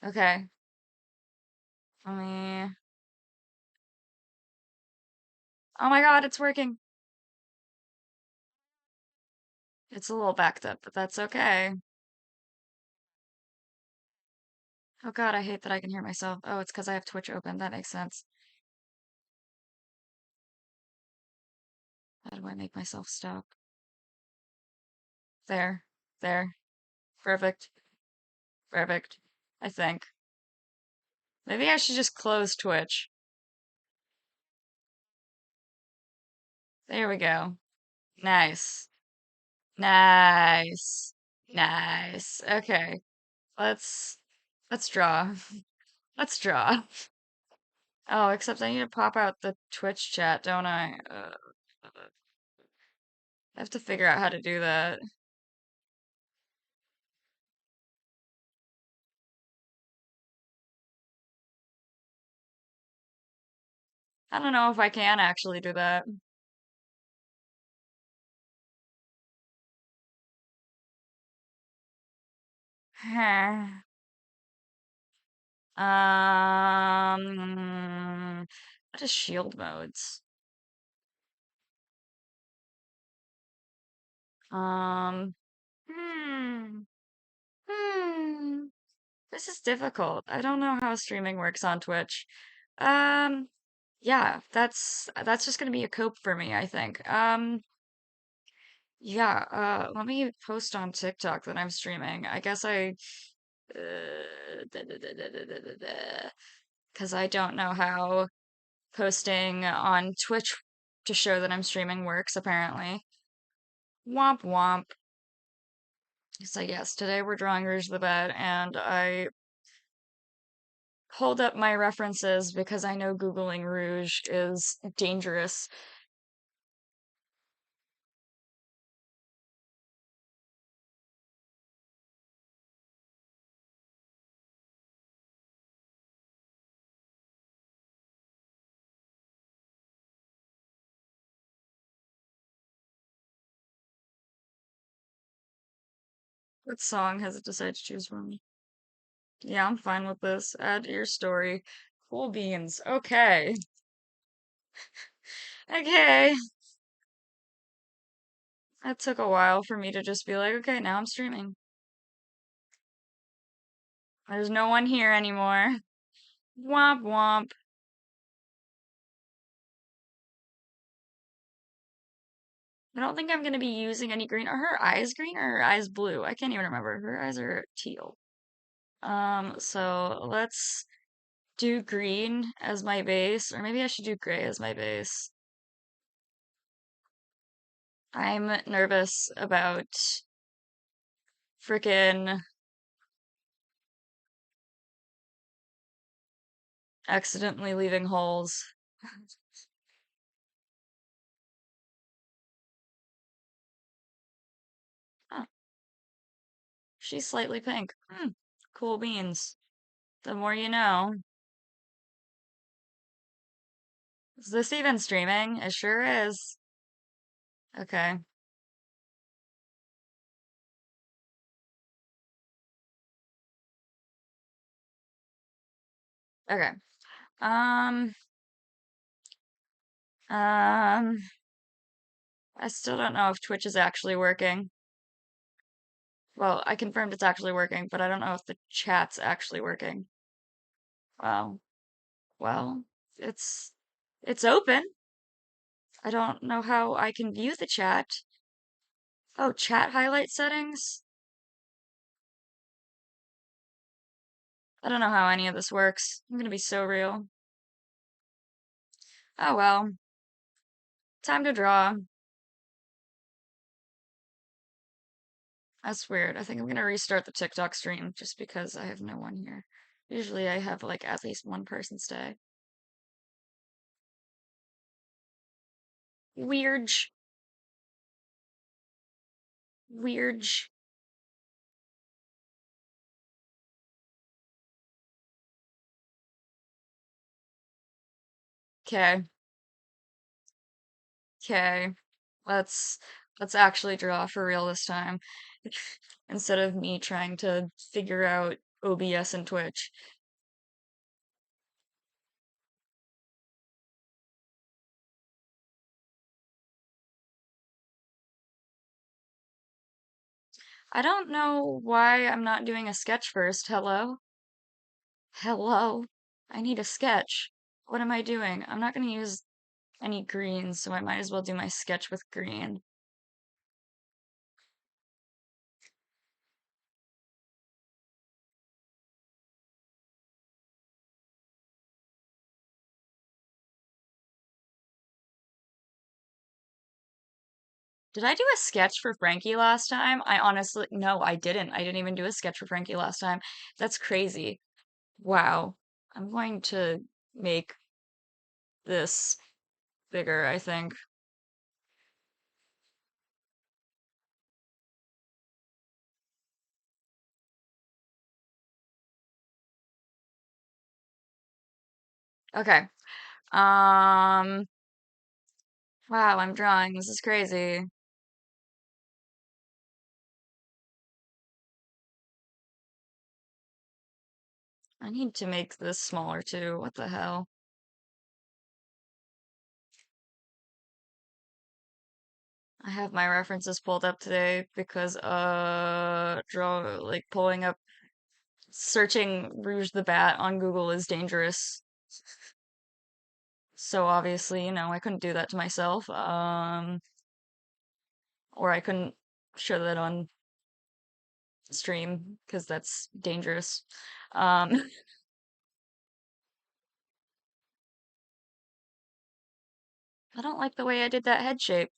Okay. Let me. Oh my God, it's working. It's a little backed up, but that's okay. Oh God, I hate that I can hear myself. Oh, it's because I have Twitch open. That makes sense. How do I make myself stop? There. There. Perfect. Perfect. I think. Maybe I should just close Twitch. There we go. Nice. Nice. Nice. Okay. Let's let's draw. Let's draw. Oh, except I need to pop out the Twitch chat, don't I? I have to figure out how to do that. I don't know if I can actually do that. What is shield modes? Um, hmm, hmm. This is difficult. I don't know how streaming works on Twitch. Um, yeah, that's just gonna be a cope for me, I think. Yeah, let me post on TikTok that I'm streaming. I guess because I don't know how posting on Twitch to show that I'm streaming works, apparently. Womp womp. So yes, today we're drawing Rouge the Bed, and I hold up my references because I know Googling Rouge is dangerous. What song has it decided to choose from? Yeah, I'm fine with this. Add to your story. Cool beans. Okay. Okay. That took a while for me to just be like, okay, now I'm streaming. There's no one here anymore. Womp womp. I don't think I'm gonna be using any green. Are her eyes green or her eyes blue? I can't even remember. Her eyes are teal. So let's do green as my base, or maybe I should do gray as my base. I'm nervous about frickin' accidentally leaving holes. Huh, she's slightly pink. Cool beans. The more you know. Is this even streaming? It sure is. Okay. Okay. Um, um, I still don't know if Twitch is actually working. Well, I confirmed it's actually working, but I don't know if the chat's actually working. Well, well, it's it's open. I don't know how I can view the chat. Oh, chat highlight settings? I don't know how any of this works. I'm gonna be so real. Oh well. Time to draw. That's weird. I think I'm gonna restart the TikTok stream just because I have no one here. Usually I have like at least one person stay. Weird. Weird. Okay. Okay. Let's let's actually draw for real this time. Instead of me trying to figure out OBS and Twitch. I don't know why I'm not doing a sketch first. Hello? Hello? I need a sketch. What am I doing? I'm not going to use any green, so I might as well do my sketch with green. Did I do a sketch for Frankie last time? I honestly, no, I didn't. I didn't even do a sketch for Frankie last time. That's crazy. Wow. I'm going to make this bigger, I think. Okay. Um, wow, I'm drawing. This is crazy. I need to make this smaller too. What the hell? I have my references pulled up today because pulling up searching Rouge the Bat on Google is dangerous. So obviously, I couldn't do that to myself. Or I couldn't show that on stream because that's dangerous. Um, I don't like the way I did that head shape.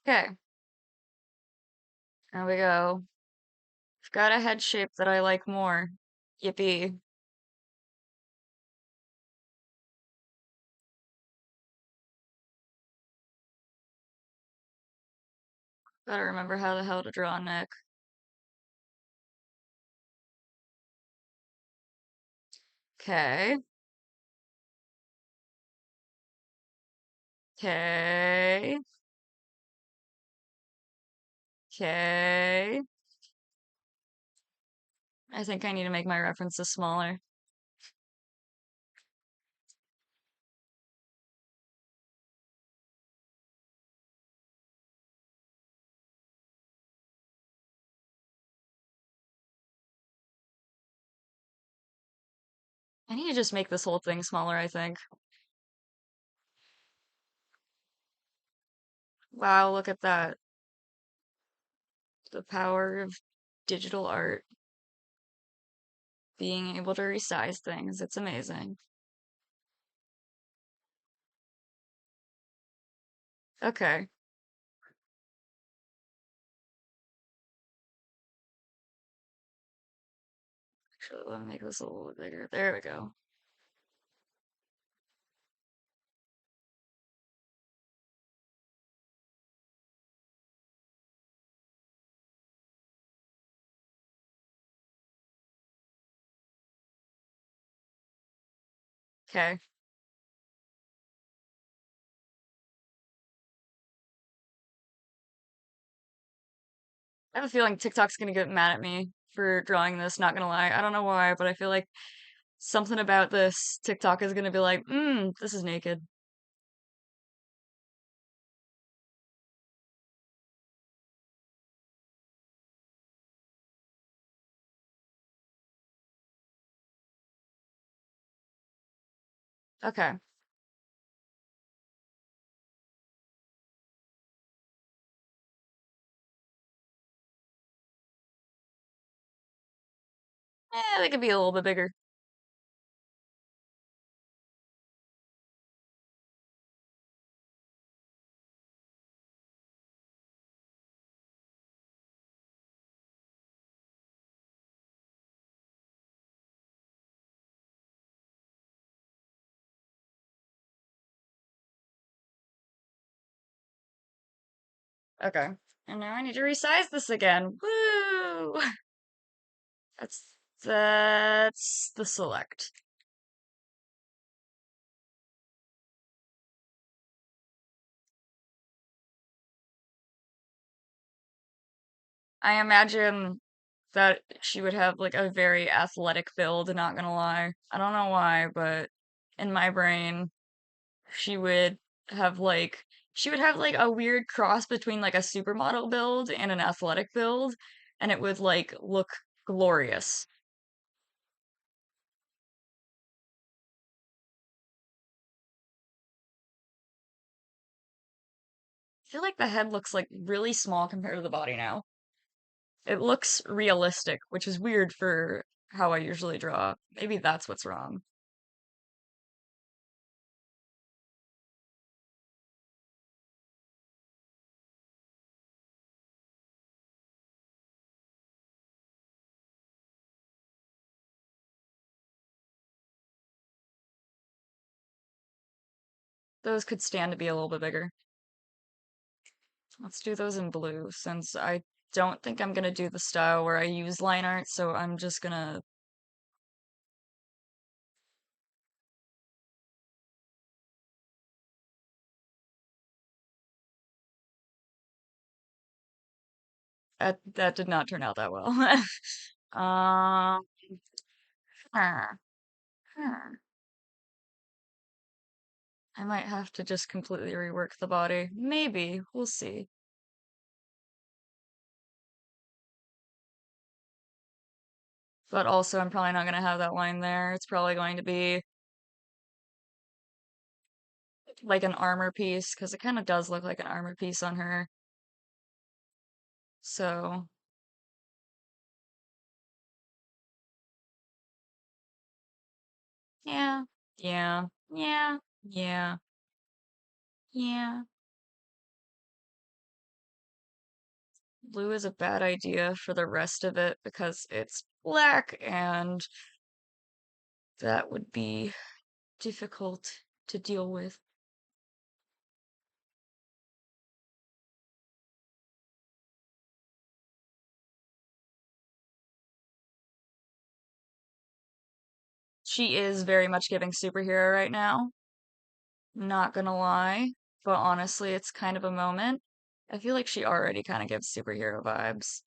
Okay, there we go. I've got a head shape that I like more. Yippee. Gotta remember how the hell to draw a neck. Okay. Okay. Okay. I think I need to make my references smaller. I need to just make this whole thing smaller, I think. Wow, look at that. The power of digital art. Being able to resize things. It's amazing. Okay. Actually, let me make this a little bit bigger. There we go. Okay. I have a feeling TikTok's gonna get mad at me for drawing this, not gonna lie. I don't know why, but I feel like something about this TikTok is gonna be like, this is naked. Okay. They could be a little bit bigger. Okay. And now I need to resize this again. Woo! That's that's the select. I imagine that she would have like a very athletic build, not gonna lie. I don't know why, but in my brain, she would she would have like a weird cross between like a supermodel build and an athletic build, and it would like look glorious. I feel like the head looks like really small compared to the body now. It looks realistic, which is weird for how I usually draw. Maybe that's what's wrong. Those could stand to be a little bit bigger. Let's do those in blue since I don't think I'm gonna do the style where I use line art, so I'm just gonna that did not turn out that well. Um, hmm, hmm. I might have to just completely rework the body. Maybe. We'll see. But also, I'm probably not gonna have that line there. It's probably going to be like an armor piece, because it kind of does look like an armor piece on her. So, yeah, yeah, yeah, yeah, yeah. Blue is a bad idea for the rest of it because it's black and that would be difficult to deal with. She is very much giving superhero right now, not gonna lie, but honestly, it's kind of a moment. I feel like she already kind of gives superhero vibes.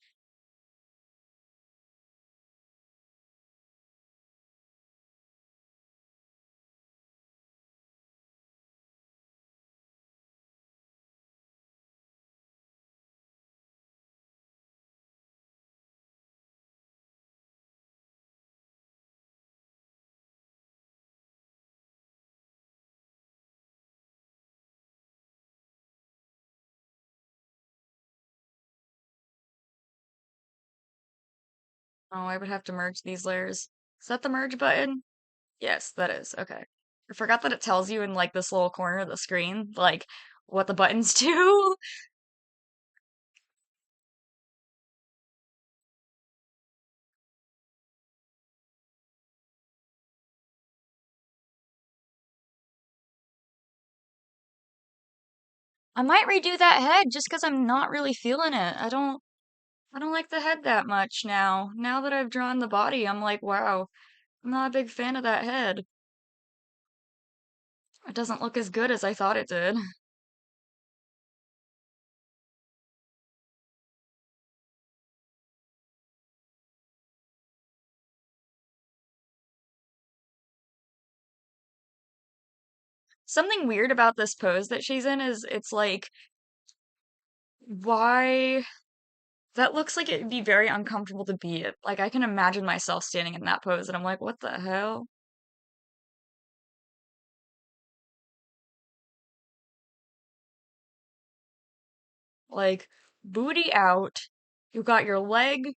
Oh, I would have to merge these layers. Is that the merge button? Yes, that is. Okay. I forgot that it tells you in like this little corner of the screen, like what the buttons do. I might redo that head just because I'm not really feeling it. I don't like the head that much now. Now that I've drawn the body, I'm like, wow, I'm not a big fan of that head. It doesn't look as good as I thought it did. Something weird about this pose that she's in is it's like, why? That looks like it'd be very uncomfortable to be it. Like, I can imagine myself standing in that pose, and I'm like, what the hell? Like, booty out, you got your leg,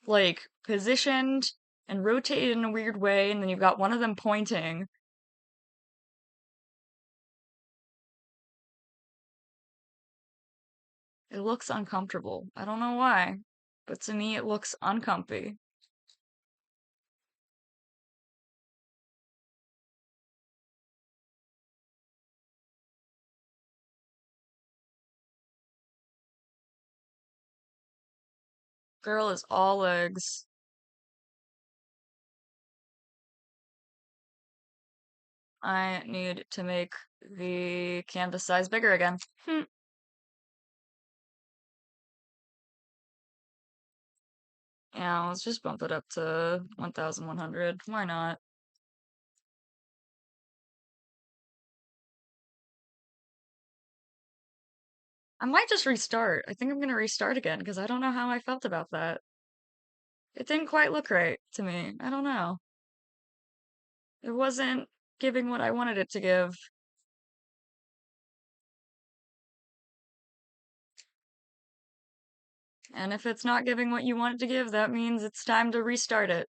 like, positioned and rotated in a weird way, and then you've got one of them pointing. It looks uncomfortable. I don't know why, but to me, it looks uncomfy. Girl is all legs. I need to make the canvas size bigger again. Yeah, let's just bump it up to 1100. Why not? I might just restart. I think I'm gonna restart again because I don't know how I felt about that. It didn't quite look right to me. I don't know. It wasn't giving what I wanted it to give. And if it's not giving what you want it to give, that means it's time to restart it.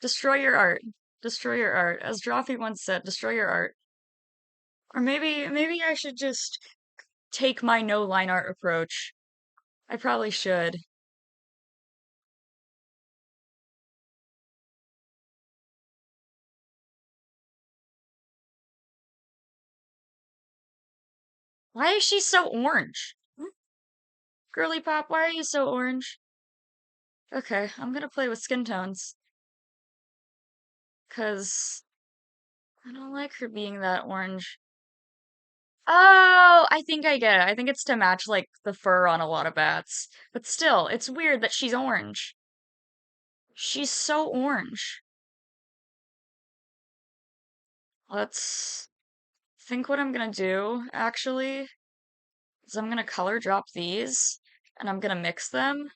Destroy your art. Destroy your art. As Drawfee once said, destroy your art. Or maybe I should just take my no line art approach. I probably should. Why is she so orange? Girly Pop, why are you so orange? Okay, I'm gonna play with skin tones. 'Cause I don't like her being that orange. Oh, I think I get it. I think it's to match like the fur on a lot of bats. But still, it's weird that she's orange. She's so orange. Let's think what I'm gonna do, actually, is I'm gonna color drop these and I'm gonna mix them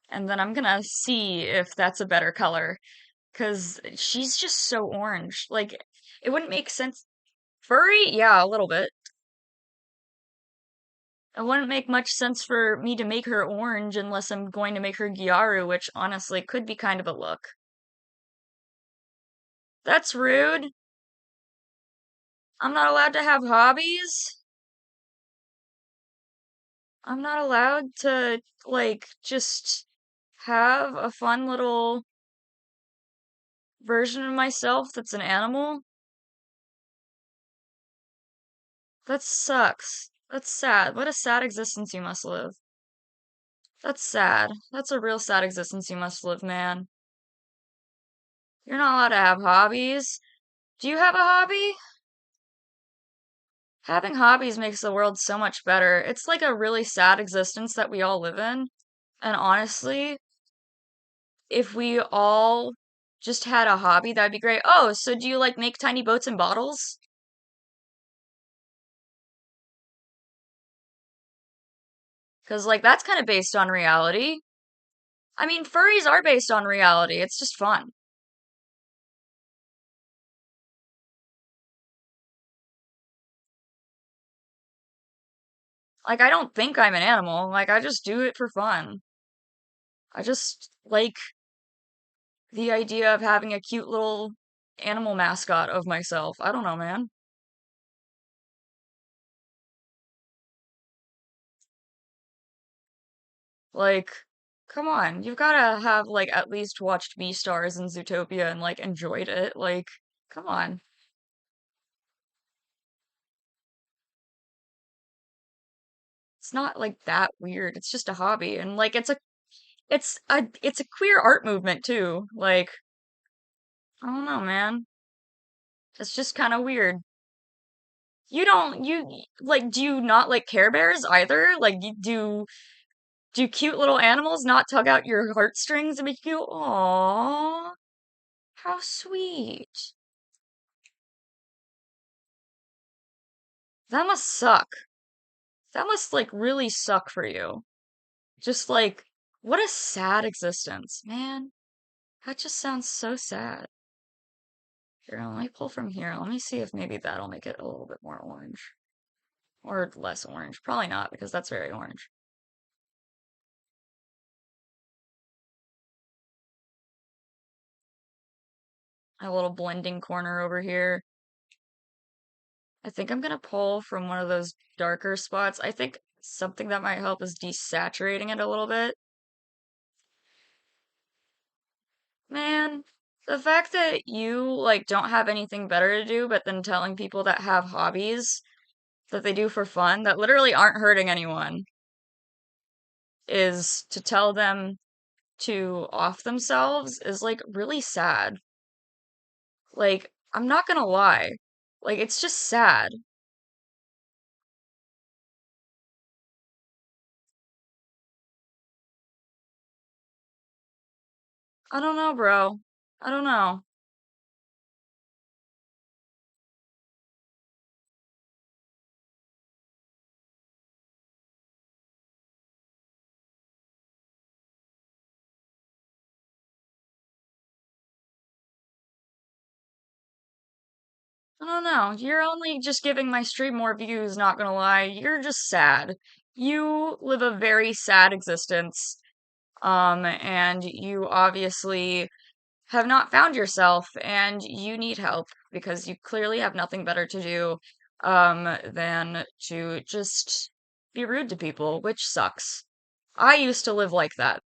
and then I'm gonna see if that's a better color. 'Cause she's just so orange. Like, it wouldn't make sense. Furry? Yeah, a little bit. It wouldn't make much sense for me to make her orange unless I'm going to make her Gyaru, which honestly could be kind of a look. That's rude. I'm not allowed to have hobbies. I'm not allowed to, like, just have a fun little version of myself that's an animal. That sucks. That's sad. What a sad existence you must live. That's sad. That's a real sad existence you must live, man. You're not allowed to have hobbies. Do you have a hobby? Having hobbies makes the world so much better. It's like a really sad existence that we all live in. And honestly, if we all just had a hobby, that'd be great. Oh, so do you like make tiny boats and bottles? Because, like, that's kind of based on reality. I mean, furries are based on reality. It's just fun. Like, I don't think I'm an animal. Like, I just do it for fun. I just like the idea of having a cute little animal mascot of myself. I don't know, man. Like, come on. You've gotta have, like, at least watched Beastars and Zootopia and, like, enjoyed it. Like, come on. It's not, like, that weird. It's just a hobby. And, like, it's a queer art movement, too. Like, I don't know, man. It's just kind of weird. Like, do you not like Care Bears either? Like, do cute little animals not tug out your heartstrings and make you, aww, how sweet. That must suck. That must, like, really suck for you. Just, like, what a sad existence, man. That just sounds so sad. Here, let me pull from here. Let me see if maybe that'll make it a little bit more orange. Or less orange. Probably not, because that's very orange. A little blending corner over here. I think I'm gonna pull from one of those darker spots. I think something that might help is desaturating it a little bit. Man, the fact that you like don't have anything better to do but then telling people that have hobbies that they do for fun that literally aren't hurting anyone. is to tell them to off themselves is like really sad. Like, I'm not gonna lie. Like, it's just sad. I don't know, bro. I don't know. I don't know. You're only just giving my stream more views, not gonna lie. You're just sad. You live a very sad existence. And you obviously have not found yourself and you need help because you clearly have nothing better to do, than to just be rude to people, which sucks. I used to live like that.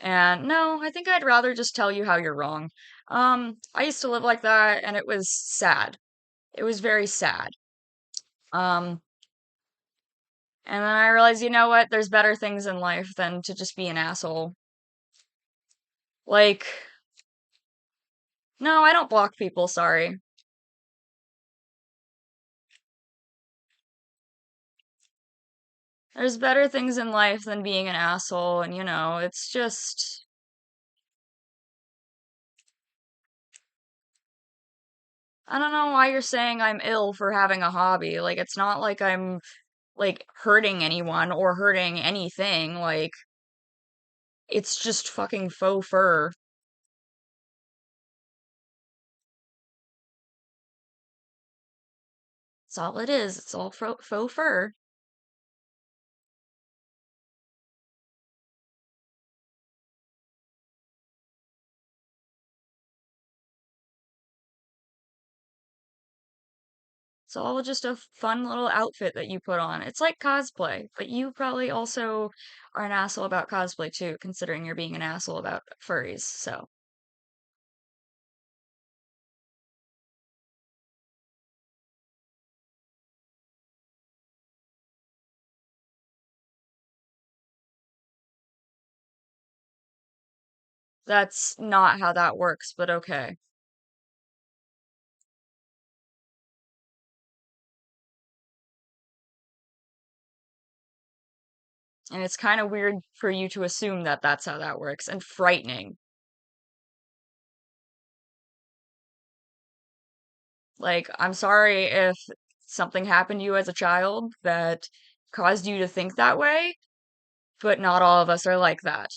And no, I think I'd rather just tell you how you're wrong. I used to live like that and it was sad. It was very sad. Um, and then I realized, you know what? There's better things in life than to just be an asshole. Like, no, I don't block people, sorry. There's better things in life than being an asshole, and it's just, I don't know why you're saying I'm ill for having a hobby. Like, it's not like I'm, like, hurting anyone or hurting anything. Like, it's just fucking faux fur. That's all it is. It's all faux fur. It's all just a fun little outfit that you put on. It's like cosplay, but you probably also are an asshole about cosplay too, considering you're being an asshole about furries. So, that's not how that works, but okay. And it's kind of weird for you to assume that that's how that works and frightening. Like, I'm sorry if something happened to you as a child that caused you to think that way, but not all of us are like that.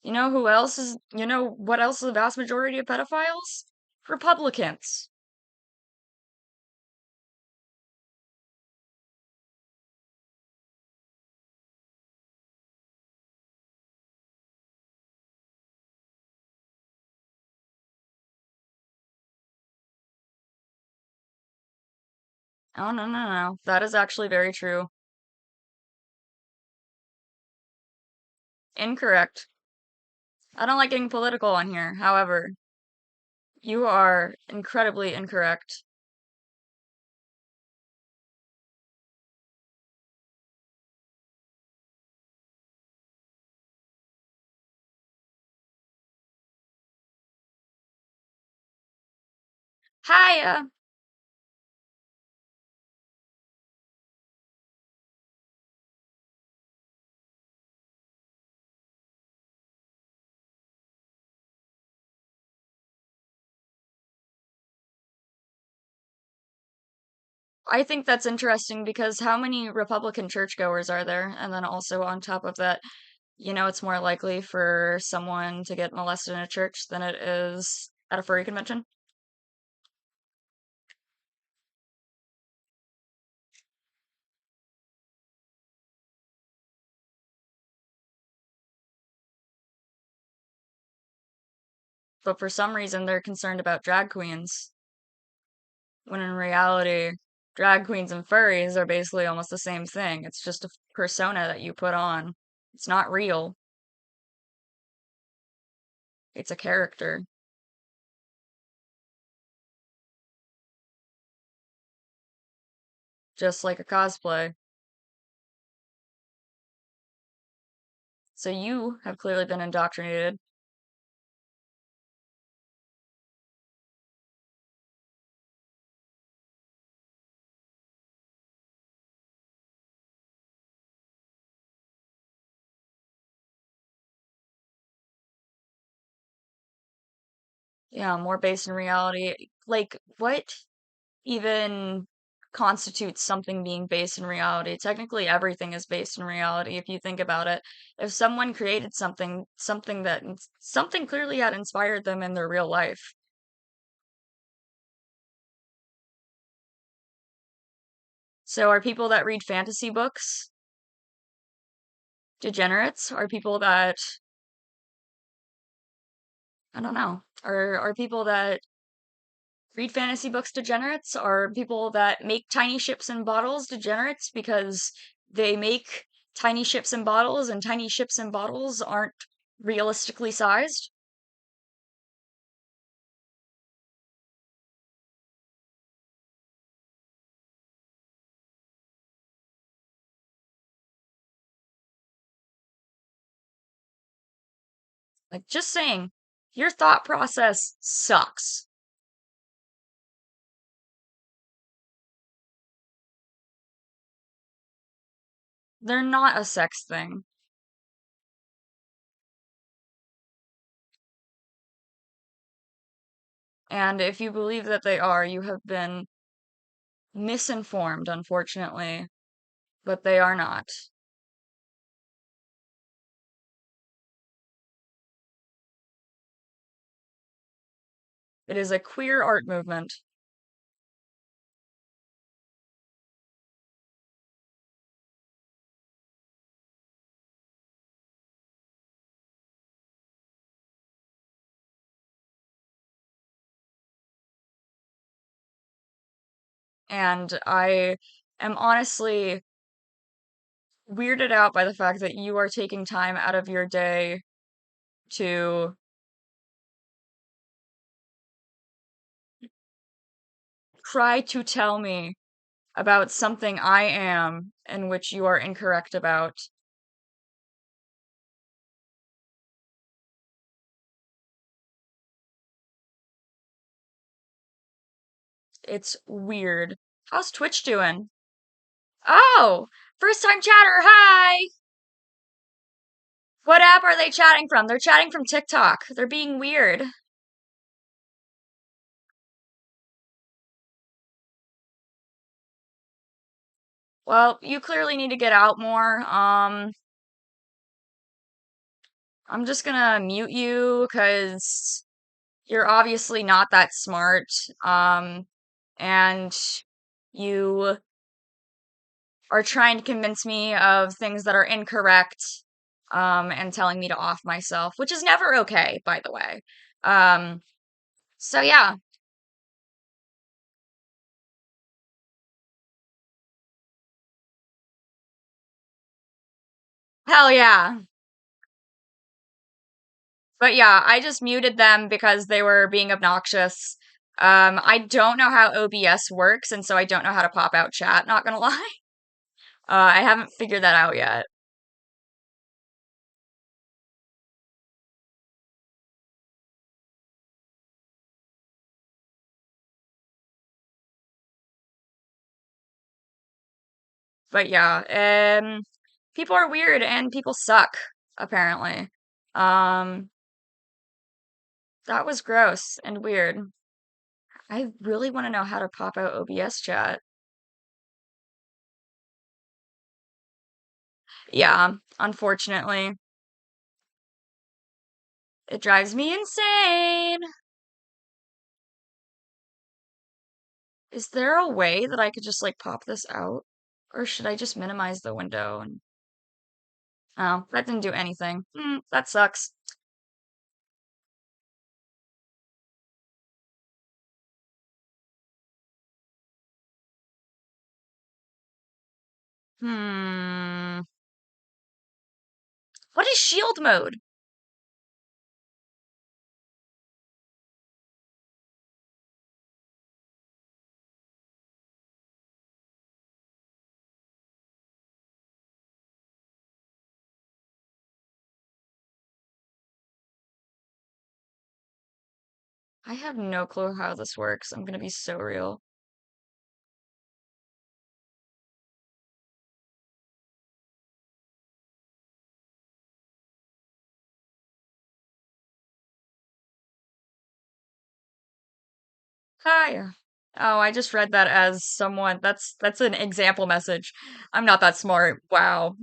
You know what else is the vast majority of pedophiles? Republicans. Oh, no, no, no. That is actually very true. Incorrect. I don't like getting political on here. However, you are incredibly incorrect. Hiya! I think that's interesting because how many Republican churchgoers are there? And then also on top of that, it's more likely for someone to get molested in a church than it is at a furry convention. But for some reason, they're concerned about drag queens, when in reality, drag queens and furries are basically almost the same thing. It's just a persona that you put on. It's not real, it's a character. just like a cosplay. So you have clearly been indoctrinated. Yeah, more based in reality. Like, what even constitutes something being based in reality? Technically, everything is based in reality if you think about it. If someone created something clearly had inspired them in their real life. So are people that read fantasy books degenerates? Are people that, I don't know, are people that read fantasy books degenerates? Are people that make tiny ships and bottles degenerates because they make tiny ships and bottles and tiny ships and bottles aren't realistically sized? Like, just saying, your thought process sucks. They're not a sex thing. And if you believe that they are, you have been misinformed, unfortunately, but they are not. It is a queer art movement. And I am honestly weirded out by the fact that you are taking time out of your day to try to tell me about something I am and which you are incorrect about. It's weird. How's Twitch doing? Oh, first time chatter. Hi. What app are they chatting from? They're chatting from TikTok. They're being weird. Well, you clearly need to get out more. I'm just gonna mute you because you're obviously not that smart. Um, and you are trying to convince me of things that are incorrect, and telling me to off myself, which is never okay, by the way. Um, so yeah, hell yeah. But yeah, I just muted them because they were being obnoxious. I don't know how OBS works, and so I don't know how to pop out chat, not gonna lie. I haven't figured that out yet. But yeah, people are weird and people suck, apparently. Um, that was gross and weird. I really want to know how to pop out OBS chat. Yeah, unfortunately, it drives me insane. Is there a way that I could just like pop this out? Or should I just minimize the window and oh, that didn't do anything. That sucks. Hmm. What is shield mode? I have no clue how this works. I'm gonna be so real. Hi. Oh, I just read that as someone. That's an example message. I'm not that smart. Wow.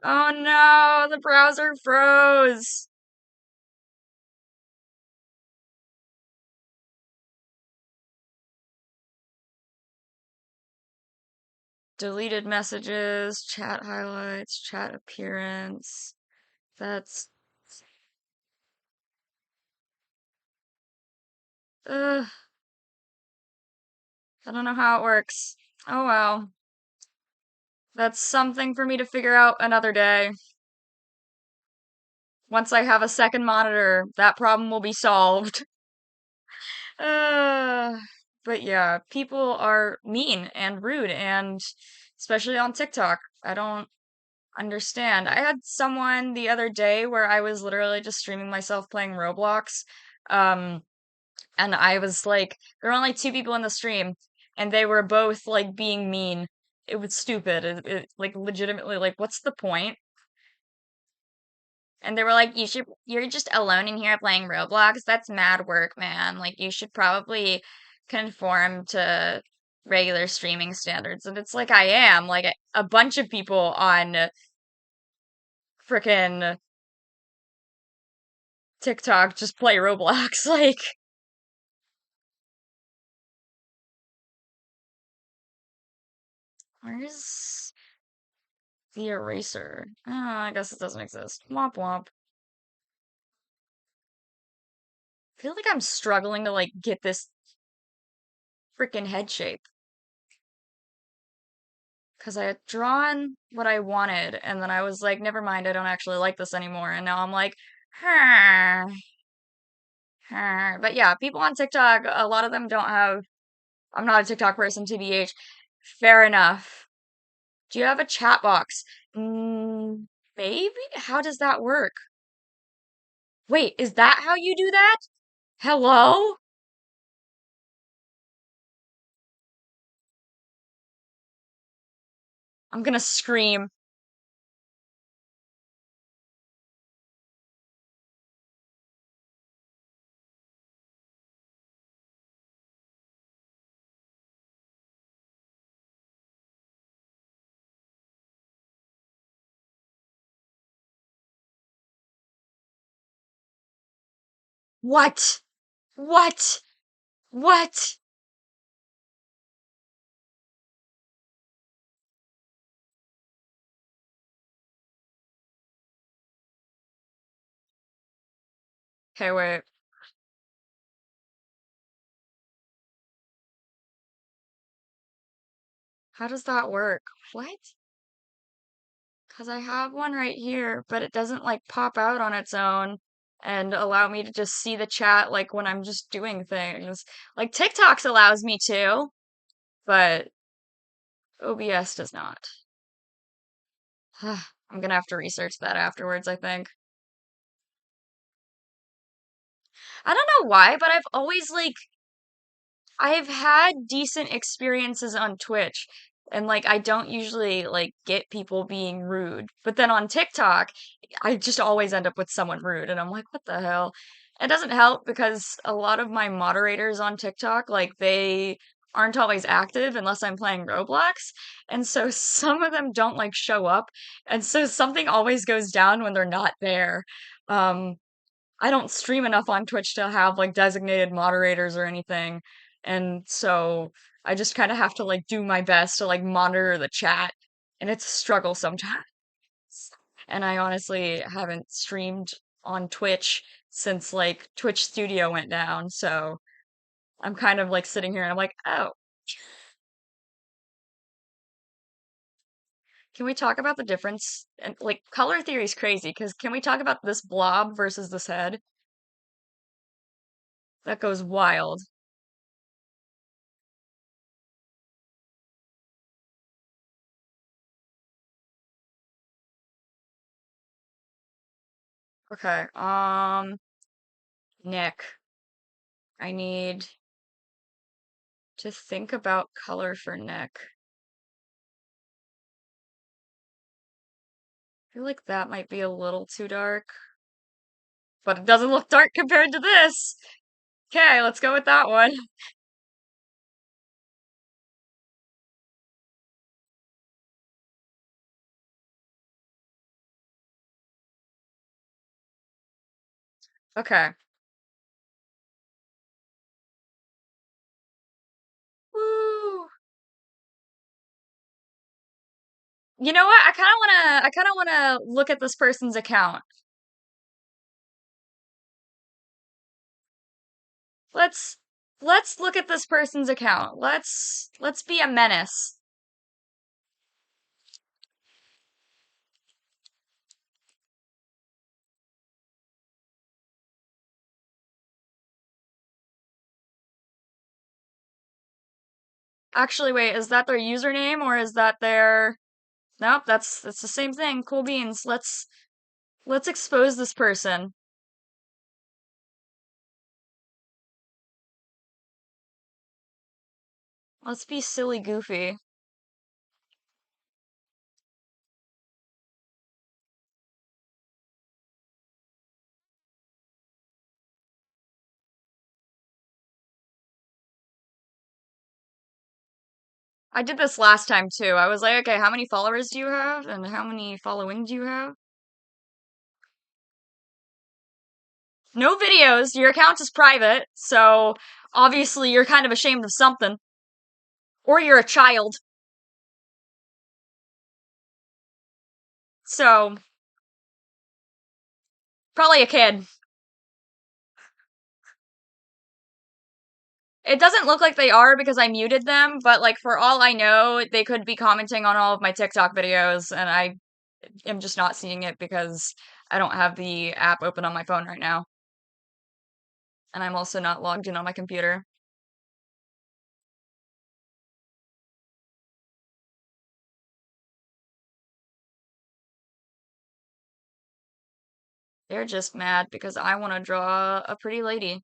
Oh no, the browser froze. Deleted messages, chat highlights, chat appearance. That's ugh, I don't know how it works. Oh well. That's something for me to figure out another day. Once I have a second monitor, that problem will be solved. Uh, but yeah, people are mean and rude, and especially on TikTok. I don't understand. I had someone the other day where I was literally just streaming myself playing Roblox. Um, and I was like, there were only two people in the stream, and they were both like being mean. It was stupid. Like legitimately, like, what's the point? And they were like, you're just alone in here playing Roblox. That's mad work, man. Like, you should probably conform to regular streaming standards. And it's like, I am. Like, a bunch of people on frickin' TikTok just play Roblox. Like, where's the eraser? Oh, I guess it doesn't exist. Womp womp. I feel like I'm struggling to, like, get this frickin' head shape. Because I had drawn what I wanted, and then I was like, never mind, I don't actually like this anymore. And now I'm like, huh, huh. But yeah, people on TikTok, a lot of them don't have, I'm not a TikTok person, TBH. Fair enough. Do you have a chat box? Maybe? How does that work? Wait, is that how you do that? Hello? I'm gonna scream. What? What? What? Okay, wait. How does that work? What? Because I have one right here, but it doesn't like pop out on its own and allow me to just see the chat like when I'm just doing things. Like TikToks allows me to, but OBS does not. I'm gonna have to research that afterwards, I think. I don't know why, but I've had decent experiences on Twitch, and like I don't usually like get people being rude. But then on TikTok, I just always end up with someone rude, and I'm like, what the hell? It doesn't help because a lot of my moderators on TikTok, like they aren't always active unless I'm playing Roblox. And so some of them don't like show up. And so something always goes down when they're not there. Um, I don't stream enough on Twitch to have like designated moderators or anything. And so I just kind of have to like do my best to like monitor the chat. And it's a struggle sometimes. And I honestly haven't streamed on Twitch since like Twitch Studio went down. So I'm kind of like sitting here and I'm like, oh, can we talk about the difference? And like color theory is crazy because can we talk about this blob versus this head? That goes wild. Okay. Nick. I need to think about color for Nick. I feel like that might be a little too dark, but it doesn't look dark compared to this. Okay, let's go with that one. Okay. Woo. You know what? I kind of wanna look at this person's account. Let's let's look at this person's account. Let's be a menace. Actually, wait, is that their username or is that their... Nope, that's the same thing. Cool beans. Let's expose this person. Let's be silly goofy. I did this last time too. I was like, okay, how many followers do you have and how many following do you have? No videos. Your account is private, so obviously you're kind of ashamed of something. Or you're a child. So, probably a kid. It doesn't look like they are because I muted them, but like for all I know, they could be commenting on all of my TikTok videos, and I am just not seeing it because I don't have the app open on my phone right now. And I'm also not logged in on my computer. They're just mad because I want to draw a pretty lady.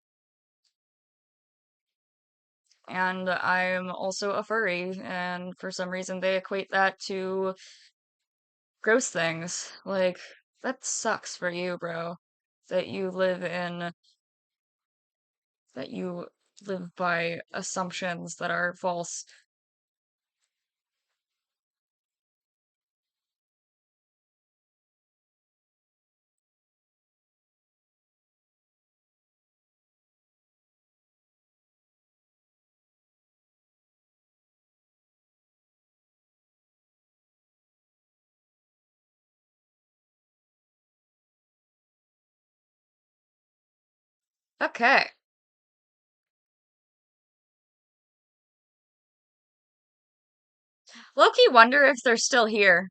And I'm also a furry, and for some reason they equate that to gross things. Like, that sucks for you, bro. That you live in, that you live by assumptions that are false. Okay. Low-key wonder if they're still here.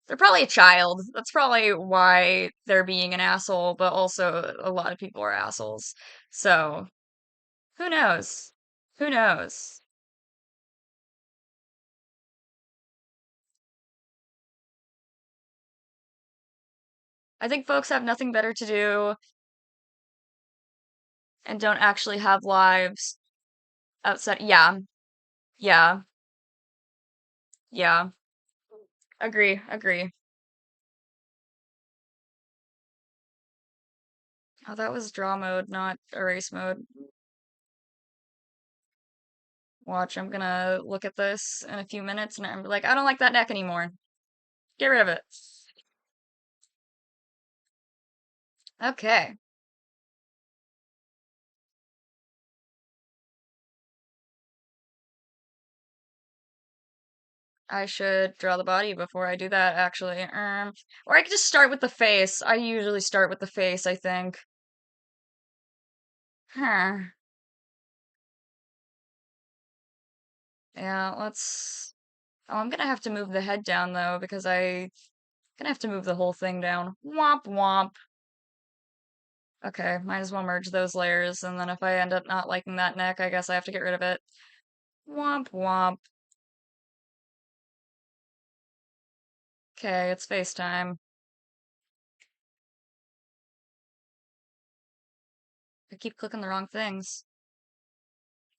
They're probably a child. That's probably why they're being an asshole, but also a lot of people are assholes. So, who knows? Who knows? I think folks have nothing better to do and don't actually have lives outside. Yeah, yeah, yeah. Agree, agree. Oh, that was draw mode, not erase mode. Watch, I'm gonna look at this in a few minutes and I'm like, I don't like that neck anymore. Get rid of it. Okay. I should draw the body before I do that, actually. Or I could just start with the face. I usually start with the face, I think. Huh. Yeah, let's... Oh, I'm gonna have to move the head down, though, because gonna have to move the whole thing down. Womp womp. Okay, might as well merge those layers, and then if I end up not liking that neck, I guess I have to get rid of it. Womp womp. Okay, it's FaceTime. keep clicking the wrong things.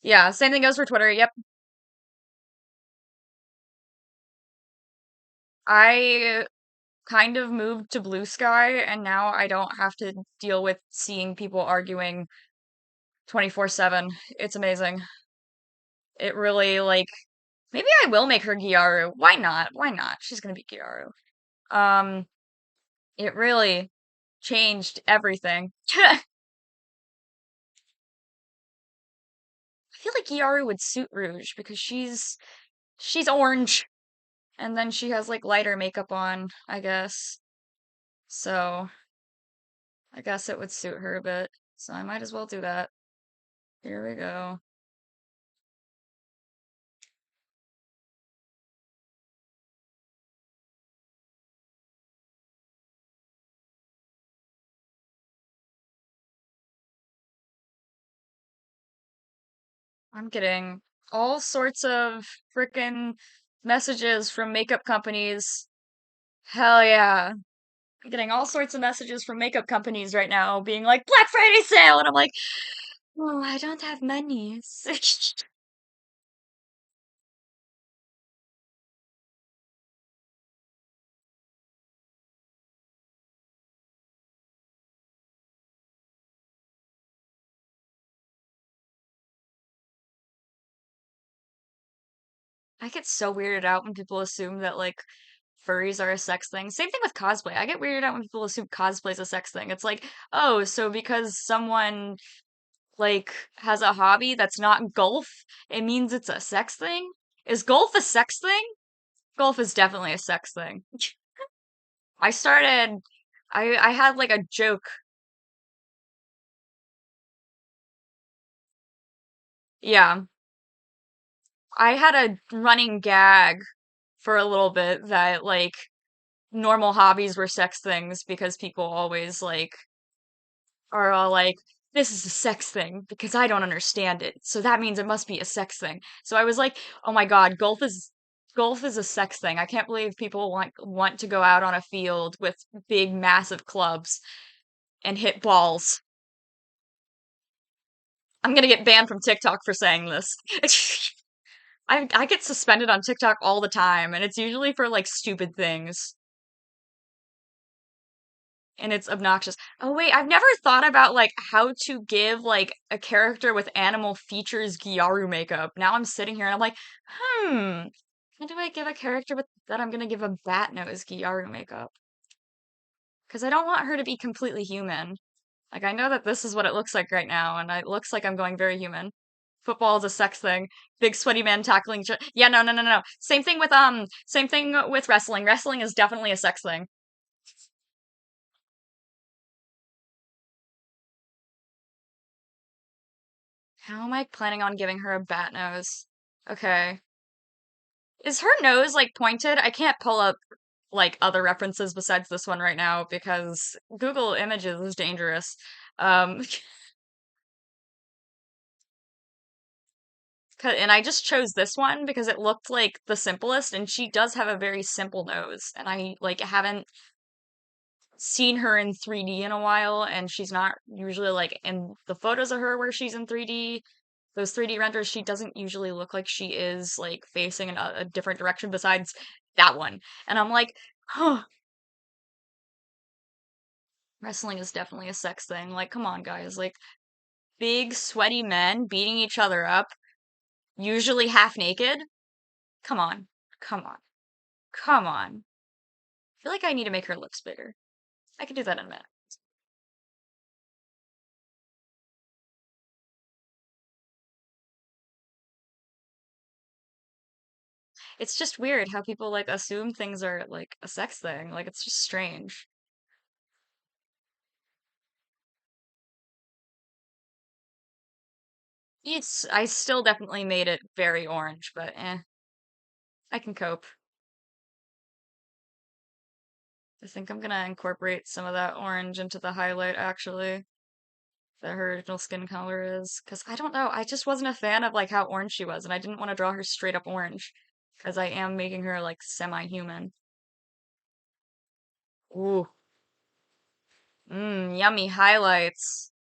Yeah, same thing goes for Twitter. Yep. I kind of moved to Blue Sky, and now I don't have to deal with seeing people arguing 24/7. It's amazing. It really, like, maybe I will make her Gyaru. Why not? Why not? She's gonna be Gyaru. Um, it really changed everything. I feel like Gyaru would suit Rouge because she's orange, and then she has like lighter makeup on, I guess. So I guess it would suit her a bit. So I might as well do that. Here we go. I'm getting all sorts of freaking messages from makeup companies. Hell yeah. I'm getting all sorts of messages from makeup companies right now being like, Black Friday sale! And I'm like, oh, I don't have money. I get so weirded out when people assume that like furries are a sex thing. Same thing with cosplay. I get weirded out when people assume cosplay is a sex thing. It's like, oh, so because someone like has a hobby that's not golf, it means it's a sex thing? Is golf a sex thing? Golf is definitely a sex thing. I started I had like a joke. Yeah. I had a running gag for a little bit that like normal hobbies were sex things because people always like are all like, this is a sex thing because I don't understand it. So that means it must be a sex thing. So I was like, oh my God, golf is a sex thing. I can't believe people want to go out on a field with big massive clubs and hit balls. I'm gonna get banned from TikTok for saying this. I get suspended on TikTok all the time, and it's usually for like stupid things. And it's obnoxious. Oh wait, I've never thought about like how to give like a character with animal features Gyaru makeup. Now I'm sitting here and I'm like, hmm, how do I give a character with that I'm gonna give a bat nose Gyaru makeup? Because I don't want her to be completely human. Like I know that this is what it looks like right now, and it looks like I'm going very human. Football is a sex thing. Big sweaty men tackling. Yeah, no, no, no, no. Same thing with wrestling. Wrestling is definitely a sex thing. How am I planning on giving her a bat nose? Okay. Is her nose like pointed? I can't pull up like other references besides this one right now because Google Images is dangerous. Um, and I just chose this one because it looked like the simplest, and she does have a very simple nose, and I like haven't seen her in 3D in a while, and she's not usually like in the photos of her where she's in 3D. Those 3D renders, she doesn't usually look like she is like facing in a different direction besides that one. And I'm like, huh, wrestling is definitely a sex thing. Like, come on, guys. Like, big, sweaty men beating each other up, usually half naked. Come on. Come on. Come on. I feel like I need to make her lips bigger. I can do that in a minute. It's just weird how people like assume things are like a sex thing. Like, it's just strange. I still definitely made it very orange, but I can cope. I think I'm gonna incorporate some of that orange into the highlight actually, that her original skin color is. Because I don't know, I just wasn't a fan of like how orange she was, and I didn't want to draw her straight up orange. Because I am making her like semi-human. Ooh. Mmm, yummy highlights.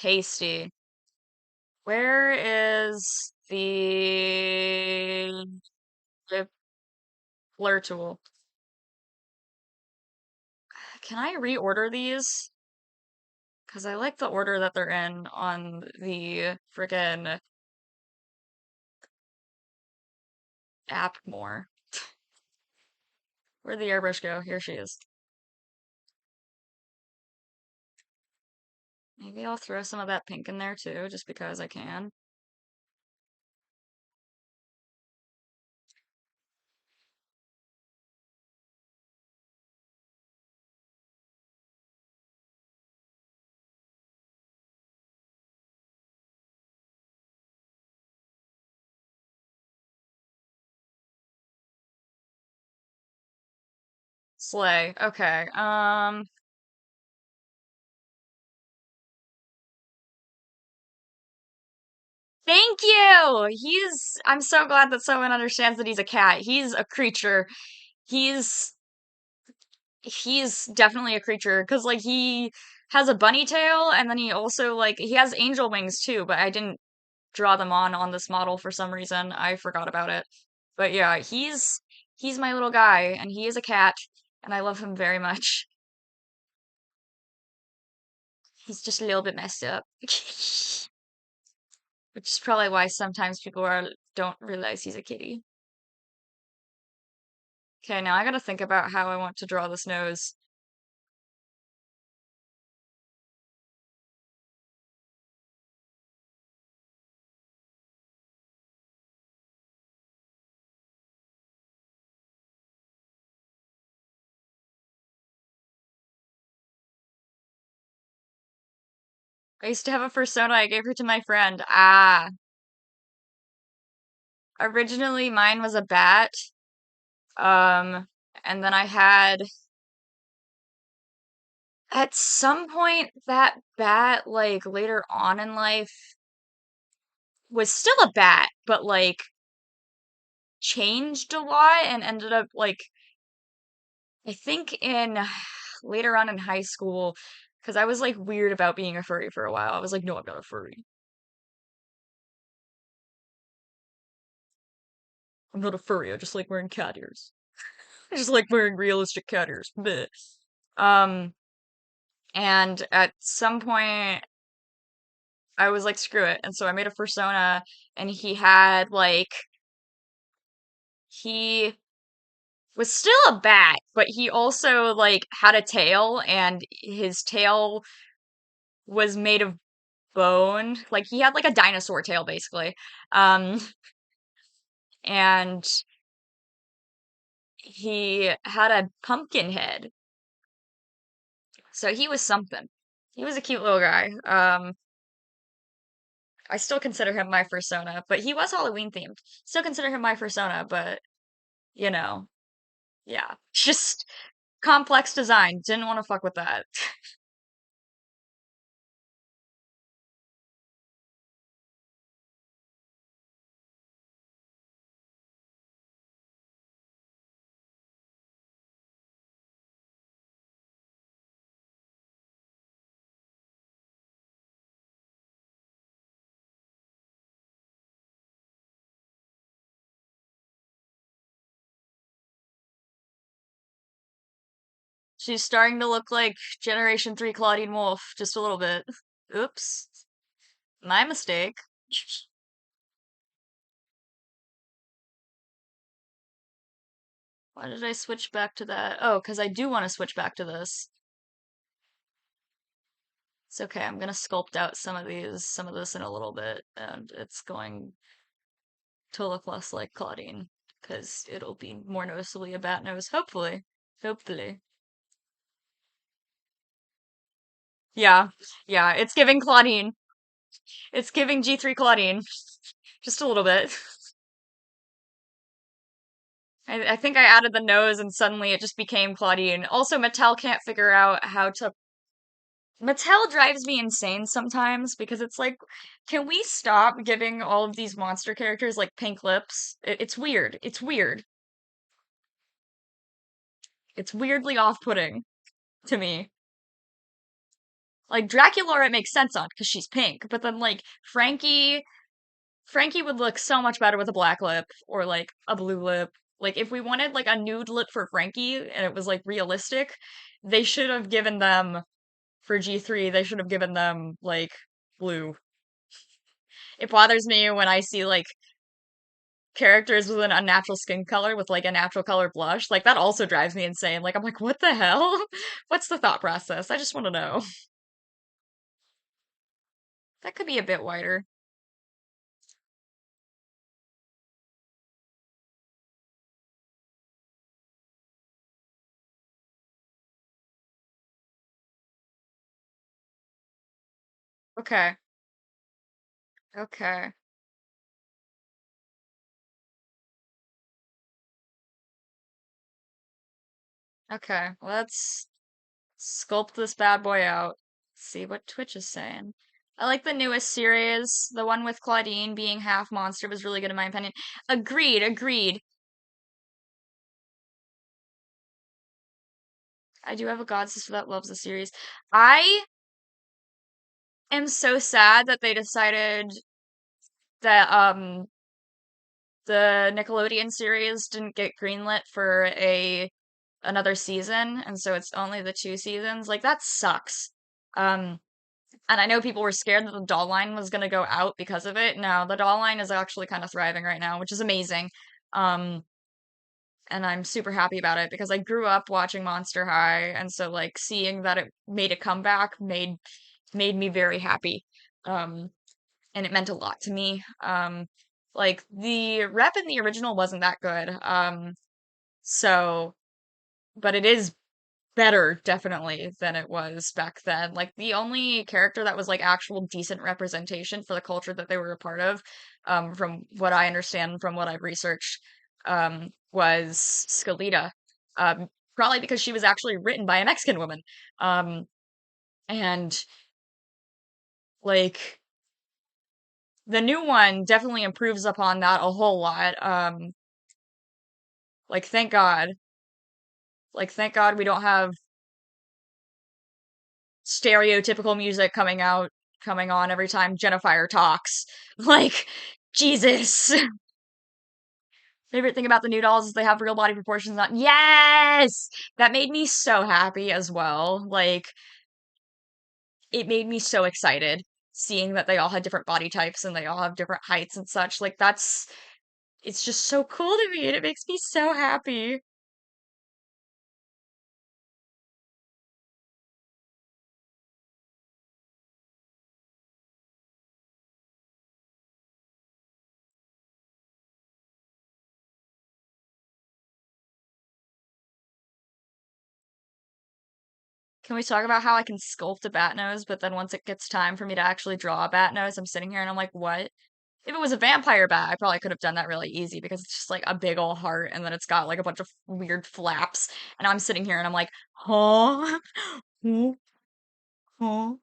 Tasty. Where is the blur tool? Can I reorder these? Because I like the order that they're in on the friggin' app more. Where'd the airbrush go? Here she is. Maybe I'll throw some of that pink in there too, just because I can. Slay. Okay. Thank you! I'm so glad that someone understands that he's a cat. He's a creature. He's, he's definitely a creature, because, like, he has a bunny tail, and then he also, like, he has angel wings too, but I didn't draw them on this model for some reason. I forgot about it. But yeah, he's my little guy, and he is a cat, and I love him very much. He's just a little bit messed up. Which is probably why sometimes people don't realize he's a kitty. Okay, now I gotta think about how I want to draw this nose. I used to have a persona, I gave her to my friend. Ah, originally mine was a bat. Um, and then I had, at some point, that bat, like, later on in life, was still a bat, but, like, changed a lot and ended up, like, I think in later on in high school, because I was, like, weird about being a furry for a while. I was like, no, I'm not a furry. I'm not a furry. I just like wearing cat ears. I just like wearing realistic cat ears. Bleh. Um, and at some point, I was like, screw it. And so I made a persona, and he was still a bat, but he also, like, had a tail, and his tail was made of bone. Like, he had, like, a dinosaur tail, basically. Um, and he had a pumpkin head. So he was something. He was a cute little guy. I still consider him my persona, but he was Halloween themed. Still consider him my persona, but you know, yeah. Just complex design. Didn't want to fuck with that. She's starting to look like Generation 3 Claudine Wolf, just a little bit. Oops. My mistake. Why did I switch back to that? Oh, because I do want to switch back to this. It's okay, I'm gonna sculpt out some of this in a little bit, and it's going to look less like Claudine, because it'll be more noticeably a bat nose, hopefully. Hopefully. Yeah, yeah, it's giving Claudine. It's giving G3 Claudine. Just a little bit. I think I added the nose and suddenly it just became Claudine. Also, Mattel can't figure out how to. Mattel drives me insane sometimes because it's like, can we stop giving all of these monster characters like pink lips? It's weird. It's weird. It's weirdly off-putting to me. Like Draculaura it makes sense on because she's pink, but then like Frankie would look so much better with a black lip or like a blue lip. Like if we wanted like a nude lip for Frankie and it was like realistic, they should have given them for G3, they should have given them like blue. It bothers me when I see like characters with an unnatural skin color with like a natural color blush. Like that also drives me insane. Like I'm like, what the hell? What's the thought process? I just want to know. That could be a bit whiter. Okay. Okay. Okay. Let's sculpt this bad boy out. See what Twitch is saying. I like the newest series. The one with Claudine being half monster was really good in my opinion. Agreed, agreed. I do have a god sister that loves the series. I am so sad that they decided that the Nickelodeon series didn't get greenlit for a another season, and so it's only the two seasons. Like that sucks. Um, and I know people were scared that the doll line was gonna go out because of it. No, the doll line is actually kind of thriving right now, which is amazing. Um, and I'm super happy about it because I grew up watching Monster High, and so like seeing that it made a comeback made me very happy. Um, and it meant a lot to me. Like the rep in the original wasn't that good. So, but it is better definitely than it was back then. Like the only character that was like actual decent representation for the culture that they were a part of, from what I understand from what I've researched, was Scalita. Probably because she was actually written by a Mexican woman. And like the new one definitely improves upon that a whole lot. Like thank God. Like thank God we don't have stereotypical music coming on every time Jennifer talks. Like Jesus. Favorite thing about the new dolls is they have real body proportions on. Yes! That made me so happy as well. Like it made me so excited seeing that they all had different body types and they all have different heights and such. Like that's it's just so cool to me and it makes me so happy. Can we talk about how I can sculpt a bat nose, but then once it gets time for me to actually draw a bat nose, I'm sitting here and I'm like, what? If it was a vampire bat, I probably could have done that really easy because it's just like a big old heart and then it's got like a bunch of weird flaps. And I'm sitting here and I'm like, huh? Huh? Huh?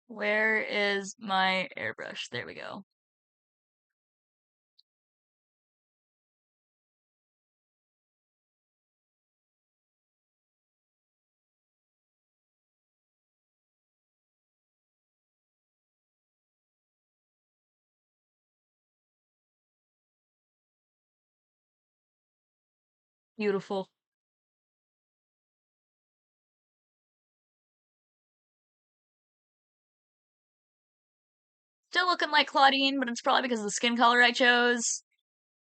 Where is my airbrush? There we go. Beautiful. Still looking like Claudine, but it's probably because of the skin color I chose.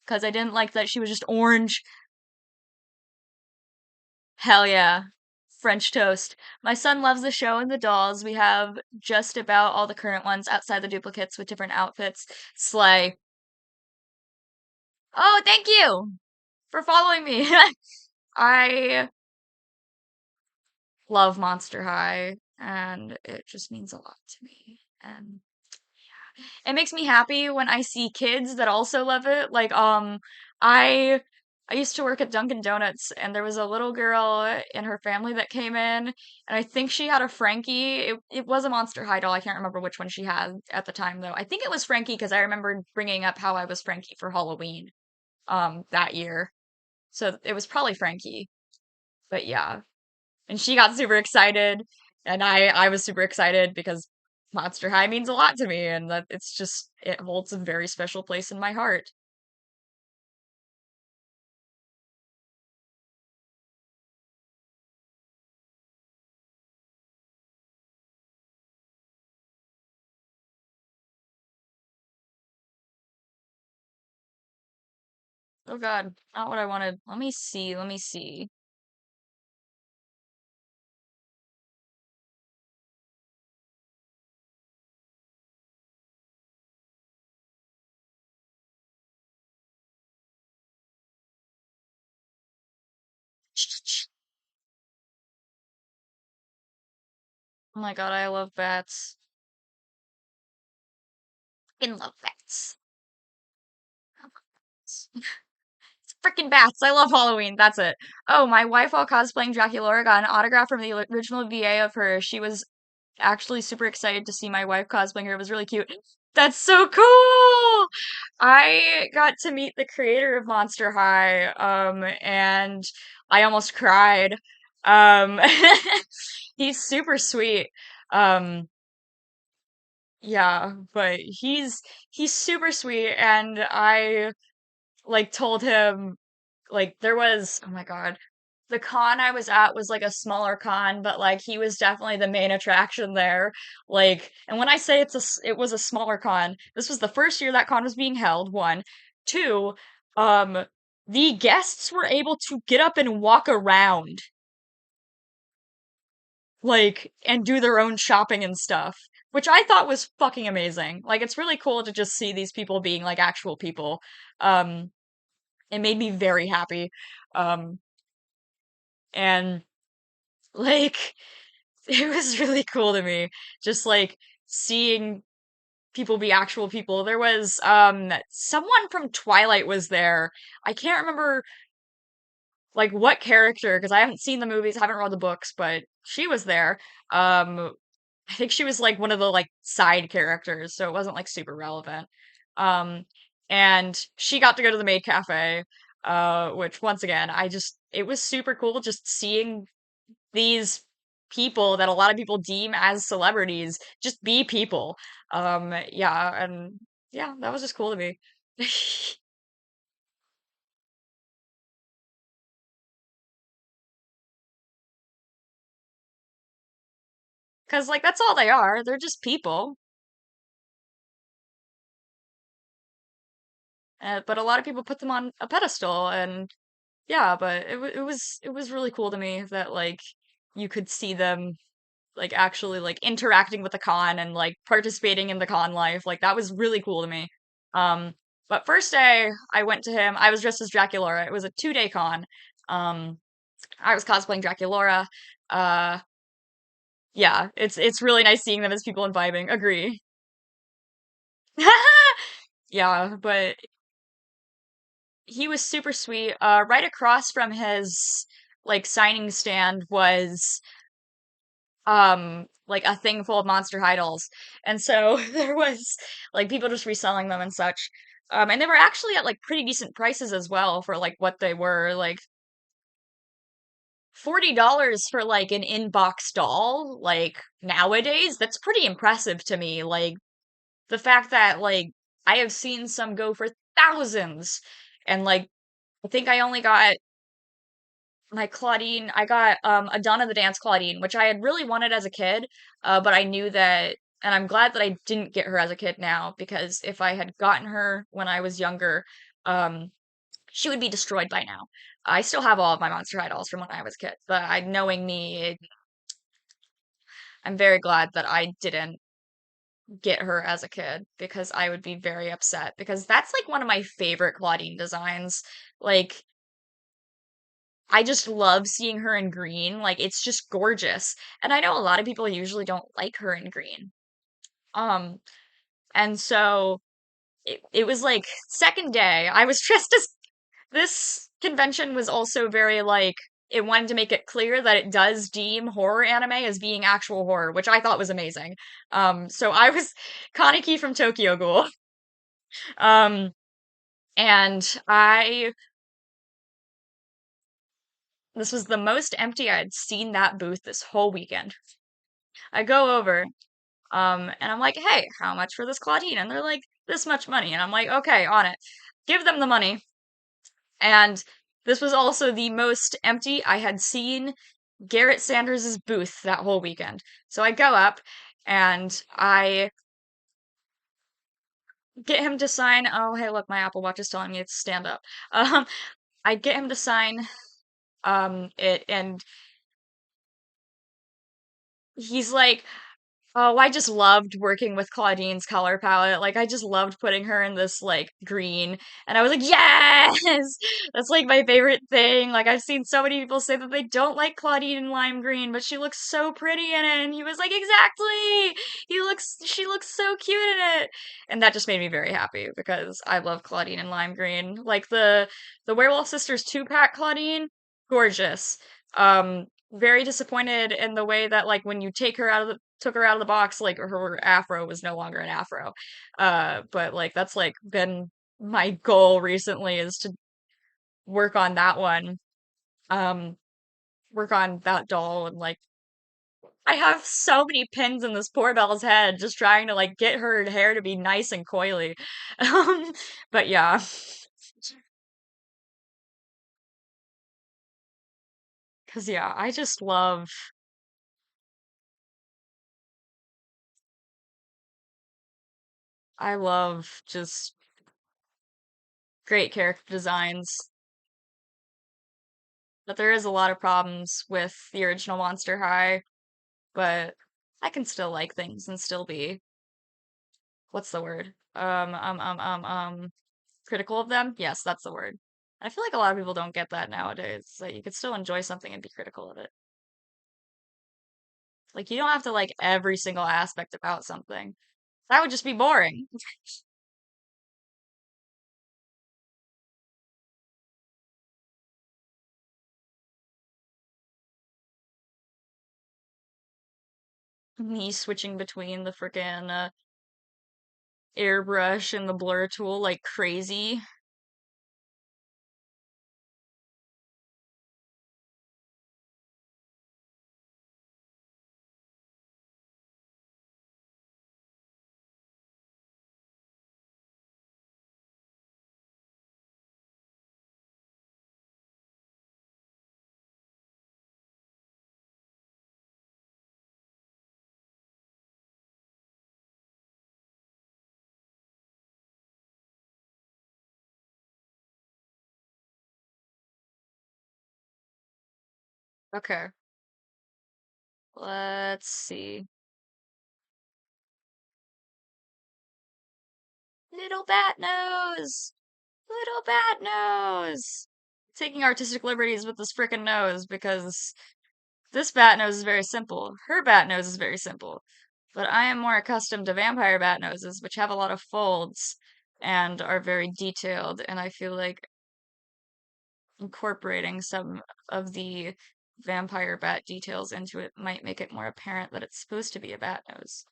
Because I didn't like that she was just orange. Hell yeah. French toast. My son loves the show and the dolls. We have just about all the current ones outside the duplicates with different outfits. Slay. Oh, thank you for following me. I love Monster High, and it just means a lot to me. And it makes me happy when I see kids that also love it. Like, I I used to work at Dunkin' Donuts, and there was a little girl in her family that came in, and I think she had a Frankie. It was a Monster High doll. I can't remember which one she had at the time, though. I think it was Frankie because I remember bringing up how I was Frankie for Halloween that year. So it was probably Frankie. But yeah. And she got super excited, and I was super excited because Monster High means a lot to me, and that it's just it holds a very special place in my heart. Oh God, not what I wanted. Let me see, let me see. Oh my God, I love bats. Fucking love bats. Freaking bats. I love Halloween. That's it. Oh, my wife, while cosplaying Draculaura, got an autograph from the original VA of her. She was actually super excited to see my wife cosplaying her. It was really cute. That's so cool! I got to meet the creator of Monster High, and I almost cried. Um, he's super sweet. Um, yeah, but he's super sweet, and I like told him like there was oh my God. The con I was at was like a smaller con, but like he was definitely the main attraction there. Like, and when I say it was a smaller con, this was the first year that con was being held, one. Two, um, the guests were able to get up and walk around, like, and do their own shopping and stuff, which I thought was fucking amazing. Like, it's really cool to just see these people being like actual people. Um, it made me very happy. Um, and like it was really cool to me just like seeing people be actual people. There was someone from Twilight was there. I can't remember like what character because I haven't seen the movies, haven't read the books, but she was there. Um I think she was like one of the like side characters, so it wasn't like super relevant. Um and she got to go to the maid cafe, which once again, it was super cool just seeing these people that a lot of people deem as celebrities just be people. Yeah, and yeah, that was just cool to me. Because, like, that's all they are. They're just people. But a lot of people put them on a pedestal, and yeah, but it was really cool to me that, like, you could see them, like, actually, like, interacting with the con and, like, participating in the con life. Like, that was really cool to me. Um, but first day I went to him, I was dressed as Draculaura. It was a 2-day con. Um, I was cosplaying Draculaura. Uh, yeah, it's really nice seeing them as people and vibing. Agree. Yeah, but he was super sweet. Right across from his like signing stand was like a thing full of Monster High dolls, and so there was like people just reselling them and such. And they were actually at like pretty decent prices as well for like what they were. Like $40 for like an inbox doll, like nowadays, that's pretty impressive to me. Like the fact that like I have seen some go for thousands, and like I think I only got my Claudine, I got a Donna the Dance Claudine, which I had really wanted as a kid, but I knew that, and I'm glad that I didn't get her as a kid now because if I had gotten her when I was younger, um, she would be destroyed by now. I still have all of my Monster High dolls from when I was a kid, but I, knowing me, I'm very glad that I didn't get her as a kid because I would be very upset because that's like one of my favorite Claudine designs. Like, I just love seeing her in green. Like, it's just gorgeous. And I know a lot of people usually don't like her in green. Um, and so it was like second day, I was dressed as this convention was also very like it wanted to make it clear that it does deem horror anime as being actual horror, which I thought was amazing. So I was Kaneki from Tokyo Ghoul. Um, and this was the most empty I had seen that booth this whole weekend. I go over, and I'm like, hey, how much for this Claudine? And they're like, this much money. And I'm like, okay, on it. Give them the money. And this was also the most empty I had seen Garrett Sanders' booth that whole weekend. So I go up and I get him to sign. Oh, hey, look, my Apple Watch is telling me to stand up. Um, I get him to sign it, and he's like, oh, I just loved working with Claudine's color palette. Like, I just loved putting her in this, like, green. And I was like, yes! That's, like, my favorite thing. Like, I've seen so many people say that they don't like Claudine in lime green, but she looks so pretty in it. And he was like, exactly! She looks so cute in it. And that just made me very happy because I love Claudine in lime green. Like, the Werewolf Sisters 2-pack Claudine, gorgeous. Very disappointed in the way that, like, when you took her out of the box, like her afro was no longer an afro. But like that's like been my goal recently is to work on that one. Um, work on that doll and like I have so many pins in this poor doll's head just trying to like get her hair to be nice and coily. Um, but yeah, cause yeah, I love just great character designs. But there is a lot of problems with the original Monster High, but I can still like things and still be what's the word? Critical of them? Yes, that's the word. I feel like a lot of people don't get that nowadays. That you could still enjoy something and be critical of it. Like you don't have to like every single aspect about something. That would just be boring. Me switching between the frickin' airbrush and the blur tool like crazy. Okay, let's see. Little bat nose! Little bat nose! Taking artistic liberties with this frickin' nose because this bat nose is very simple. Her bat nose is very simple. But I am more accustomed to vampire bat noses, which have a lot of folds and are very detailed, and I feel like incorporating some of the vampire bat details into it might make it more apparent that it's supposed to be a bat nose.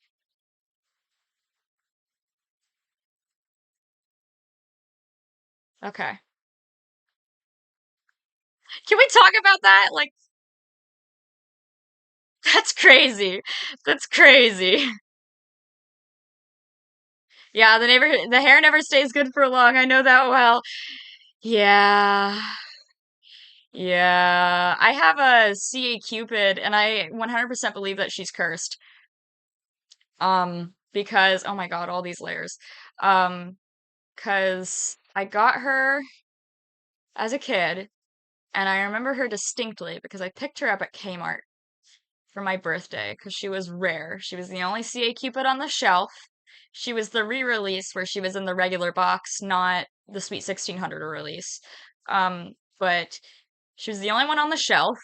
Okay. Can we talk about that? Like, that's crazy. That's crazy. Yeah, the hair never stays good for long. I know that well. Yeah. Yeah. I have a CA Cupid and I 100% believe that she's cursed. Because oh my God, all these layers. Um, because I got her as a kid and I remember her distinctly because I picked her up at Kmart for my birthday because she was rare. She was the only CA Cupid on the shelf. She was the re-release where she was in the regular box, not the Sweet 1600 release. But she was the only one on the shelf.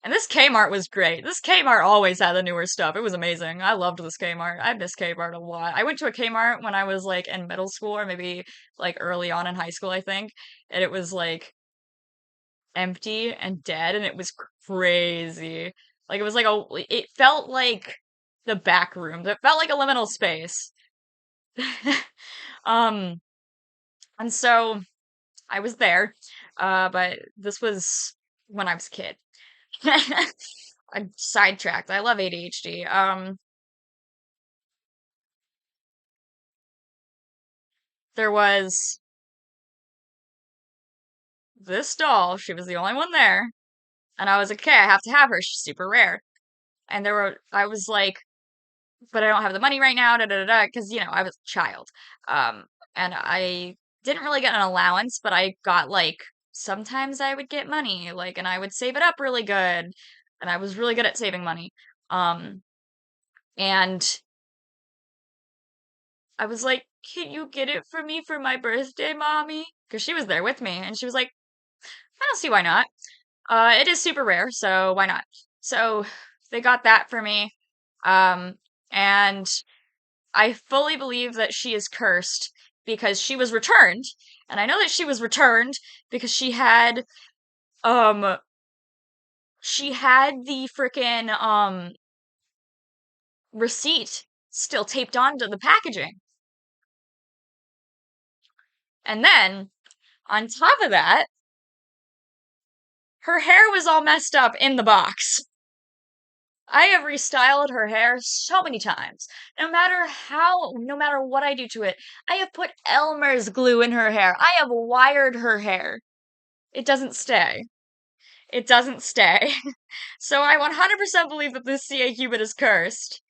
And this Kmart was great. This Kmart always had the newer stuff. It was amazing. I loved this Kmart. I miss Kmart a lot. I went to a Kmart when I was like in middle school or maybe like early on in high school, I think. And it was like empty and dead, and it was crazy. Like it was like it felt like the back room. It felt like a liminal space. Um, and so I was there, but this was when I was a kid. I'm sidetracked. I love ADHD. There was this doll. She was the only one there, and I was like, okay, I have to have her. She's super rare. And I was like, but I don't have the money right now, da da da, because I was a child. Um, and I didn't really get an allowance, but I got like sometimes I would get money, like, and I would save it up really good, and I was really good at saving money. Um, and I was like, "Can you get it for me for my birthday, mommy?" Because she was there with me, and she was like, "I don't see why not. It is super rare, so why not?" So they got that for me. Um, and I fully believe that she is cursed because she was returned, and I know that she was returned because um she had the freaking receipt still taped onto the packaging. And then on top of that, her hair was all messed up in the box. I have restyled her hair so many times. No matter what I do to it, I have put Elmer's glue in her hair. I have wired her hair. It doesn't stay. It doesn't stay. So I 100% believe that this CA Cubit is cursed.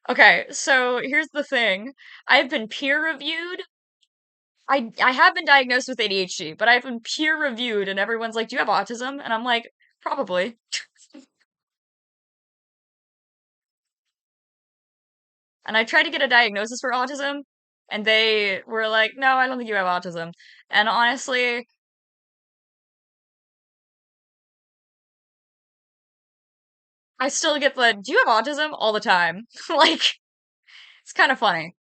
Okay, so here's the thing. I've been peer reviewed. I have been diagnosed with ADHD, but I've been peer reviewed and everyone's like, "Do you have autism?" And I'm like, "Probably." And I tried to get a diagnosis for autism, and they were like, "No, I don't think you have autism." And honestly, I still get the, "Do you have autism?" all the time. Like, it's kind of funny.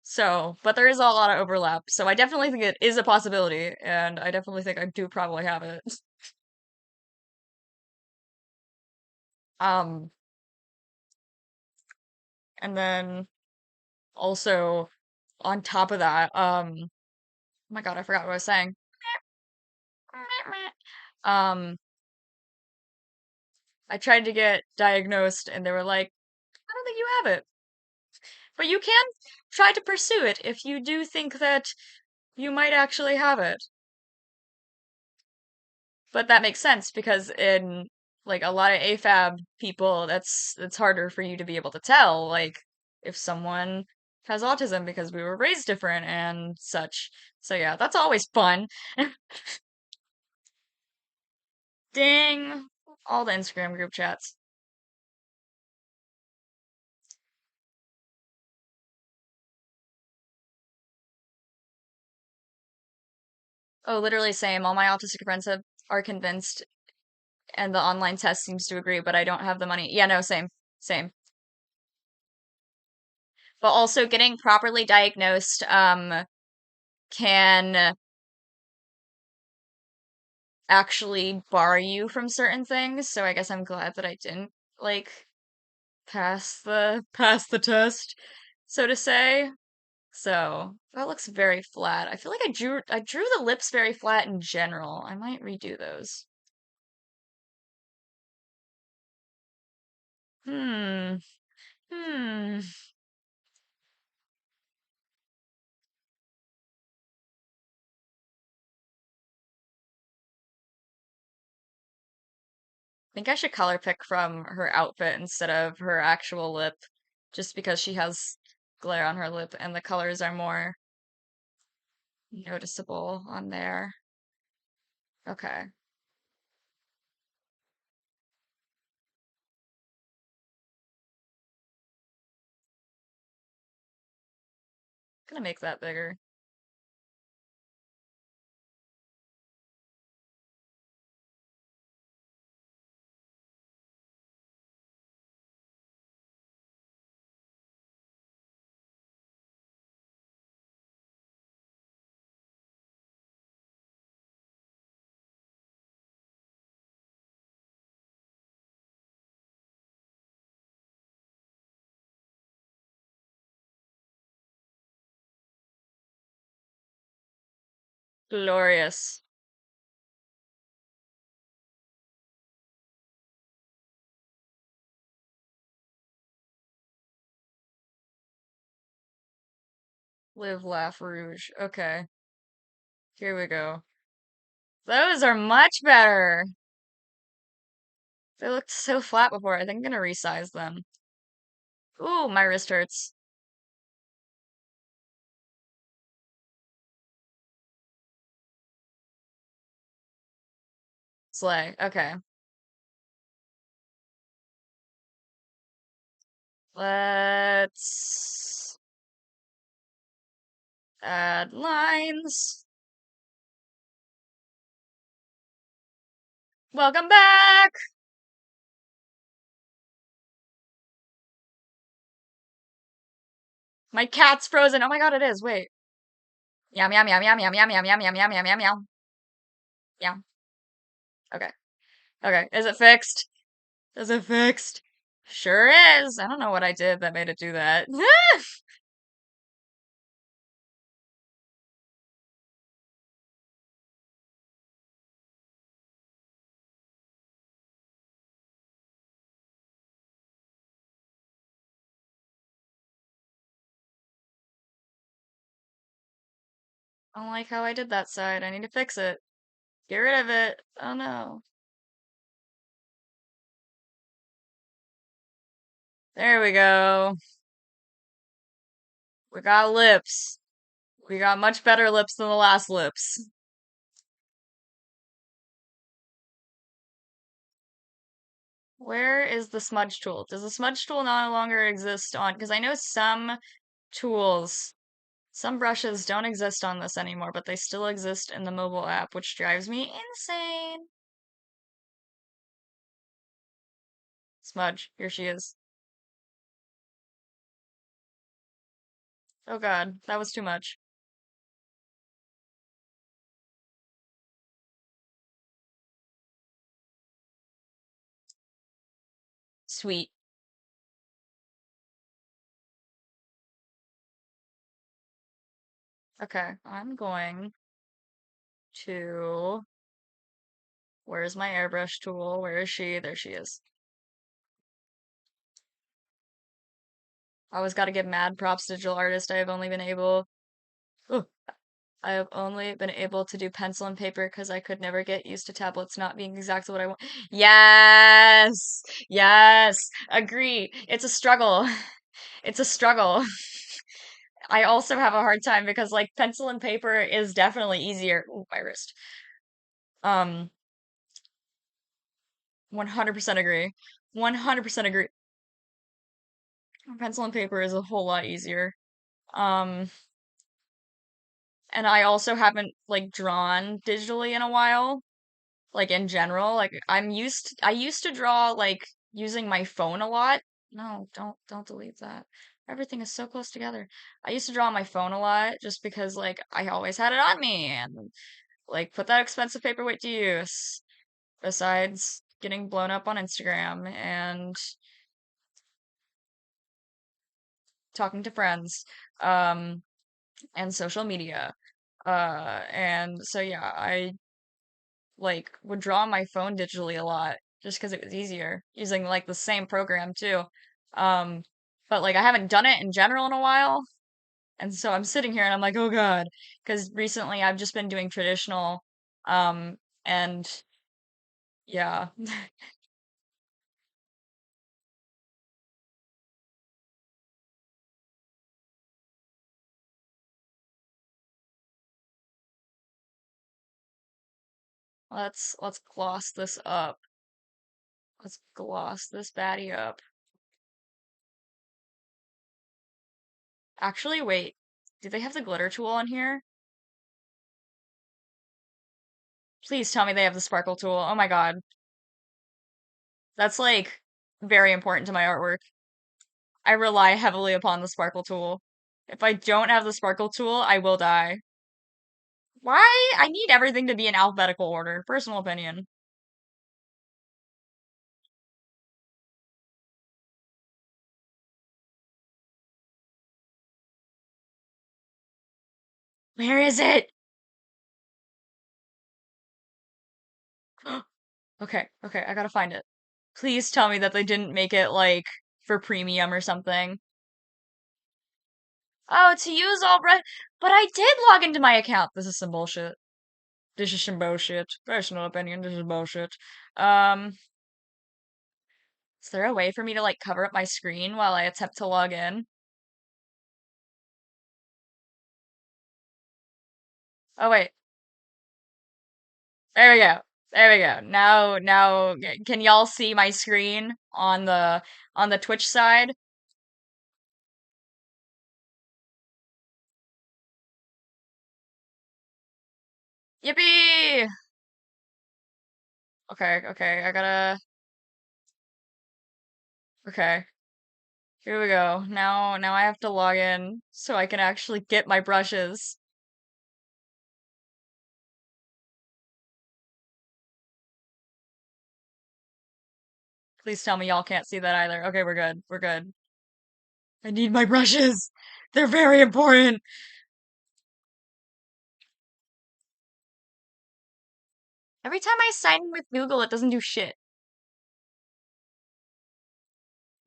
So, but there is a lot of overlap. So I definitely think it is a possibility, and I definitely think I do probably have it. Um, and then also on top of that, oh my God, I forgot what I was saying. I tried to get diagnosed, and they were like, "I don't think you have it, but you can try to pursue it if you do think that you might actually have it." But that makes sense because in like a lot of AFAB people, it's harder for you to be able to tell like if someone has autism because we were raised different and such. So yeah, that's always fun. Ding! All the Instagram group chats. Oh, literally same. All my autistic friends are convinced, and the online test seems to agree, but I don't have the money. Yeah, no, same, same. But also getting properly diagnosed, can actually bar you from certain things. So I guess I'm glad that I didn't like pass the test, so to say. So that looks very flat. I feel like I drew the lips very flat in general. I might redo those. Hmm. Hmm. Think I should color pick from her outfit instead of her actual lip, just because she has glare on her lip and the colors are more noticeable on there. Okay. Gonna make that bigger. Glorious. Live, laugh, rouge. Okay, here we go. Those are much better. They looked so flat before. I think I'm gonna resize them. Ooh, my wrist hurts. Slay. Okay. Let's add lines. Welcome back! My cat's frozen. Oh my god, it is. Wait. Meow, meow, meow, meow, meow, meow, meow, meow, meow, meow, meow, meow, meow. Meow. Okay. Okay. Is it fixed? Is it fixed? Sure is. I don't know what I did that made it do that. I don't like how I did that side. I need to fix it. Get rid of it. Oh no. There we go. We got lips. We got much better lips than the last lips. Where is the smudge tool? Does the smudge tool no longer exist on? Because I know some tools, some brushes don't exist on this anymore, but they still exist in the mobile app, which drives me insane. Smudge, here she is. Oh god, that was too much. Sweet. Okay, I'm going to... Where's my airbrush tool? Where is she? There she is. I always gotta give mad props to digital artist. I have only been able... Oh, I have only been able to do pencil and paper because I could never get used to tablets not being exactly what I want. Yes! Yes! Agree. It's a struggle. It's a struggle. I also have a hard time because like pencil and paper is definitely easier. Ooh, my wrist. Um, 100% agree. 100% agree. Pencil and paper is a whole lot easier. Um, and I also haven't like drawn digitally in a while. Like in general, like I used to draw like using my phone a lot. No, don't delete that. Everything is so close together. I used to draw on my phone a lot just because like I always had it on me and like put that expensive paperweight to use besides getting blown up on Instagram and talking to friends and social media. And so yeah, I like would draw on my phone digitally a lot just because it was easier using like the same program too. Um, but like I haven't done it in general in a while, and so I'm sitting here and I'm like, oh God, because recently I've just been doing traditional, and yeah, let's gloss this up. Let's gloss this baddie up. Actually, wait, do they have the glitter tool on here? Please tell me they have the sparkle tool. Oh my God, that's like very important to my artwork. I rely heavily upon the sparkle tool. If I don't have the sparkle tool, I will die. Why? I need everything to be in alphabetical order. Personal opinion. Where is it? Okay, okay, I gotta find it. Please tell me that they didn't make it like for premium or something. Oh, to use all but I did log into my account. This is some bullshit. This is some bullshit. Personal opinion, this is bullshit. Um, is there a way for me to like cover up my screen while I attempt to log in? Oh wait, there we go. There we go. Now, can y'all see my screen on the Twitch side? Yippee! Okay, okay, I gotta. Okay, here we go. Now I have to log in so I can actually get my brushes. Please tell me y'all can't see that either. Okay, we're good. We're good. I need my brushes. They're very important. Every time I sign in with Google, it doesn't do shit.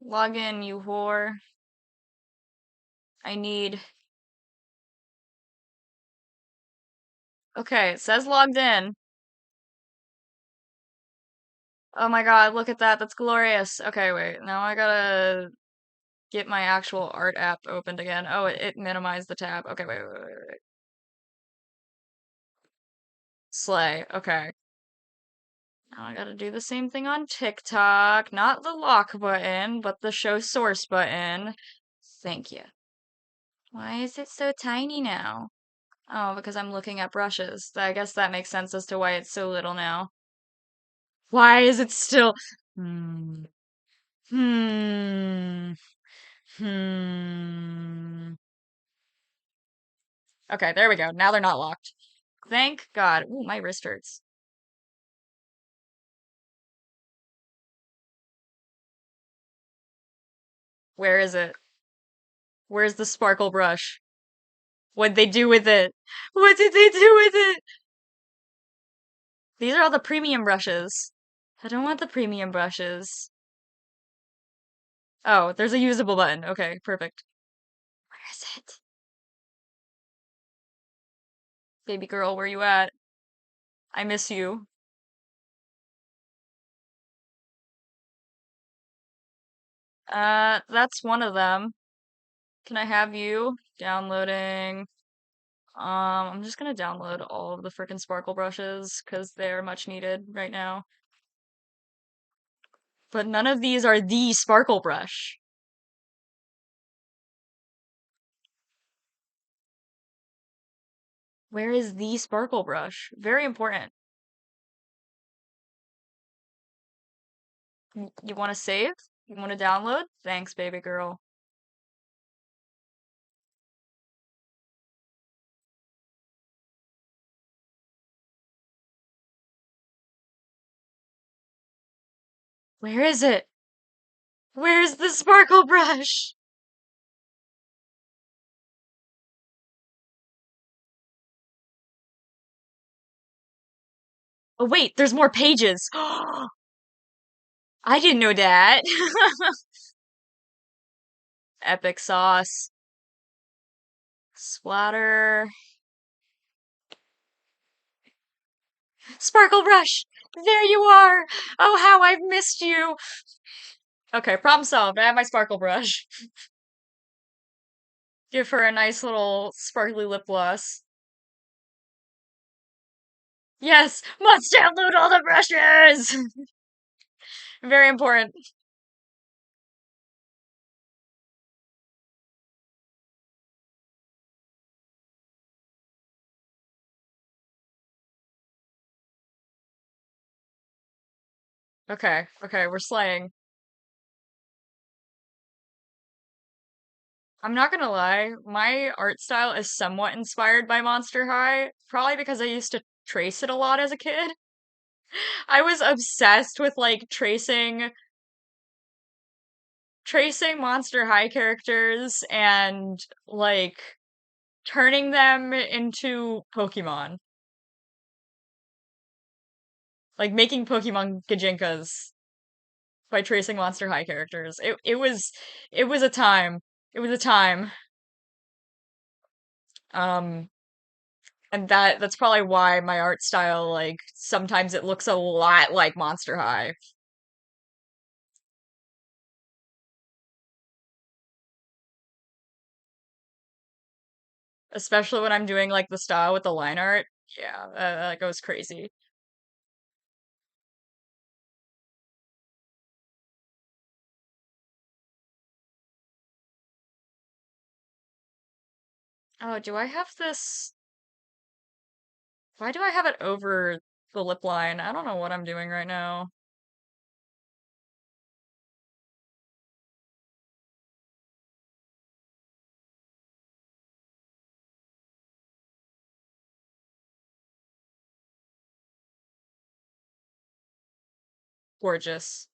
Log in, you whore. I need. Okay, it says logged in. Oh my god, look at that. That's glorious. Okay, wait. Now I gotta get my actual art app opened again. Oh, it minimized the tab. Okay, wait. Slay. Okay. Now I gotta do the same thing on TikTok. Not the lock button, but the show source button. Thank you. Why is it so tiny now? Oh, because I'm looking at brushes. I guess that makes sense as to why it's so little now. Why is it still? Hmm. Hmm. Hmm. Okay, there we go. Now they're not locked. Thank God. Ooh, my wrist hurts. Where is it? Where's the sparkle brush? What'd they do with it? What did they do with it? These are all the premium brushes. I don't want the premium brushes. Oh, there's a usable button. Okay, perfect. Where is it? Baby girl, where you at? I miss you. That's one of them. Can I have you? Downloading. I'm just gonna download all of the frickin' sparkle brushes because they're much needed right now. But none of these are the sparkle brush. Where is the sparkle brush? Very important. You want to save? You want to download? Thanks, baby girl. Where is it? Where's the sparkle brush? Oh, wait, there's more pages. I didn't know that. Epic sauce. Splatter. Sparkle brush! There you are! Oh, how I've missed you! Okay, problem solved. I have my sparkle brush. Give her a nice little sparkly lip gloss. Yes! Must download all the brushes! Very important. Okay, okay, we're slaying. I'm not gonna lie, my art style is somewhat inspired by Monster High, probably because I used to trace it a lot as a kid. I was obsessed with like tracing Monster High characters and like turning them into Pokemon. like making Pokemon Gajinkas by tracing Monster High characters. It was a time. It was a time. Um, and that's probably why my art style, like, sometimes it looks a lot like Monster High. Especially when I'm doing like the style with the line art. Yeah, that goes crazy. Oh, do I have this? Why do I have it over the lip line? I don't know what I'm doing right now. Gorgeous.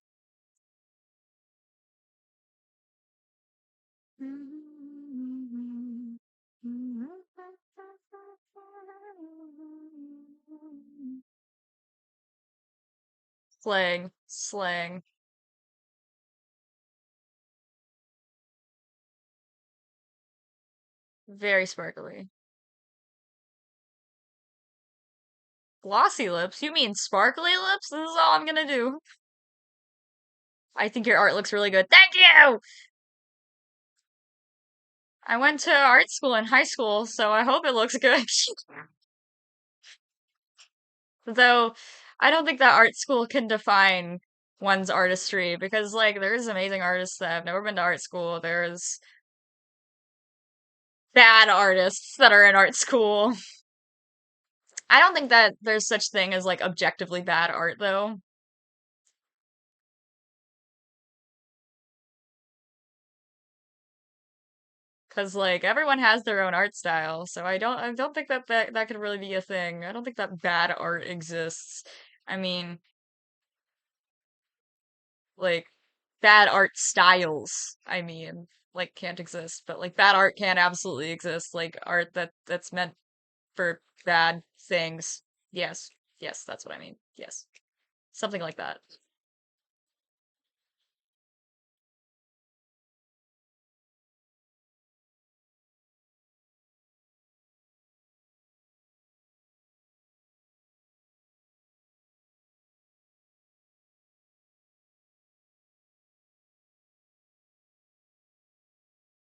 Slang, slang. Very sparkly. Glossy lips? You mean sparkly lips? This is all I'm gonna do. I think your art looks really good. Thank you! I went to art school in high school, so I hope it looks good. Though I don't think that art school can define one's artistry because like there's amazing artists that have never been to art school. There's bad artists that are in art school. I don't think that there's such thing as like objectively bad art though, because like everyone has their own art style. So I don't think that could really be a thing. I don't think that bad art exists. I mean, like bad art styles, I mean, like can't exist, but like bad art can absolutely exist. Like art that's meant for bad things. Yes. Yes, that's what I mean. Yes. Something like that.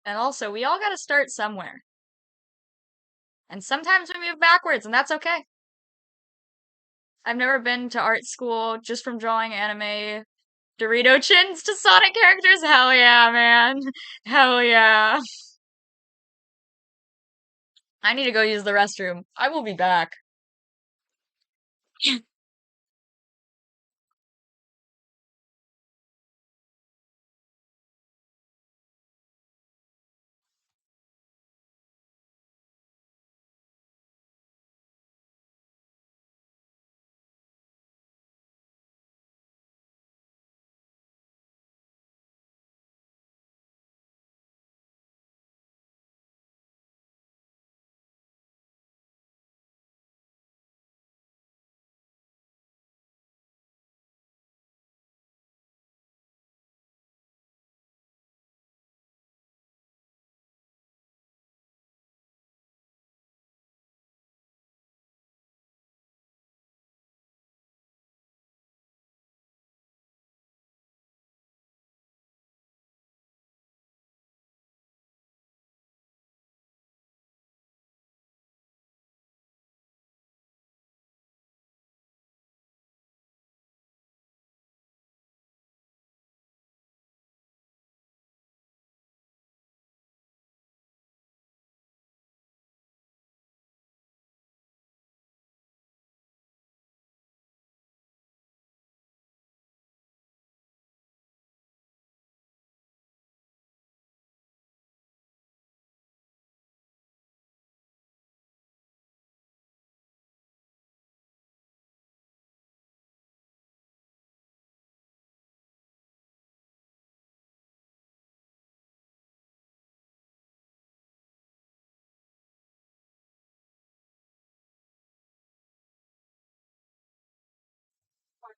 And also, we all got to start somewhere. And sometimes we move backwards, and that's okay. I've never been to art school just from drawing anime Dorito chins to Sonic characters. Hell yeah, man. Hell yeah. I need to go use the restroom. I will be back.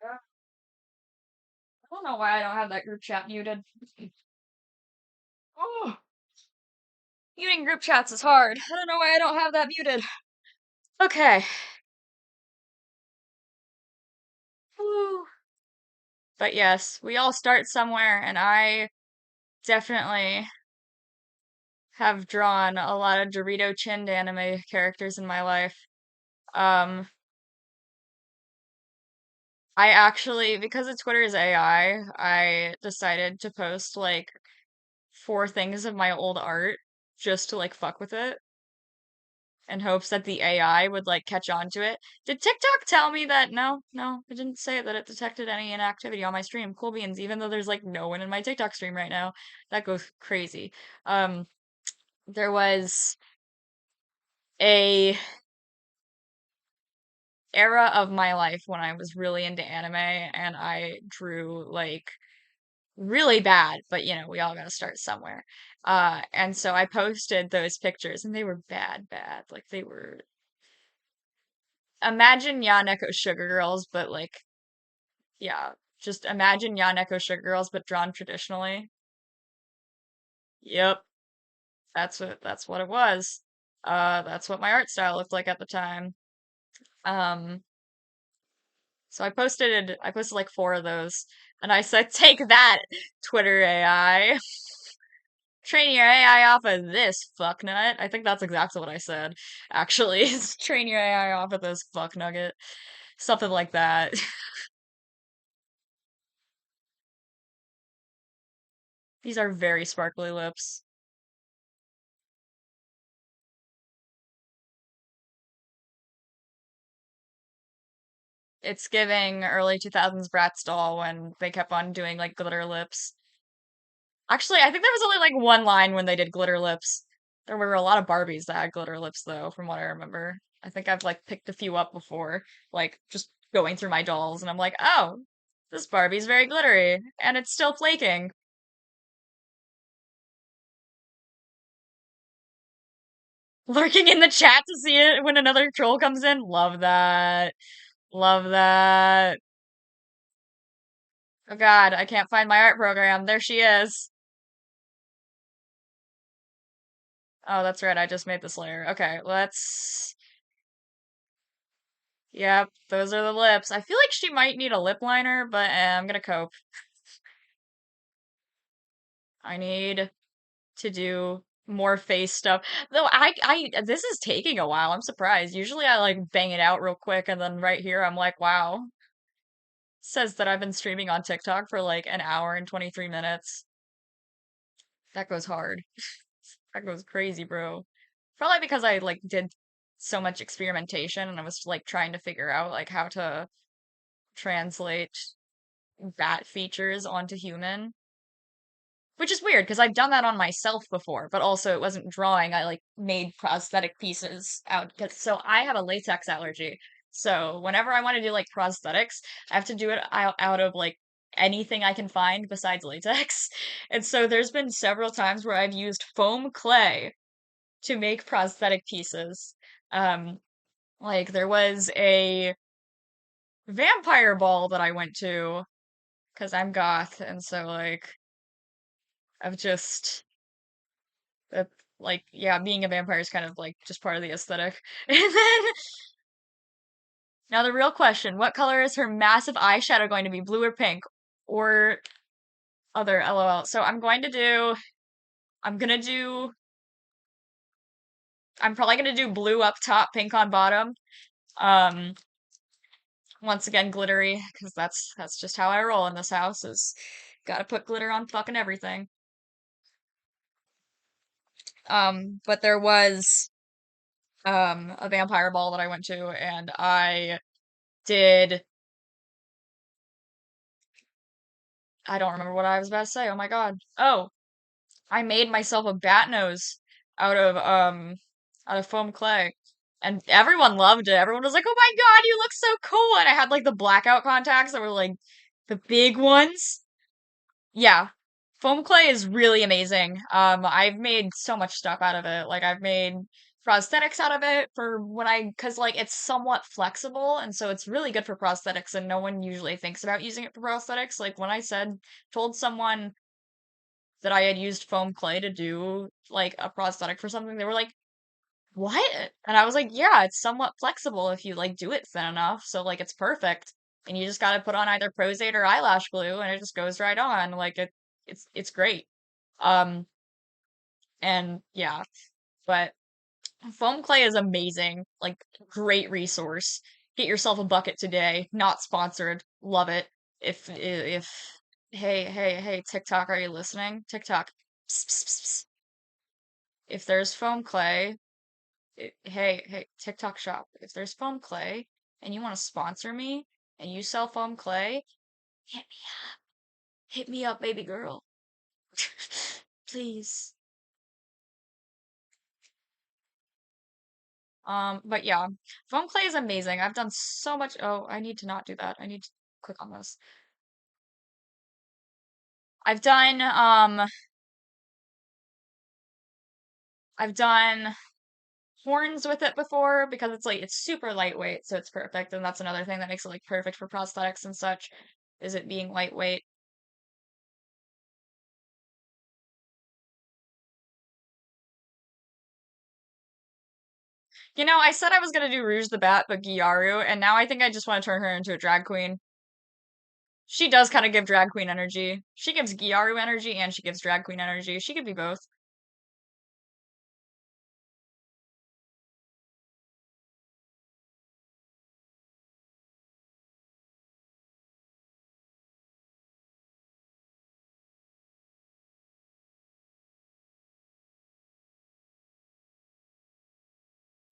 I don't know why I don't have that group chat muted. Oh, muting group chats is hard. I don't know why I don't have that muted. Okay. Whew. But yes, we all start somewhere, and I definitely have drawn a lot of Dorito chinned anime characters in my life. Um, I actually, because of Twitter's AI, I decided to post like four things of my old art just to like fuck with it in hopes that the AI would like catch on to it. Did TikTok tell me that? No, no, it didn't say that it detected any inactivity on my stream. Cool beans, even though there's like no one in my TikTok stream right now. That goes crazy. Um, there was a era of my life when I was really into anime and I drew like really bad, but you know, we all got to start somewhere. And so I posted those pictures and they were bad, bad. Like they were, imagine Yaneko Sugar Girls, but like, yeah, just imagine Yaneko Sugar Girls, but drawn traditionally. Yep, that's what it was. That's what my art style looked like at the time. Um, so I posted like four of those, and I said, take that, Twitter AI. Train your AI off of this fucknut. I think that's exactly what I said, actually. Is train your AI off of this fuck nugget. Something like that. These are very sparkly lips. It's giving early 2000s Bratz doll when they kept on doing like glitter lips. Actually, I think there was only like one line when they did glitter lips. There were a lot of Barbies that had glitter lips though, from what I remember. I think I've like picked a few up before, like just going through my dolls and I'm like, "Oh, this Barbie's very glittery and it's still flaking." Lurking in the chat to see it when another troll comes in. Love that. Love that. Oh God, I can't find my art program. There she is. Oh, that's right. I just made this layer. Okay, let's. Yep, those are the lips. I feel like she might need a lip liner, but I'm gonna cope. I need to do more face stuff. Though this is taking a while. I'm surprised. Usually I like bang it out real quick, and then right here I'm like, wow. Says that I've been streaming on TikTok for like an hour and 23 minutes. That goes hard. That goes crazy, bro. Probably because I like did so much experimentation and I was like trying to figure out like how to translate bat features onto human. Which is weird because I've done that on myself before, but also it wasn't drawing. I like made prosthetic pieces out because so I have a latex allergy. So whenever I want to do like prosthetics, I have to do it out of like anything I can find besides latex. And so there's been several times where I've used foam clay to make prosthetic pieces. Um, like there was a vampire ball that I went to because I'm goth, and so like I've just that like yeah, being a vampire is kind of like just part of the aesthetic. And then now the real question, what color is her massive eyeshadow going to be? Blue or pink? Or other LOL. So I'm gonna do I'm probably gonna do blue up top, pink on bottom. Um once again glittery, because that's just how I roll in this house is gotta put glitter on fucking everything. But there was a vampire ball that I went to and did I don't remember what I was about to say. Oh my God. Oh, I made myself a bat nose out of um out of foam clay. And everyone loved it. Everyone was like, "Oh my God, you look so cool." And I had like the blackout contacts that were like the big ones. Yeah. Foam clay is really amazing. I've made so much stuff out of it. Like I've made prosthetics out of it for when because like it's somewhat flexible, and so it's really good for prosthetics, and no one usually thinks about using it for prosthetics. Like when I told someone that I had used foam clay to do like a prosthetic for something, they were like, "What?" And I was like, "Yeah, it's somewhat flexible if you like do it thin enough, so like it's perfect. And you just got to put on either Pros-Aide or eyelash glue, and it just goes right on. Like it's great." Um, and yeah, but foam clay is amazing. Like, great resource. Get yourself a bucket today. Not sponsored. Love it. If hey, TikTok, are you listening? TikTok. Psst, psst, psst, psst. If there's foam clay, hey, TikTok shop. If there's foam clay and you want to sponsor me and you sell foam clay, hit me up. Hit me up, baby girl. Please. But yeah, foam clay is amazing. I've done so much. Oh, I need to not do that. I need to click on this. I've done, I've done horns with it before because it's like, it's super lightweight, so it's perfect. And that's another thing that makes it like perfect for prosthetics and such, is it being lightweight. You know, I said I was gonna do Rouge the Bat, but Gyaru, and now I think I just want to turn her into a drag queen. She does kind of give drag queen energy. She gives Gyaru energy and she gives drag queen energy. She could be both.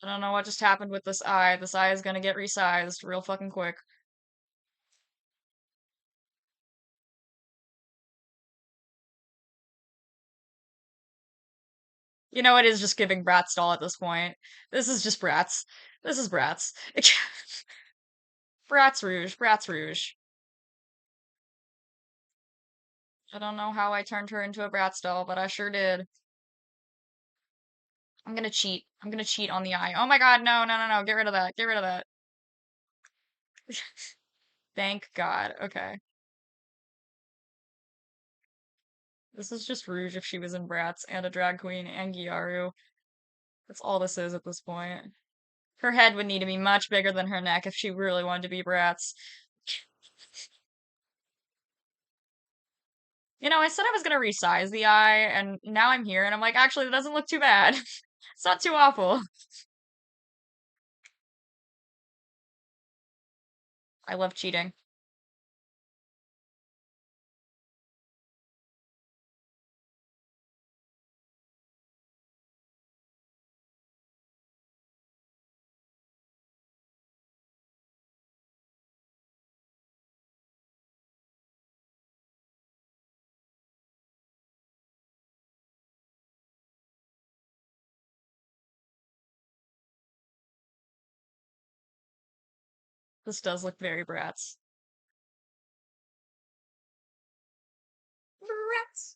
I don't know what just happened with this eye. This eye is gonna get resized real fucking quick. You know, it is just giving Bratz doll at this point. This is just Bratz. This is Bratz. Bratz Rouge. Bratz Rouge. I don't know how I turned her into a Bratz doll, but I sure did. I'm gonna cheat. I'm gonna cheat on the eye. Oh my god, no, no, no, no. Get rid of that. Get rid of that. Thank God. Okay. This is just Rouge if she was in Bratz and a drag queen and Gyaru. That's all this is at this point. Her head would need to be much bigger than her neck if she really wanted to be Bratz. You know, I said I was gonna resize the eye, and now I'm here, and I'm like, actually, that doesn't look too bad. It's not too awful. I love cheating. This does look very Bratz. Bratz.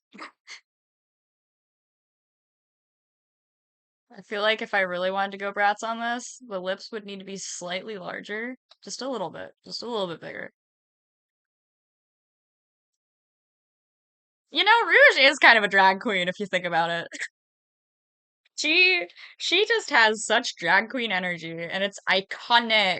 I feel like if I really wanted to go Bratz on this, the lips would need to be slightly larger. Just a little bit. Just a little bit bigger. You know, Rouge is kind of a drag queen if you think about it. She she just has such drag queen energy and it's iconic.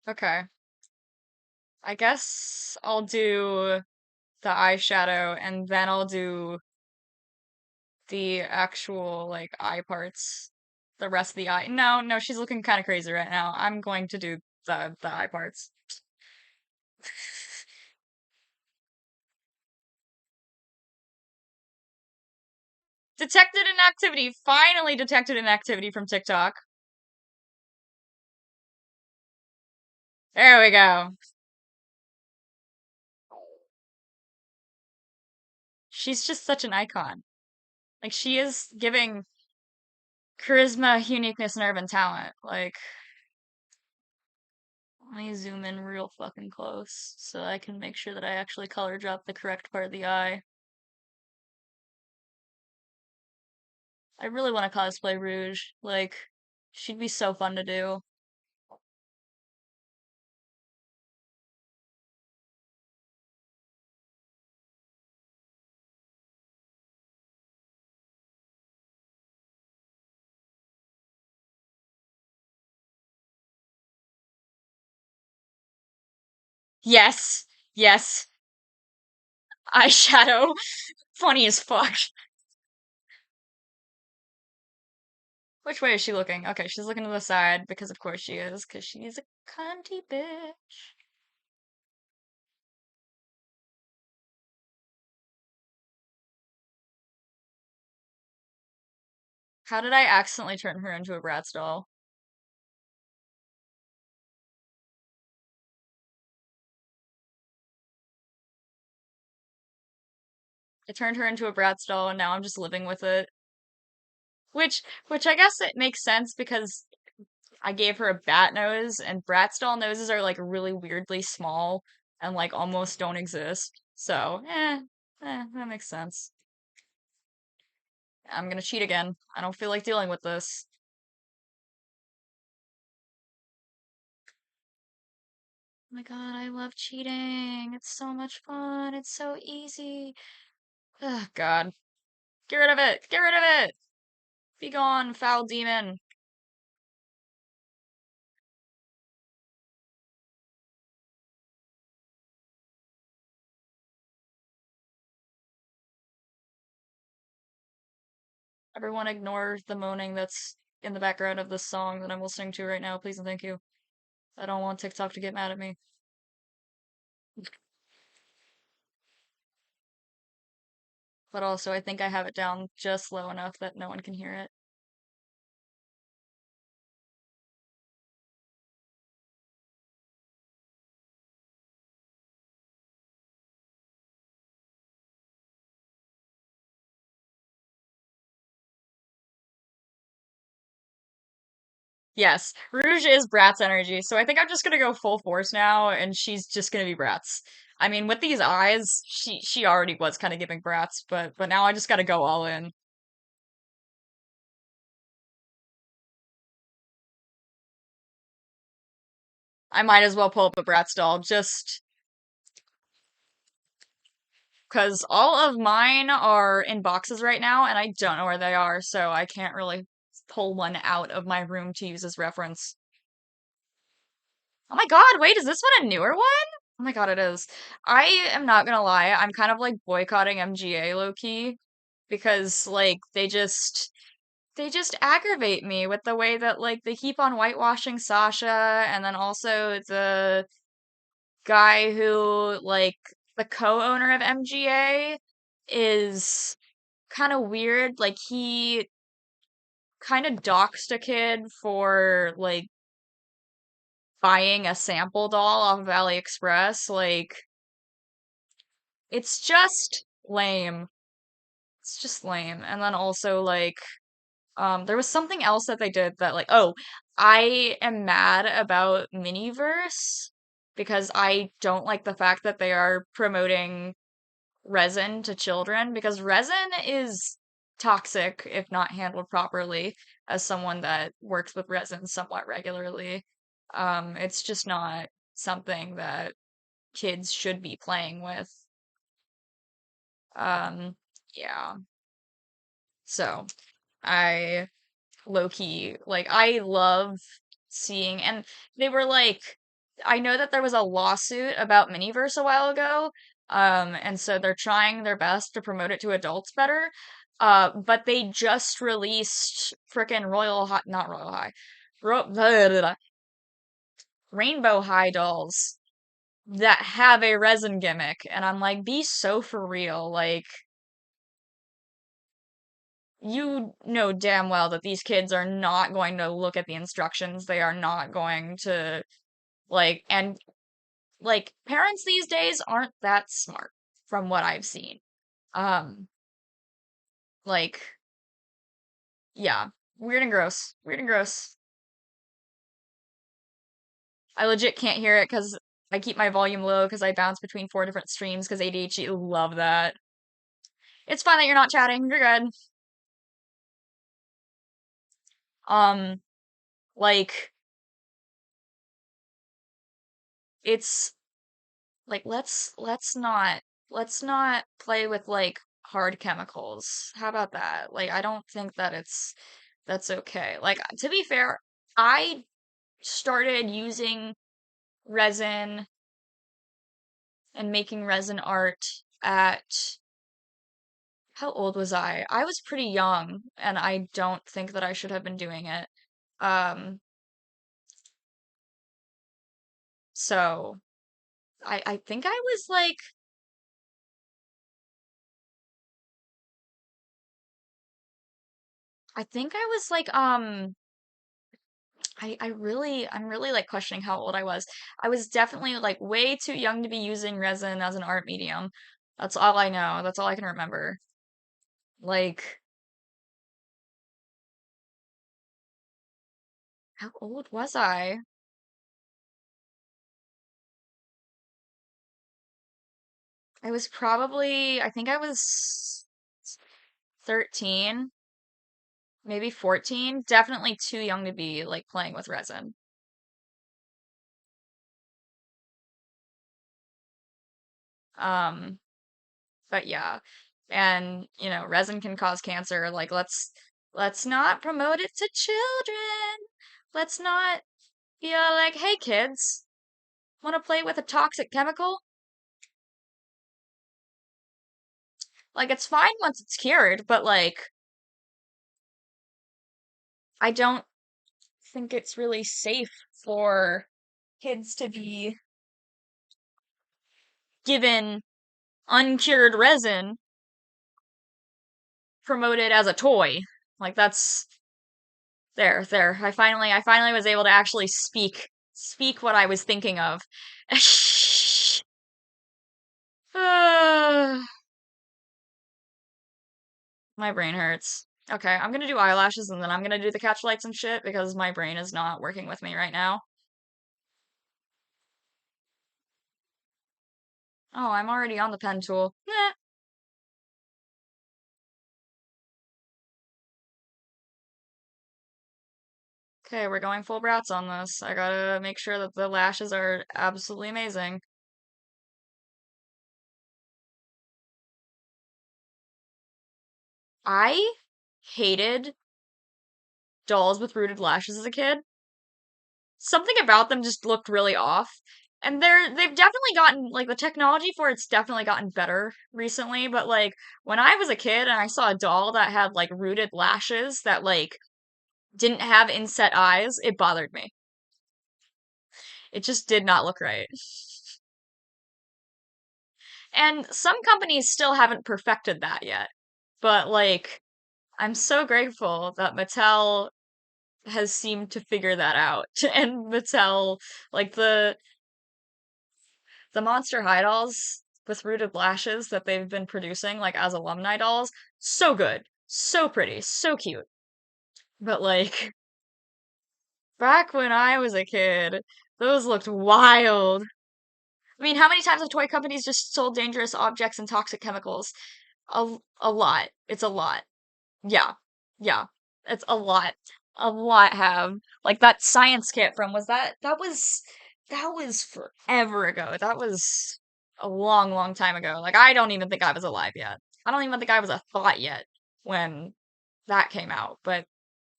Okay. I guess I'll do the eyeshadow and then I'll do the actual like eye parts. The rest of the eye. No, no, she's looking kind of crazy right now. I'm going to do the eye parts. Detected inactivity. Finally detected inactivity from TikTok. There we go. She's just such an icon. Like she is giving charisma, uniqueness, nerve, and talent. Like Let me zoom in real fucking close so I can make sure that I actually color drop the correct part of the eye. I really want to cosplay Rouge. Like, she'd be so fun to do. Yes, yes, eyeshadow. Funny as fuck. Which way is she looking? Okay, she's looking to the side because of course she is, because she's a cunty bitch. How did I accidentally turn her into a Bratz doll? I turned her into a Bratz doll and now I'm just living with it. Which I guess it makes sense because I gave her a bat nose and Bratz doll noses are like really weirdly small and like almost don't exist. So, that makes sense. I'm gonna cheat again. I don't feel like dealing with this. Oh my God, I love cheating. It's so much fun. It's so easy. Oh God. Get rid of it. Get rid of it. Be gone, foul demon. Everyone ignore the moaning that's in the background of this song that I'm listening to right now, please and thank you. I don't want TikTok to get mad at me. But also, I think I have it down just low enough that no one can hear it. Yes, Rouge is Bratz energy, so I think I'm just gonna go full force now, and she's just gonna be Bratz. I mean, with these eyes, she already was kind of giving Bratz, but now I just gotta go all in. I might as well pull up a Bratz doll just because all of mine are in boxes right now, and I don't know where they are, so I can't really pull one out of my room to use as reference. Oh my God, wait, is this one a newer one? Oh my God, it is. I am not gonna lie, I'm kind of like boycotting MGA low key because like they just aggravate me with the way that like they keep on whitewashing Sasha and then also the guy who like the co-owner of MGA is kind of weird. Like he kind of doxed a kid for like buying a sample doll off of AliExpress. Like it's just lame. It's just lame. And then also like there was something else that they did that like oh, I am mad about Miniverse because I don't like the fact that they are promoting resin to children because resin is toxic if not handled properly as someone that works with resin somewhat regularly. It's just not something that kids should be playing with. Um, yeah. So I low key like I love seeing and they were like I know that there was a lawsuit about Miniverse a while ago. And so they're trying their best to promote it to adults better. But they just released frickin' Royal High, not Royal High, Ro blah, blah, blah, Rainbow High dolls that have a resin gimmick, and I'm like, be so for real. Like, you know damn well that these kids are not going to look at the instructions. They are not going to and like parents these days aren't that smart from what I've seen. Um, like yeah, weird and gross. Weird and gross. I legit can't hear it because I keep my volume low because I bounce between four different streams because ADHD. Love that. It's fine that you're not chatting. You're good. Um, like it's like let's not play with like hard chemicals. How about that? Like I don't think that that's okay. Like to be fair, I started using resin and making resin art at how old was I? I was pretty young and I don't think that I should have been doing it. Um, so I think I was like I think I was like I'm really like questioning how old I was. I was definitely like way too young to be using resin as an art medium. That's all I know. That's all I can remember. Like, how old was I? I was probably, I think I was 13, maybe 14. Definitely too young to be like playing with resin. Um, but yeah. And, resin can cause cancer. Like, let's not promote it to children. Let's not be all like, hey kids, want to play with a toxic chemical? Like, it's fine once it's cured, but like, I don't think it's really safe for kids to be given uncured resin promoted as a toy. Like, that's there. I finally was able to actually speak what I was thinking of. My brain hurts. Okay, I'm gonna do eyelashes and then I'm gonna do the catch lights and shit because my brain is not working with me right now. Oh, I'm already on the pen tool. Meh. Okay, we're going full brats on this. I gotta make sure that the lashes are absolutely amazing. I hated dolls with rooted lashes as a kid. Something about them just looked really off. And they've definitely gotten like the technology for it's definitely gotten better recently, but like when I was a kid and I saw a doll that had like rooted lashes that like didn't have inset eyes, it bothered me. It just did not look right. And some companies still haven't perfected that yet. But like I'm so grateful that Mattel has seemed to figure that out. And Mattel, like the Monster High dolls with rooted lashes that they've been producing, like as alumni dolls, so good, so pretty, so cute. But like back when I was a kid, those looked wild. I mean, how many times have toy companies just sold dangerous objects and toxic chemicals? A lot. It's a lot. Yeah. Yeah. It's a lot. A lot have. Like that science kit from was that was forever ago. That was a long, long time ago. Like I don't even think I was alive yet. I don't even think I was a thought yet when that came out. But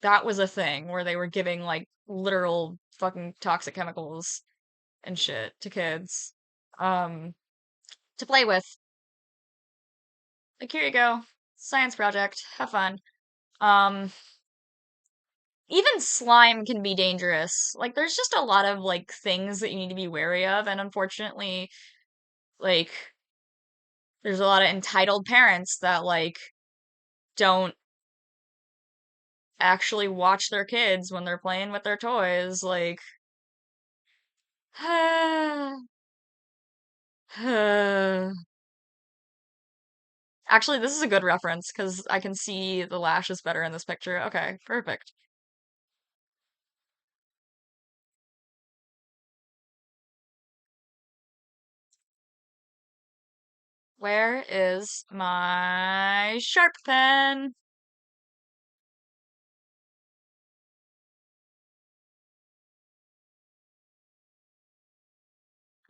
that was a thing where they were giving like literal fucking toxic chemicals and shit to kids um to play with. Like here you go. Science project. Have fun. Um Even slime can be dangerous. Like there's just a lot of like things that you need to be wary of and unfortunately like there's a lot of entitled parents that like don't actually watch their kids when they're playing with their toys like Actually, this is a good reference because I can see the lashes better in this picture. Okay, perfect. Where is my sharp pen?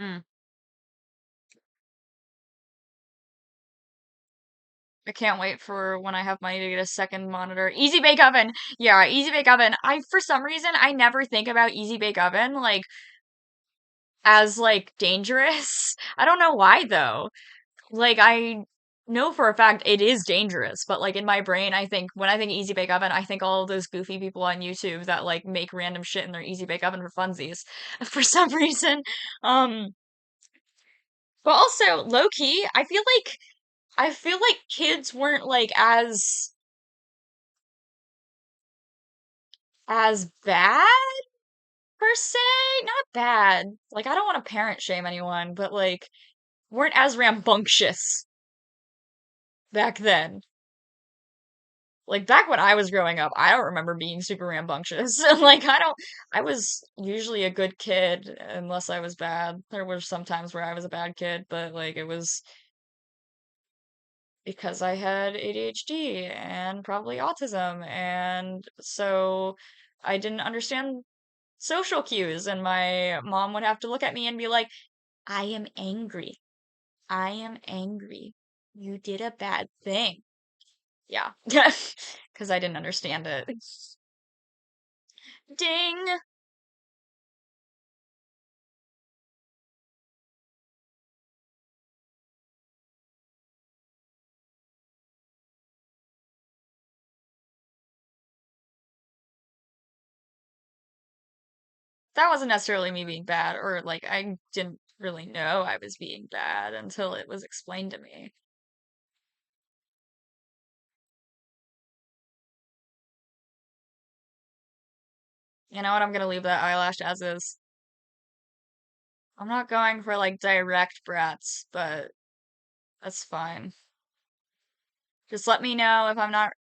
Mm. I can't wait for when I have money to get a second monitor. Easy Bake Oven. Yeah, Easy Bake Oven. For some reason I never think about Easy Bake Oven as dangerous. I don't know why though. I know for a fact it is dangerous, but in my brain I think when I think Easy Bake Oven, I think all of those goofy people on YouTube that make random shit in their Easy Bake Oven for funsies for some reason. Um but also low key, I feel like kids weren't as bad per se. Not bad. I don't want to parent shame anyone, but weren't as rambunctious back then. Back when I was growing up, I don't remember being super rambunctious. I was usually a good kid unless I was bad. There were some times where I was a bad kid, but it was because I had ADHD and probably autism, and so I didn't understand social cues, and my mom would have to look at me and be like, I am angry. I am angry. You did a bad thing. Yeah. Because I didn't understand it. Ding! That wasn't necessarily me being bad, or I didn't really know I was being bad until it was explained to me. You know what? I'm gonna leave that eyelash as is. I'm not going for direct brats, but that's fine. Just let me know if I'm not,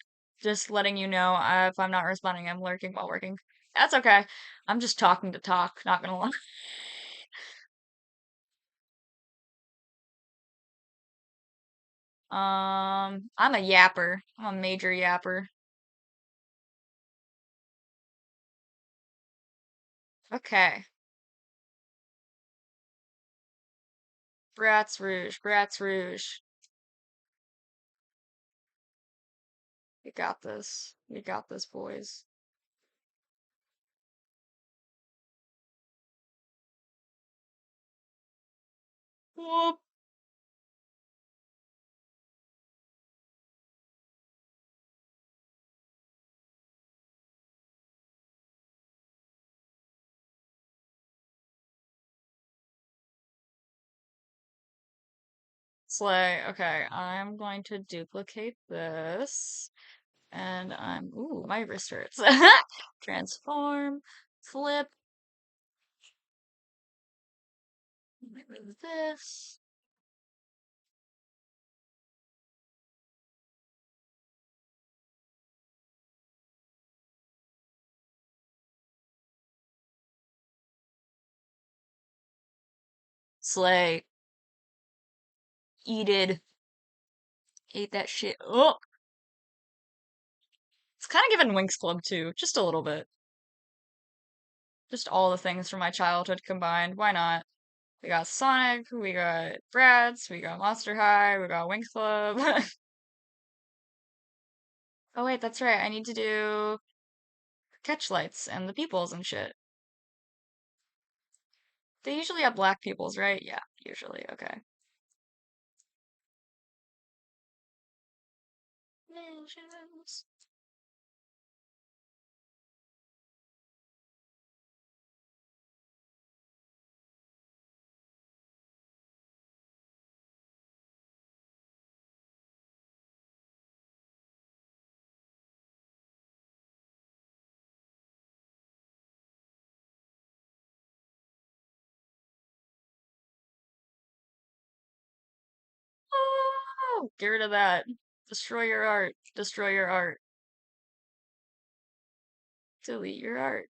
just letting you know if I'm not responding, I'm lurking while working. That's okay. I'm just talking to talk, not gonna lie. I'm a yapper. I'm a major yapper. Okay. Brats Rouge, Brats Rouge. You got this. You got this, boys. Whoop. Slay. Okay, I'm going to duplicate this. And ooh, my wrist hurts. Transform, flip, remove this. Slay. Eated. Ate that shit. Oh, it's kind of giving Winx Club too, just a little bit. Just all the things from my childhood combined. Why not? We got Sonic, we got Bratz, we got Monster High, we got Winx Club. Oh wait, that's right. I need to do catch lights and the peoples and shit. They usually have black peoples, right? Yeah, usually. Okay. Mentions. Oh, get rid of that. Destroy your art. Destroy your art. Delete your art.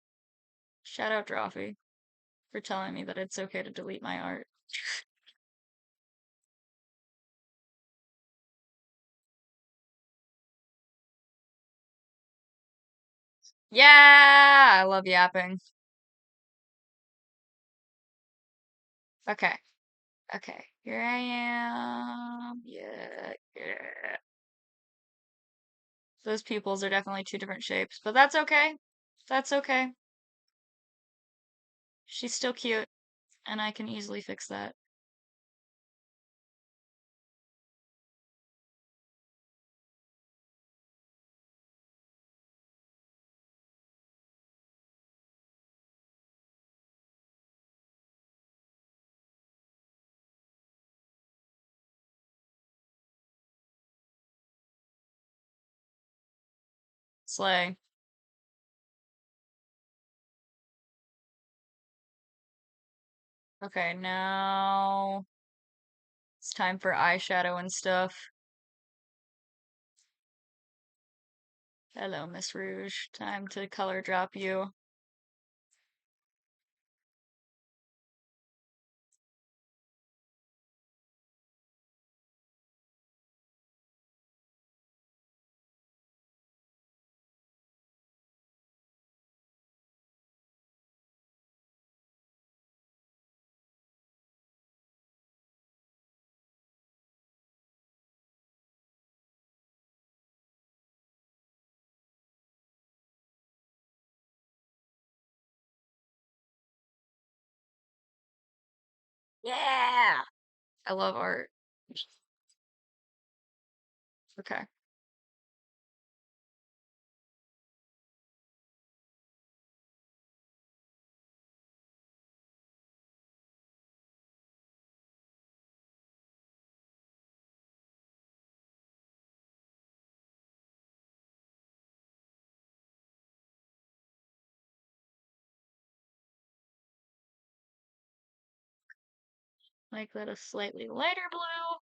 Shout out Drawfee for telling me that it's okay to delete my art. Yeah, I love yapping. Okay, okay. Here I am. Yeah, yeah. Those pupils are definitely two different shapes, but that's okay. That's okay. She's still cute, and I can easily fix that. Slay. Okay, now it's time for eyeshadow and stuff. Hello, Miss Rouge. Time to color drop you. Yeah! I love art. Okay. Make that a slightly lighter blue.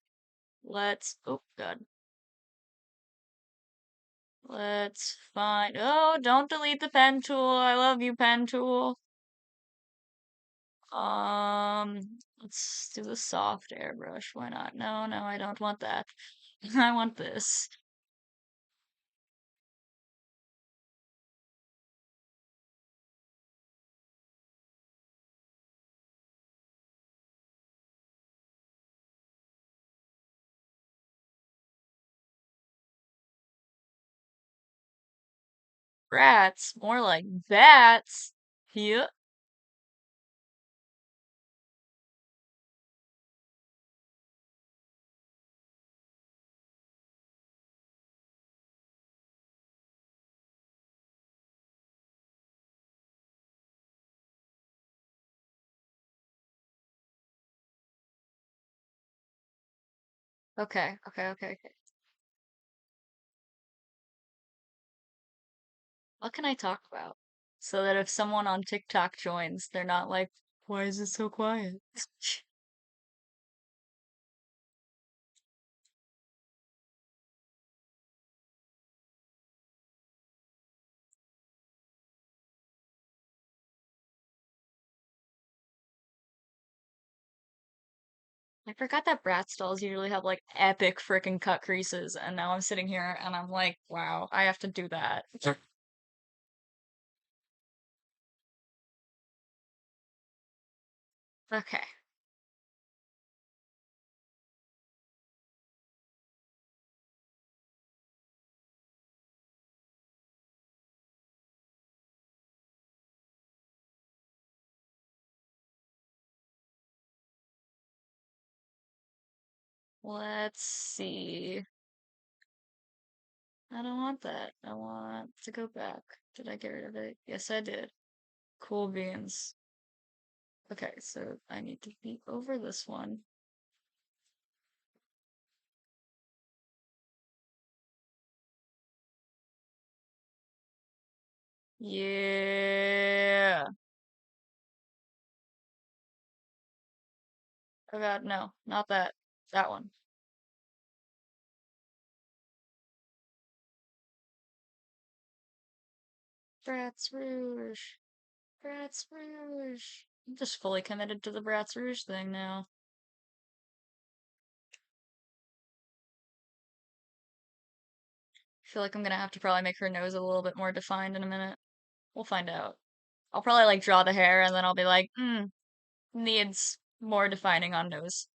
Oh, God. Let's find, oh, don't delete the pen tool. I love you, pen tool. Let's do the soft airbrush. Why not? No, no, I don't want that. I want this. Rats, more like bats. Yep. Okay, okay, okay, okay. What can I talk about? So that if someone on TikTok joins, they're not like, why is it so quiet? I forgot that Bratz dolls usually have like epic freaking cut creases, and now I'm sitting here and I'm like, wow, I have to do that. Okay, let's see. I don't want that. I want to go back. Did I get rid of it? Yes, I did. Cool beans. Okay, so I need to be over this one. Yeah. Oh God, no, not that. That one. Bratz Rouge. Bratz Rouge. I'm just fully committed to the Bratz Rouge thing now. I feel like I'm gonna have to probably make her nose a little bit more defined in a minute. We'll find out. I'll probably like draw the hair and then I'll be like, needs more defining on nose.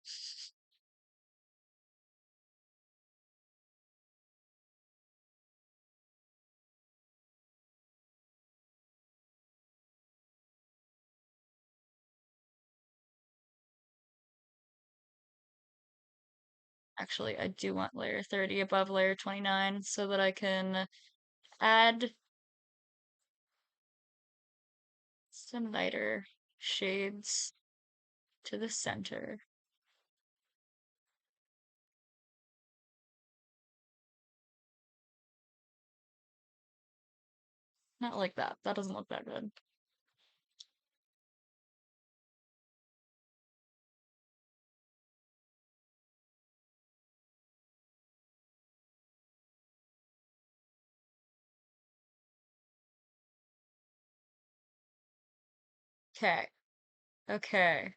Actually, I do want layer 30 above layer 29 so that I can add some lighter shades to the center. Not like that. That doesn't look that good. Okay. Okay.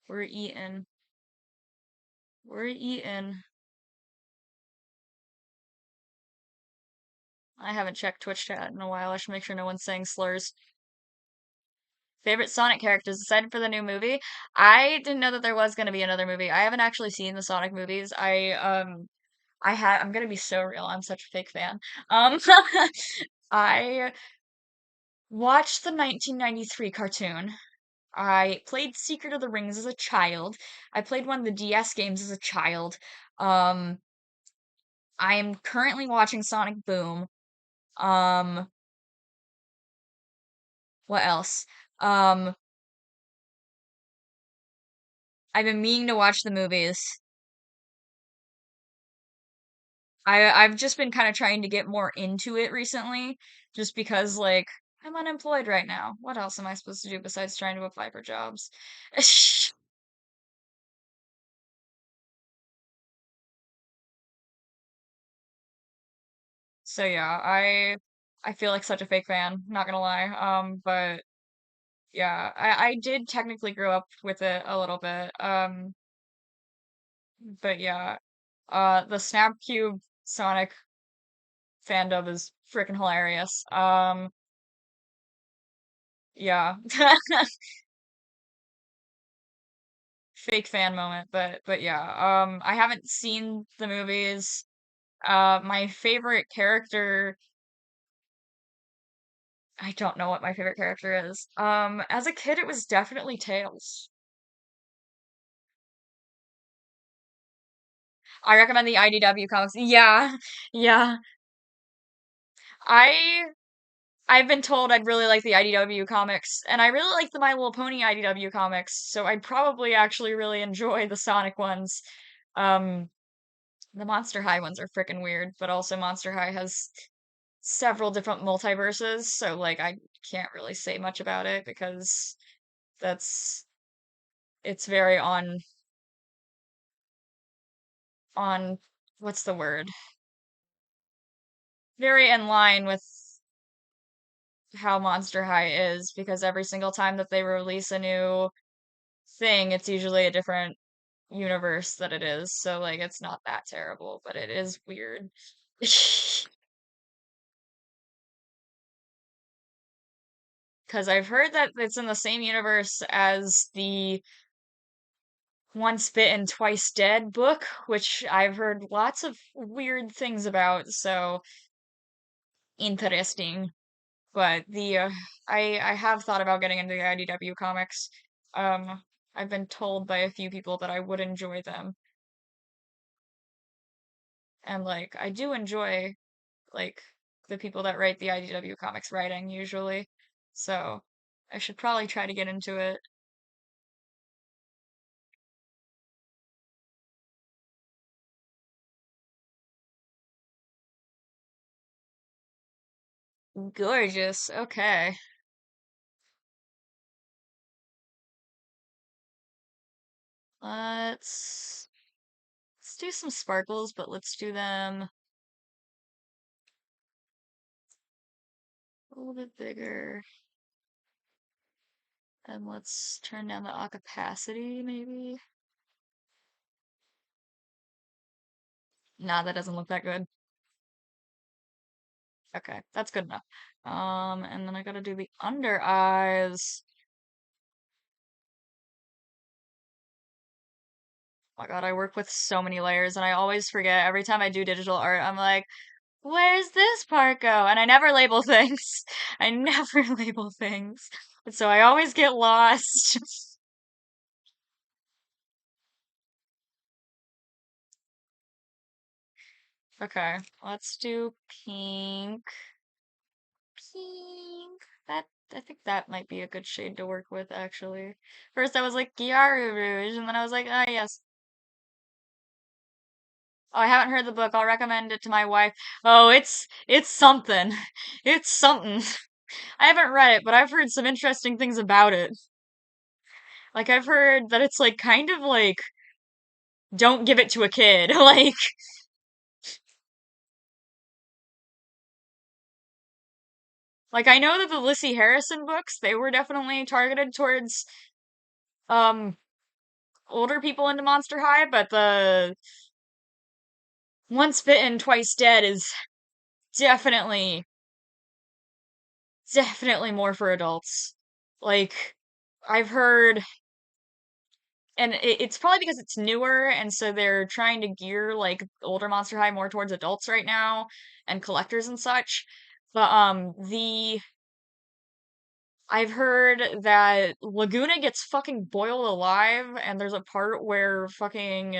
We're eating. We're eating. I haven't checked Twitch chat in a while. I should make sure no one's saying slurs. Favorite Sonic characters aside for the new movie? I didn't know that there was going to be another movie. I haven't actually seen the Sonic movies. I'm gonna be so real. I'm such a fake fan. Um, I watched the 1993 cartoon. I played Secret of the Rings as a child. I played one of the DS games as a child. Um, I am currently watching Sonic Boom. Um, what else? Um, I've been meaning to watch the movies. I've just been kind of trying to get more into it recently, just because like I'm unemployed right now. What else am I supposed to do besides trying to apply for jobs? So yeah, I feel like such a fake fan, not gonna lie. But yeah, I did technically grow up with it a little bit. But yeah, the Snapcube Sonic fandom is freaking hilarious. Yeah. Fake fan moment, but yeah. I haven't seen the movies. My favorite character, I don't know what my favorite character is. As a kid, it was definitely Tails. I recommend the IDW comics. Yeah, yeah. I I've been told I'd really like the IDW comics, and I really like the My Little Pony IDW comics, so I'd probably actually really enjoy the Sonic ones. Um, the Monster High ones are freaking weird, but also Monster High has several different multiverses, so like I can't really say much about it because that's it's very on what's the word? Very in line with how Monster High is because every single time that they release a new thing, it's usually a different universe that it is. So like it's not that terrible, but it is weird. Because I've heard that it's in the same universe as the Once Bitten, Twice Dead book, which I've heard lots of weird things about, so interesting. But the I have thought about getting into the IDW comics. I've been told by a few people that I would enjoy them. And like I do enjoy like the people that write the IDW comics writing usually. So I should probably try to get into it. Gorgeous. Okay. Let's let's do some sparkles, but let's do them a little bit bigger. And let's turn down the opacity maybe. Nah, that doesn't look that good. Okay, that's good enough. And then I gotta do the under eyes. Oh my God, I work with so many layers and I always forget every time I do digital art. I'm like, where's this part go? And I never label things. I never label things. And so I always get lost. Okay, let's do pink. Pink. That I think that might be a good shade to work with, actually. First I was like Gyaru Rouge, and then I was like, ah, yes. Oh, I haven't heard the book. I'll recommend it to my wife. Oh, it's something. It's something. I haven't read it, but I've heard some interesting things about it. Like I've heard that it's like kind of like don't give it to a kid. Like I know that the Lissy Harrison books, they were definitely targeted towards um older people into Monster High, but the Once Bitten, Twice Dead is definitely definitely more for adults. Like I've heard, and it's probably because it's newer, and so they're trying to gear like older Monster High more towards adults right now and collectors and such. But the I've heard that Laguna gets fucking boiled alive, and there's a part where fucking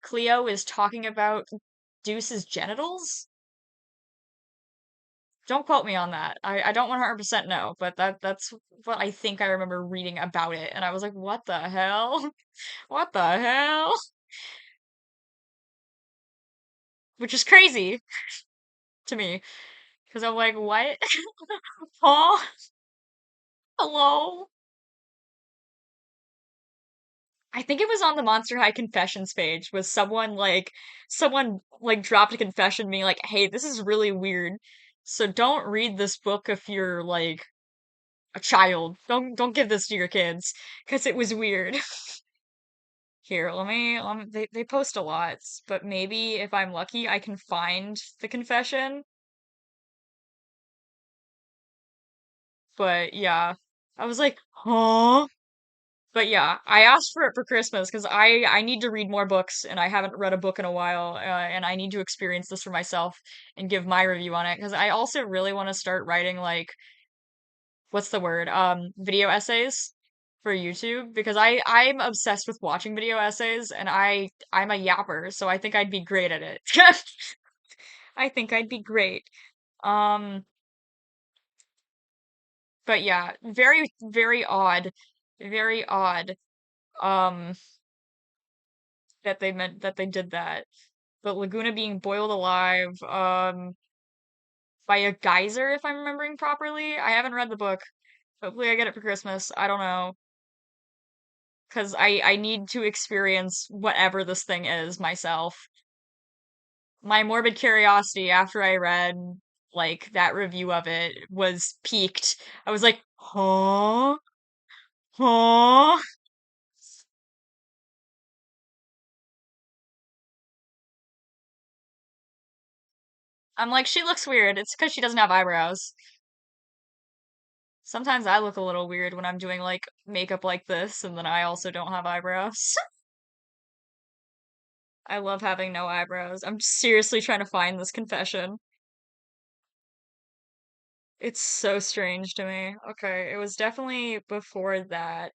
Cleo is talking about Deuce's genitals. Don't quote me on that. I don't 100% know, but that's what I think I remember reading about it, and I was like, what the hell? What the hell? Which is crazy to me, because I'm like, what? Huh? Hello? I think it was on the Monster High Confessions page, was someone like dropped a confession being like, hey, this is really weird. So don't read this book if you're like a child. Don't give this to your kids, because it was weird. Here, they post a lot, but maybe if I'm lucky, I can find the confession. But yeah, I was like, huh? But yeah, I asked for it for Christmas because I need to read more books and I haven't read a book in a while, and I need to experience this for myself and give my review on it because I also really want to start writing like what's the word? Video essays for YouTube because I'm obsessed with watching video essays and I'm a yapper, so I think I'd be great at it. I think I'd be great. Um, but yeah, very odd, very odd. Um, that they meant that they did that. But Laguna being boiled alive, by a geyser, if I'm remembering properly. I haven't read the book. Hopefully I get it for Christmas. I don't know. Because I need to experience whatever this thing is myself. My morbid curiosity after I read like that review of it was piqued. I was like, huh? Huh? I'm like, she looks weird. It's because she doesn't have eyebrows. Sometimes I look a little weird when I'm doing like makeup like this, and then I also don't have eyebrows. I love having no eyebrows. I'm seriously trying to find this confession. It's so strange to me. Okay, it was definitely before that.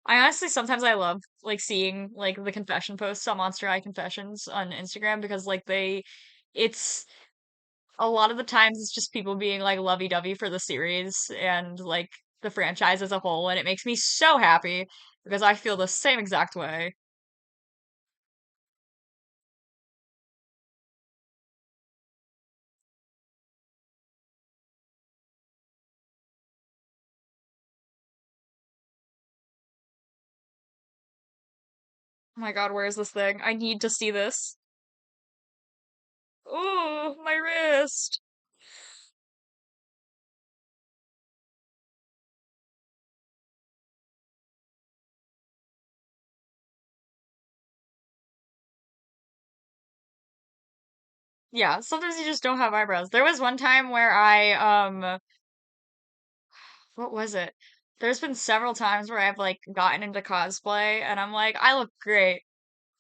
I honestly sometimes I love like seeing like the confession posts on Monster High Confessions on Instagram because like it's a lot of the times it's just people being like lovey-dovey for the series and like the franchise as a whole, and it makes me so happy because I feel the same exact way. Oh my God, where is this thing? I need to see this. Oh, my wrist. Yeah, sometimes you just don't have eyebrows. There was one time where I what was it? There's been several times where I've like gotten into cosplay and I'm like, I look great.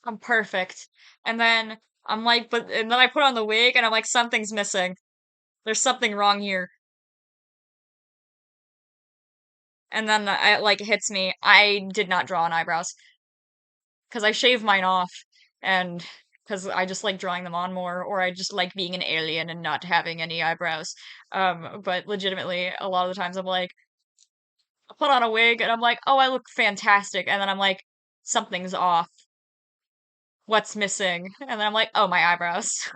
I'm perfect. And then I'm like, but and then I put on the wig and I'm like, something's missing. There's something wrong here. And then it like hits me. I did not draw on eyebrows because I shave mine off and because I just like drawing them on more, or I just like being an alien and not having any eyebrows. But legitimately, a lot of the times I'm like, I put on a wig and I'm like, oh, I look fantastic. And then I'm like, something's off. What's missing? And then I'm like, oh, my eyebrows.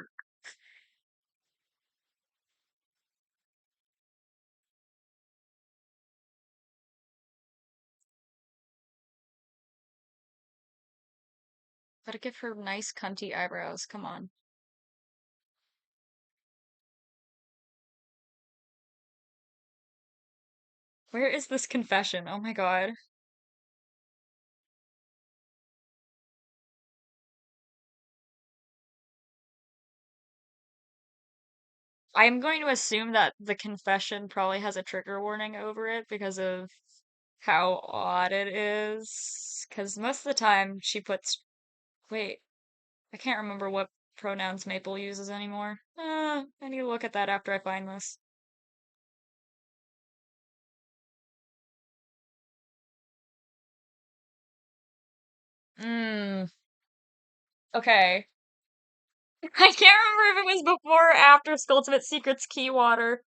Gotta give her nice cunty eyebrows. Come on. Where is this confession? Oh my God. I'm going to assume that the confession probably has a trigger warning over it because of how odd it is. Because most of the time she puts. Wait, I can't remember what pronouns Maple uses anymore. I need to look at that after I find this. Hmm. Okay. I can't remember if it was before or after Skulltimate Secrets Key Water.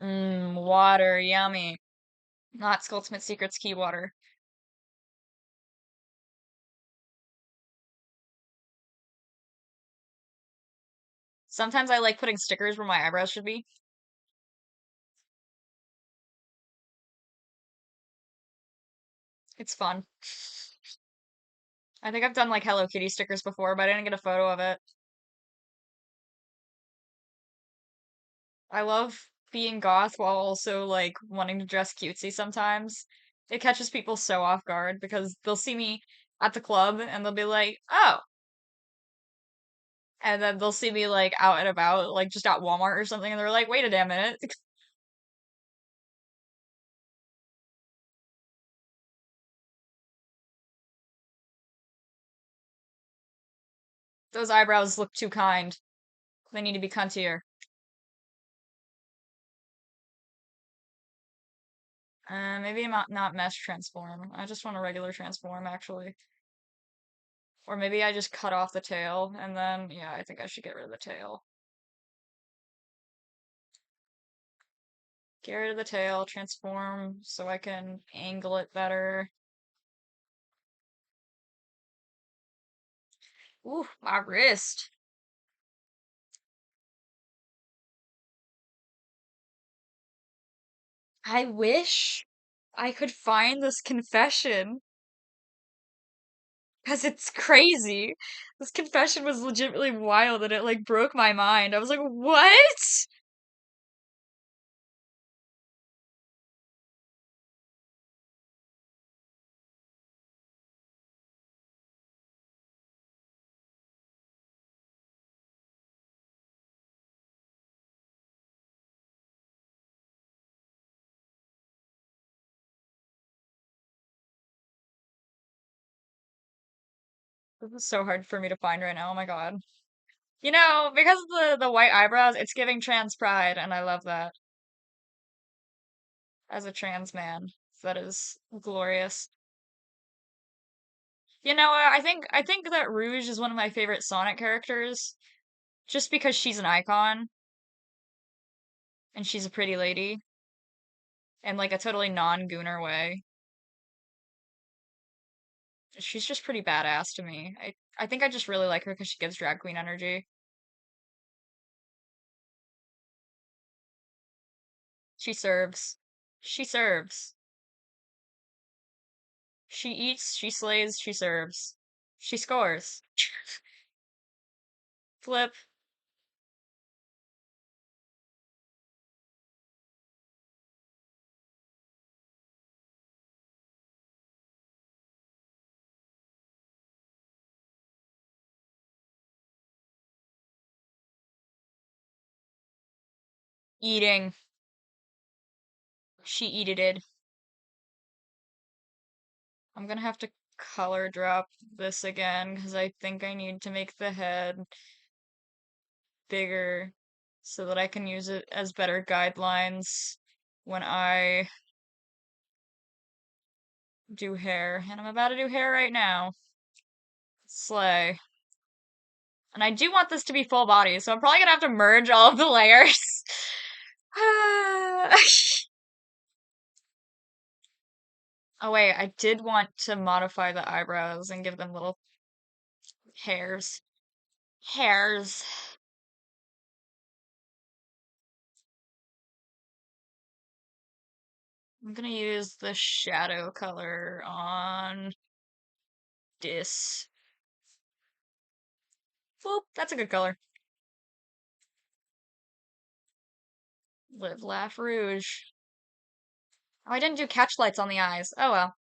Water, yummy. Not Skulltimate Secrets Key Water. Sometimes I like putting stickers where my eyebrows should be. It's fun. I think I've done like Hello Kitty stickers before, but I didn't get a photo of it. I love being goth while also like wanting to dress cutesy sometimes. It catches people so off guard because they'll see me at the club and they'll be like, "Oh," and then they'll see me like out and about, like just at Walmart or something, and they're like, "Wait a damn minute." Those eyebrows look too kind. They need to be cuntier. Maybe not mesh transform. I just want a regular transform, actually. Or maybe I just cut off the tail, and then, yeah, I think I should get rid of the tail. Get rid of the tail, transform so I can angle it better. Ooh, my wrist. I wish I could find this confession, because it's crazy. This confession was legitimately wild, and it, like, broke my mind. I was like, what? This is so hard for me to find right now. Oh my God. You know, because of the white eyebrows, it's giving trans pride, and I love that as a trans man. That is glorious. You know, I think that Rouge is one of my favorite Sonic characters, just because she's an icon and she's a pretty lady in like a totally non-Gooner way. She's just pretty badass to me. I think I just really like her because she gives drag queen energy. She serves. She serves. She eats, she slays, she serves. She scores. Flip. Eating. She eated it. I'm gonna have to color drop this again because I think I need to make the head bigger so that I can use it as better guidelines when I do hair. And I'm about to do hair right now. Slay. And I do want this to be full body, so I'm probably gonna have to merge all of the layers. Oh wait, I did want to modify the eyebrows and give them little hairs. Hairs. I'm gonna use the shadow color on this. Boop, that's a good color. Live, laugh, rouge. Oh, I didn't do catch lights on the eyes. Oh well.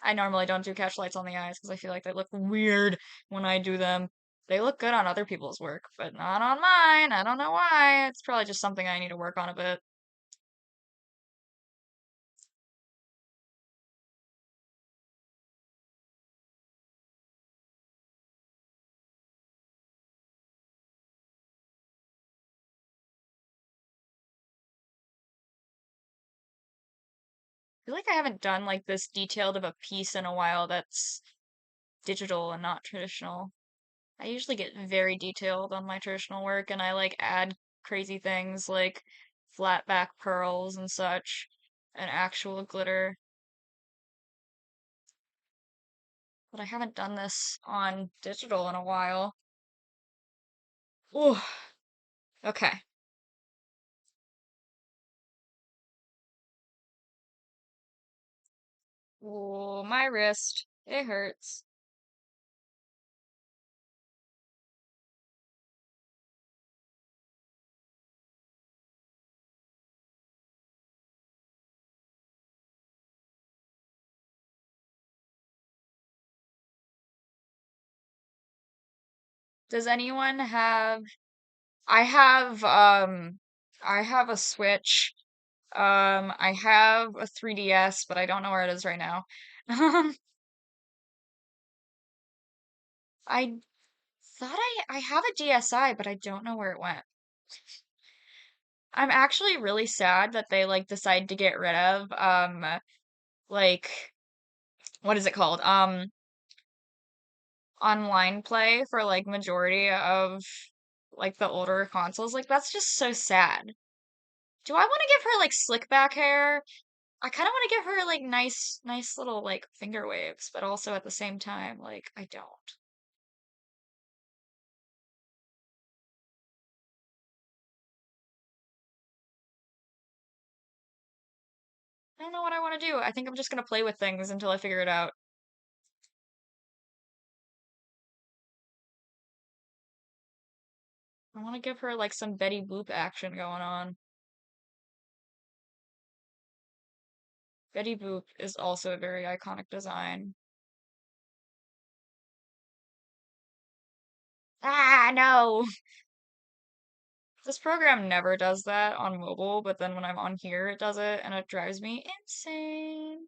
I normally don't do catch lights on the eyes because I feel like they look weird when I do them. They look good on other people's work, but not on mine. I don't know why. It's probably just something I need to work on a bit. I feel like I haven't done like this detailed of a piece in a while that's digital and not traditional. I usually get very detailed on my traditional work and I like add crazy things like flat back pearls and such and actual glitter. But I haven't done this on digital in a while. Ooh, okay. Ooh, my wrist. It hurts. Does anyone have I have a Switch. I have a 3DS, but I don't know where it is right now. I thought I have a DSi, but I don't know where it went. I'm actually really sad that they like decided to get rid of like what is it called? Online play for like majority of like the older consoles. Like that's just so sad. Do I want to give her like slick back hair? I kind of want to give her like nice little like finger waves, but also at the same time, like I don't. I don't know what I want to do. I think I'm just gonna play with things until I figure it out. I want to give her like some Betty Boop action going on. Betty Boop is also a very iconic design. Ah, no! This program never does that on mobile, but then when I'm on here, it does it, and it drives me insane.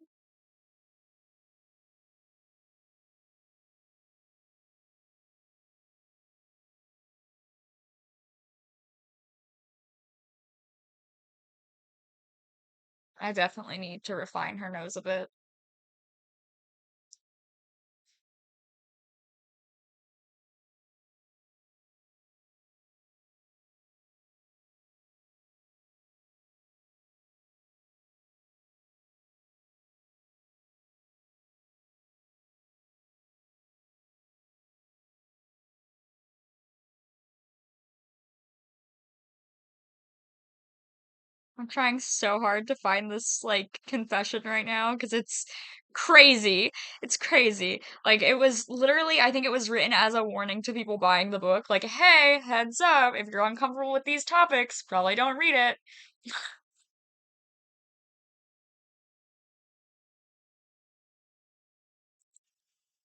I definitely need to refine her nose a bit. I'm trying so hard to find this like confession right now because it's crazy. It's crazy. Like it was literally, I think it was written as a warning to people buying the book, like, hey, heads up, if you're uncomfortable with these topics, probably don't read it.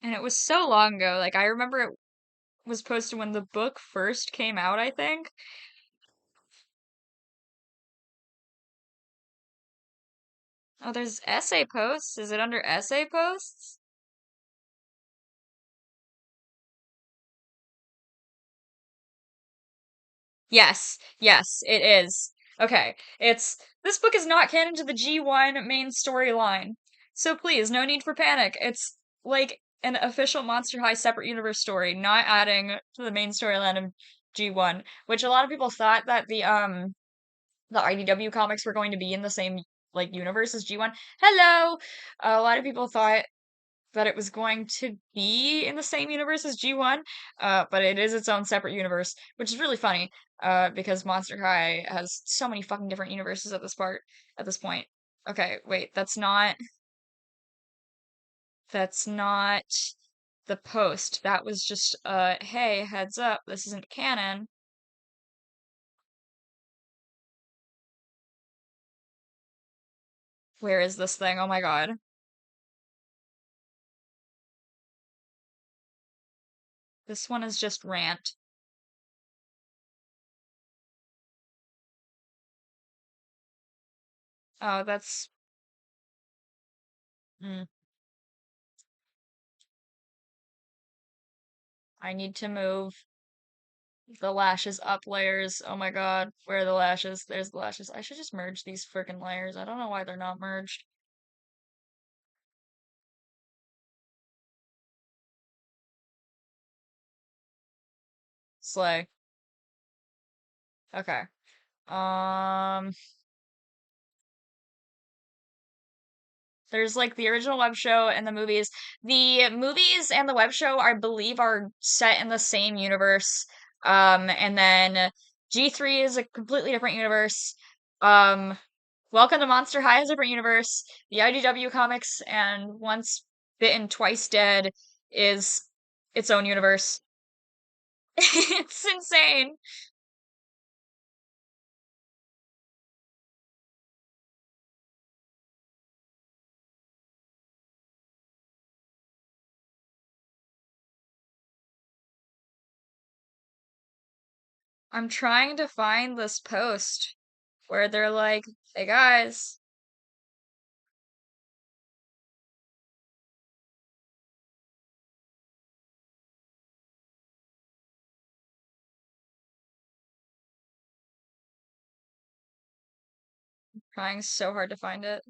And it was so long ago. Like I remember it was posted when the book first came out, I think. Oh, there's essay posts. Is it under essay posts? Yes, yes, it is. Okay, it's this book is not canon to the G1 main storyline. So please, no need for panic. It's like an official Monster High separate universe story, not adding to the main storyline of G1, which a lot of people thought that the IDW comics were going to be in the same like universe as G1. Hello. A lot of people thought that it was going to be in the same universe as G1, but it is its own separate universe, which is really funny, because Monster High has so many fucking different universes at this point. Okay, wait, that's not the post. That was just, hey, heads up, this isn't canon. Where is this thing? Oh my god. This one is just rant. Oh, that's, mm, I need to move the lashes up layers. Oh my god, where are the lashes? There's the lashes. I should just merge these freaking layers. I don't know why they're not merged. Slay. Okay. Um, there's like the original web show and the movies. The movies and the web show, I believe, are set in the same universe. And then G3 is a completely different universe. Um, Welcome to Monster High is a different universe. The IDW comics and Once Bitten, Twice Dead is its own universe. It's insane. I'm trying to find this post where they're like, hey guys, trying so hard to find it.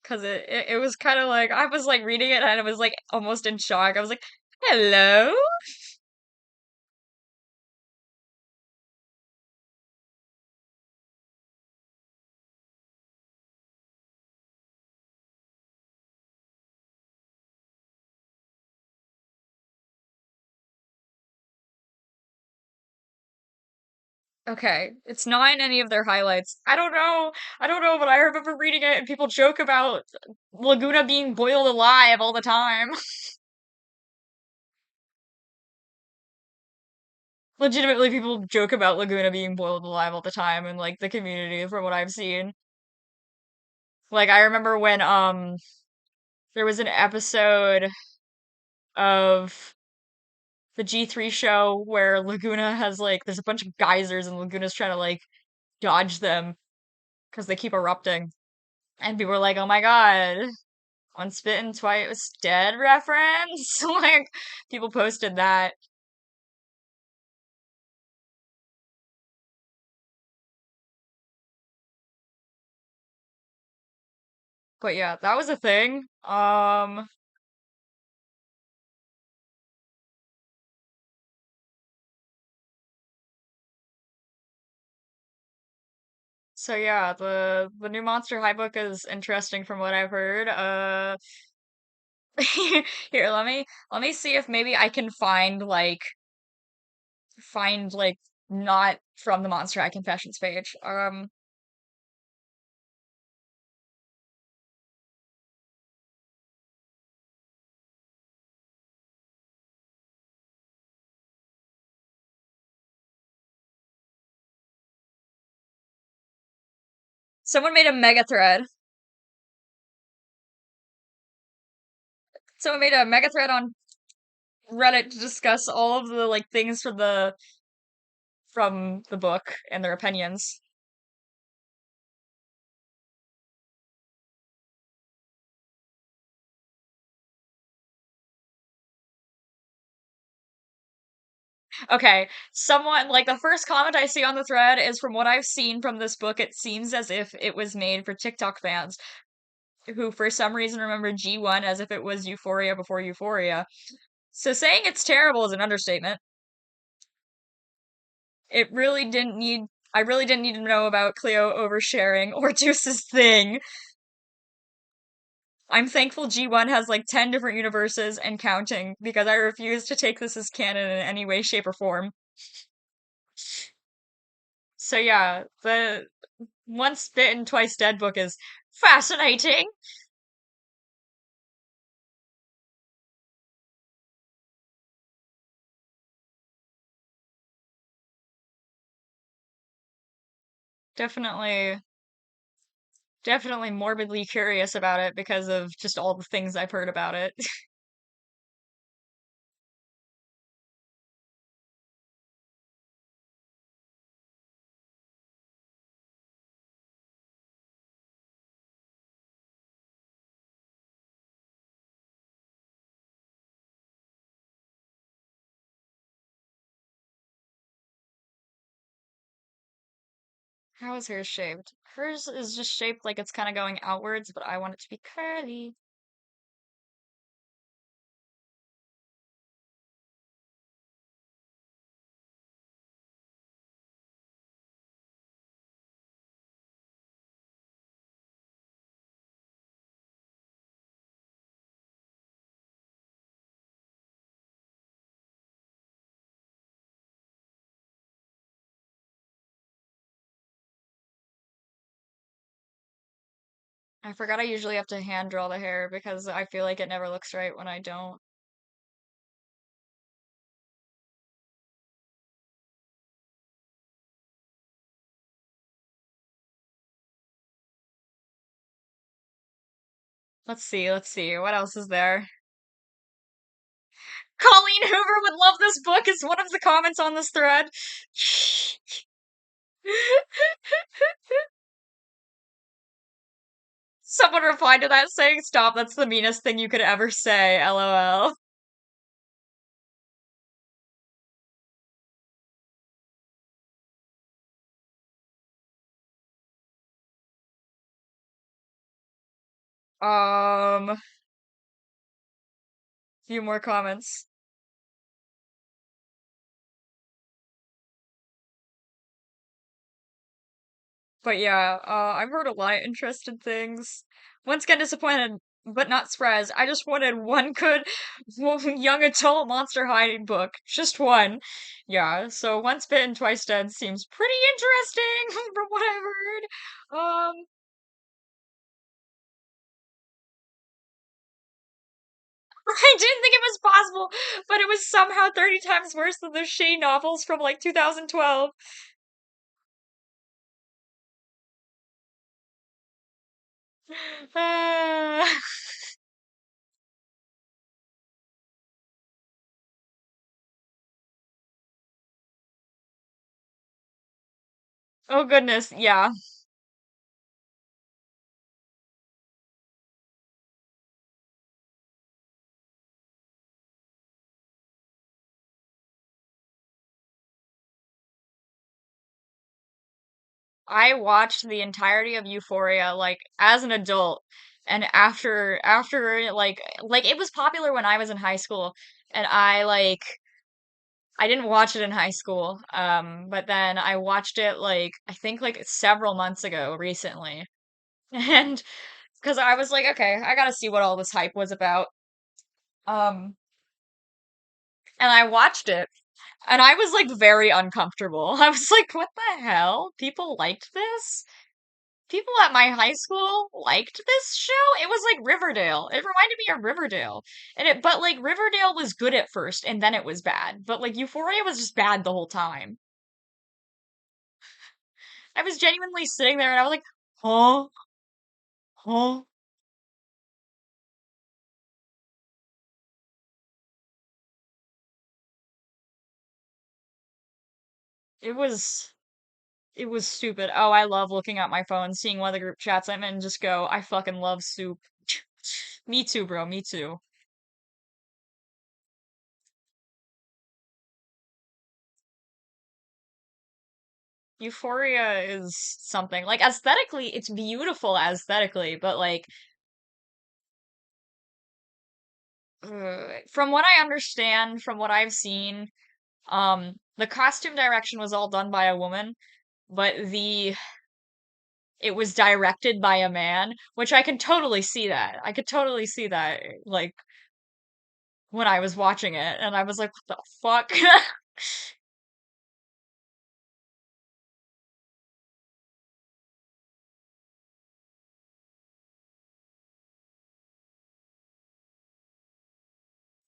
Because it was kind of like, I was like reading it and I was like almost in shock. I was like, hello? Okay, it's not in any of their highlights. I don't know. I don't know, but I remember reading it and people joke about Laguna being boiled alive all the time. Legitimately, people joke about Laguna being boiled alive all the time in like the community from what I've seen. Like I remember when there was an episode of the G3 show where Laguna has like there's a bunch of geysers and Laguna's trying to like dodge them because they keep erupting. And people were like, "Oh my God, once bitten, twice dead" reference. Like people posted that. But yeah, that was a thing. So yeah, the new Monster High book is interesting from what I've heard. Here, let me see if maybe I can find like not from the Monster High Confessions page. Someone made a mega thread. Someone made a mega thread on Reddit to discuss all of the like things from the book and their opinions. Okay, someone like the first comment I see on the thread is from what I've seen from this book, it seems as if it was made for TikTok fans who for some reason remember G1 as if it was Euphoria before Euphoria. So saying it's terrible is an understatement. It really didn't need I really didn't need to know about Cleo oversharing or Deuce's thing. I'm thankful G1 has like 10 different universes and counting because I refuse to take this as canon in any way, shape, or form. So yeah, the Once Bitten, Twice Dead book is fascinating. Definitely, definitely morbidly curious about it because of just all the things I've heard about it. How is hers shaped? Hers is just shaped like it's kind of going outwards, but I want it to be curly. I forgot I usually have to hand draw the hair because I feel like it never looks right when I don't. Let's see. What else is there? Colleen Hoover would love this book is one of the comments on this thread. Someone replied to that saying, "Stop, that's the meanest thing you could ever say, LOL." Few more comments. But yeah, I've heard a lot of interesting things. Once again, disappointed, but not surprised. I just wanted one good young adult Monster High book. Just one. Yeah, so Once Bitten, Twice Dead seems pretty interesting from what I've heard. I didn't think it was possible, but it was somehow 30 times worse than those shitty novels from like 2012. Uh, oh goodness, yeah. I watched the entirety of Euphoria like as an adult and after like it was popular when I was in high school and I didn't watch it in high school but then I watched it like I think like several months ago recently and because I was like okay I gotta see what all this hype was about um and I watched it and I was like very uncomfortable. I was like what the hell? People liked this? People at my high school liked this show. It was like Riverdale. It reminded me of Riverdale. But like Riverdale was good at first and then it was bad. But like Euphoria was just bad the whole time. I was genuinely sitting there and I was like, huh? Huh? It was it was stupid. Oh, I love looking at my phone, seeing one of the group chats I'm in, and just go, I fucking love soup. Me too, bro. Me too. Euphoria is something. Like aesthetically, it's beautiful aesthetically, but like from what I understand, from what I've seen, the costume direction was all done by a woman, but the it was directed by a man, which I can totally see that. I could totally see that, like when I was watching it, and I was like, what the fuck?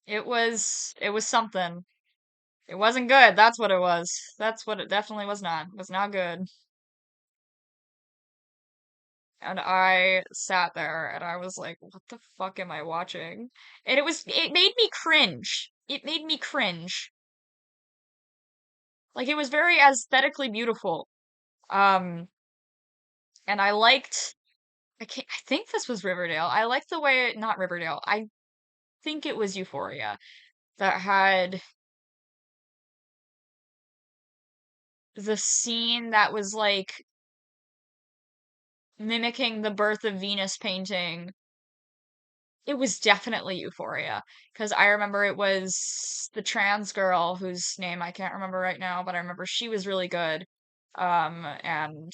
It was something. It wasn't good. That's what it was. That's what it definitely was not. It was not good. And I sat there and I was like, what the fuck am I watching? And it made me cringe. It made me cringe. Like it was very aesthetically beautiful. Um, and I think this was Riverdale. I liked the way, not Riverdale. I think it was Euphoria that had the scene that was like mimicking the Birth of Venus painting. It was definitely Euphoria because I remember it was the trans girl whose name I can't remember right now, but I remember she was really good. And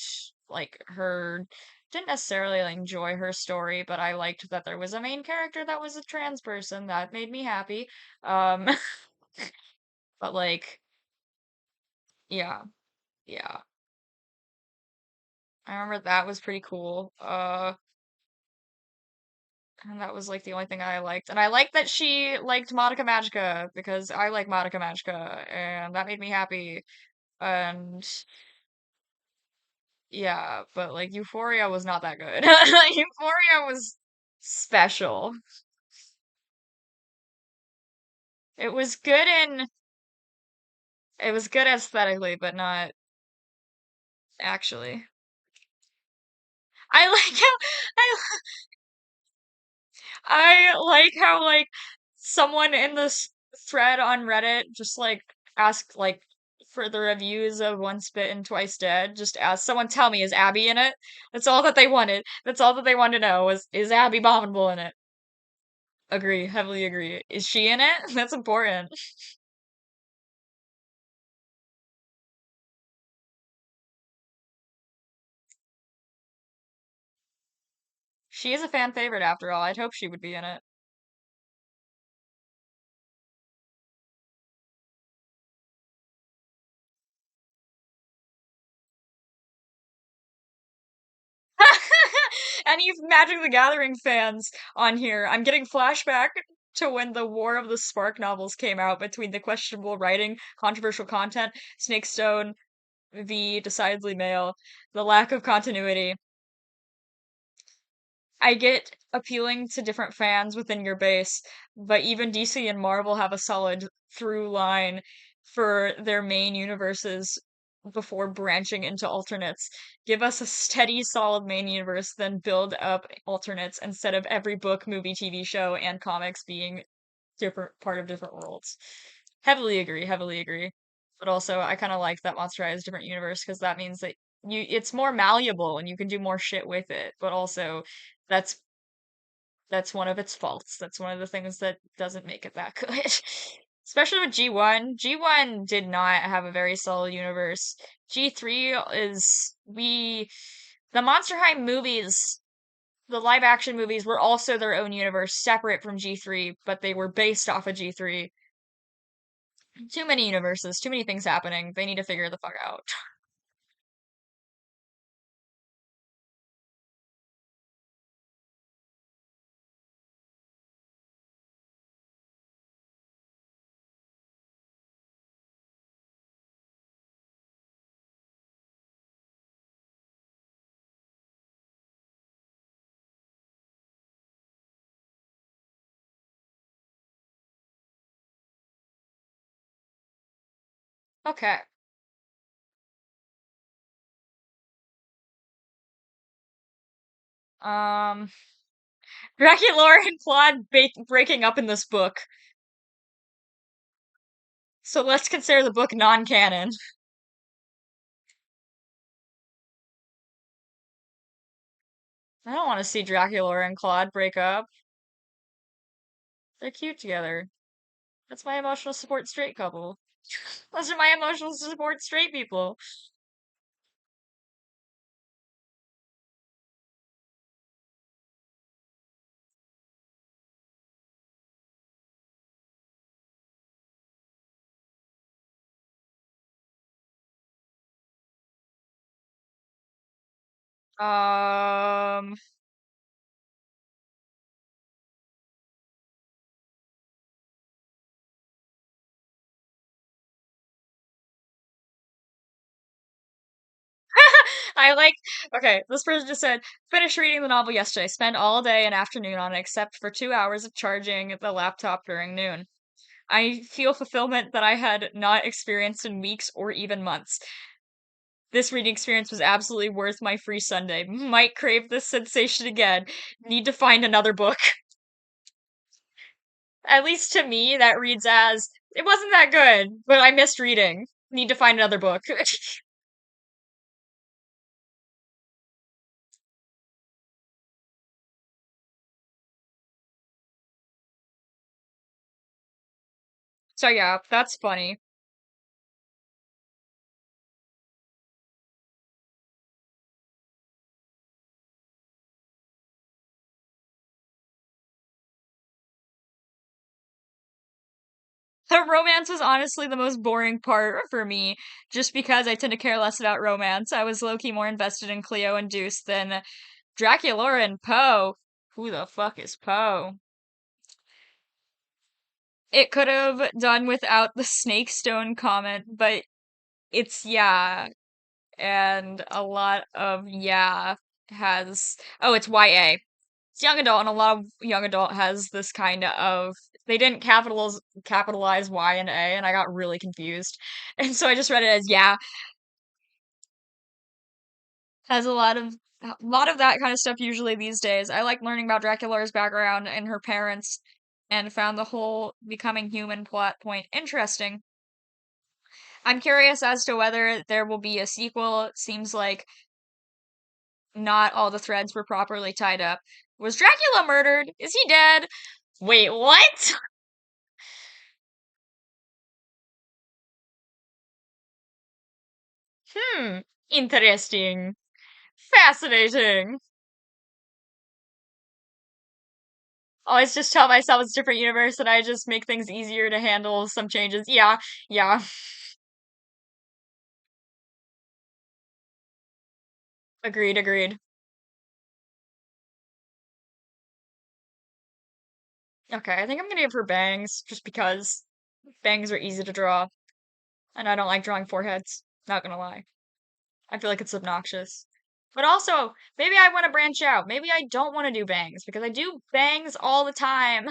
like her didn't necessarily like, enjoy her story, but I liked that there was a main character that was a trans person. That made me happy. Um, but like, yeah, yeah. I remember that was pretty cool. And that was like the only thing I liked. And I liked that she liked Madoka Magica because I like Madoka Magica and that made me happy. And yeah, but like Euphoria was not that good. Euphoria was special. It was good in it was good aesthetically, but not actually. I like how I I like how like someone in this thread on Reddit just like asked like for the reviews of Once Bitten Twice Dead. Just asked someone tell me is Abby in it? That's all that they wanted. That's all that they wanted to know was is Abby Abominable in it? Agree, heavily agree. Is she in it? That's important. She is a fan favorite after all. I'd hope she would be in it. Any Magic the Gathering fans on here, I'm getting flashback to when the War of the Spark novels came out between the questionable writing, controversial content, Snake Stone v. Decidedly Male, the lack of continuity. I get appealing to different fans within your base, but even DC and Marvel have a solid through line for their main universes before branching into alternates. Give us a steady, solid main universe, then build up alternates instead of every book, movie, TV show, and comics being different part of different worlds. Heavily agree, heavily agree. But also, I kind of like that Monster High is a different universe because that means that it's more malleable and you can do more shit with it. But also, that's that's one of its faults. That's one of the things that doesn't make it that good. Especially with G1. G1 did not have a very solid universe. G3 is the Monster High movies, the live action movies were also their own universe, separate from G3, but they were based off of G3. Too many universes, too many things happening. They need to figure the fuck out. Okay. Um, Dracula and Claude breaking up in this book. So let's consider the book non-canon. I don't want to see Dracula and Claude break up. They're cute together. That's my emotional support straight couple. Those are my emotional support straight people. Um, I like, okay, this person just said, finished reading the novel yesterday, spent all day and afternoon on it, except for 2 hours of charging the laptop during noon. I feel fulfillment that I had not experienced in weeks or even months. This reading experience was absolutely worth my free Sunday. Might crave this sensation again. Need to find another book. At least to me, that reads as, it wasn't that good, but I missed reading. Need to find another book. So yeah, that's funny. The romance was honestly the most boring part for me, just because I tend to care less about romance. I was low-key more invested in Cleo and Deuce than Dracula and Poe. Who the fuck is Poe? It could have done without the Snake Stone comment, but it's yeah, and a lot of yeah has it's YA. It's young adult, and a lot of young adult has this kind of they didn't capitalize Y and A, and I got really confused, and so I just read it as yeah. Has a lot of that kind of stuff usually these days. I like learning about Dracula's background and her parents, and found the whole becoming human plot point interesting. I'm curious as to whether there will be a sequel. It seems like not all the threads were properly tied up. Was Dracula murdered? Is he dead? Wait, what? Hmm, interesting. Fascinating. Always just tell myself it's a different universe and I just make things easier to handle some changes. Yeah, yeah. Agreed, agreed. Okay, I think I'm gonna give her bangs just because bangs are easy to draw and I don't like drawing foreheads. Not gonna lie. I feel like it's obnoxious. But also, maybe I want to branch out. Maybe I don't want to do bangs because I do bangs all the time.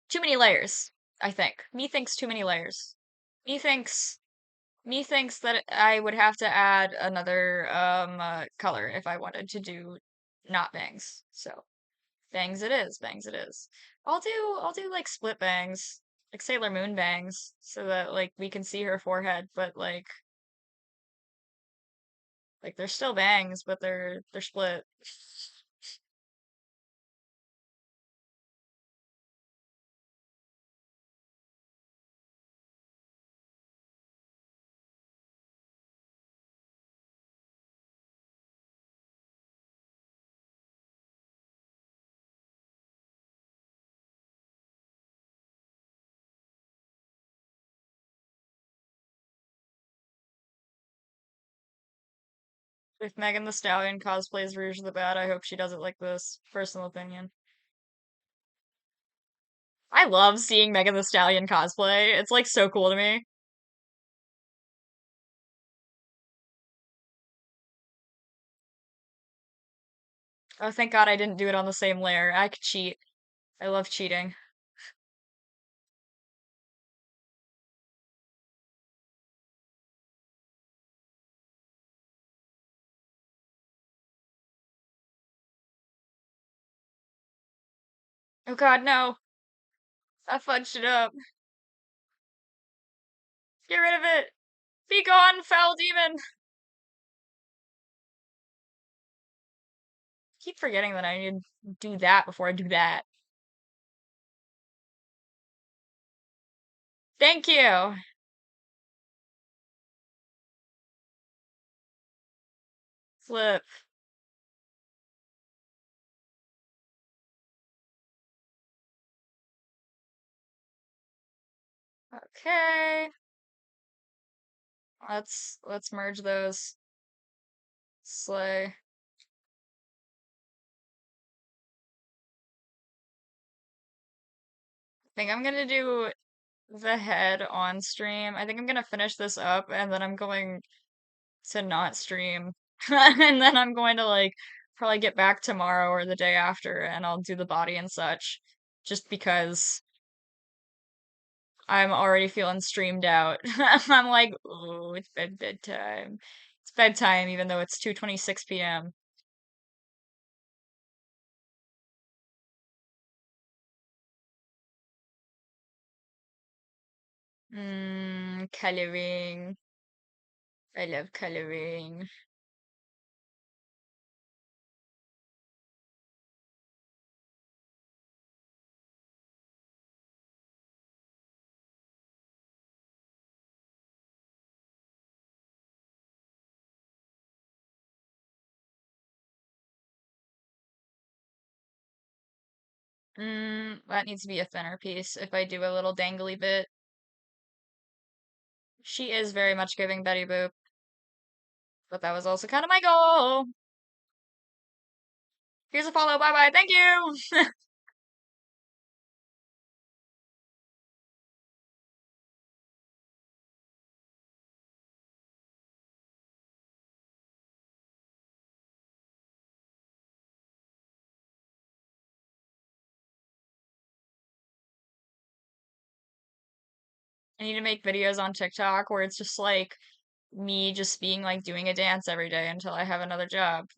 Too many layers, I think. Me thinks too many layers. Me thinks me thinks that I would have to add another color if I wanted to do not bangs. So, bangs it is, bangs it is. I'll do like split bangs, like Sailor Moon bangs so that like we can see her forehead, but like they're still bangs, but they're split. If Megan the Stallion cosplays Rouge the Bat, I hope she does it like this. Personal opinion. I love seeing Megan the Stallion cosplay. It's like so cool to me. Oh, thank God I didn't do it on the same layer. I could cheat. I love cheating. Oh god, no. I fudged it up. Get rid of it. Be gone, foul demon. Keep forgetting that I need to do that before I do that. Thank you. Flip. Okay. Let's merge those. Slay. I think I'm gonna do the head on stream. I think I'm gonna finish this up and then I'm going to not stream. And then I'm going to like probably get back tomorrow or the day after and I'll do the body and such. Just because I'm already feeling streamed out. I'm like, oh, it's bedtime. It's bedtime even though it's 2:26 p.m. Coloring. I love coloring. That needs to be a thinner piece if I do a little dangly bit. She is very much giving Betty Boop, but that was also kind of my goal. Here's a follow. Bye bye. Thank you. I need to make videos on TikTok where it's just like me just being like doing a dance every day until I have another job.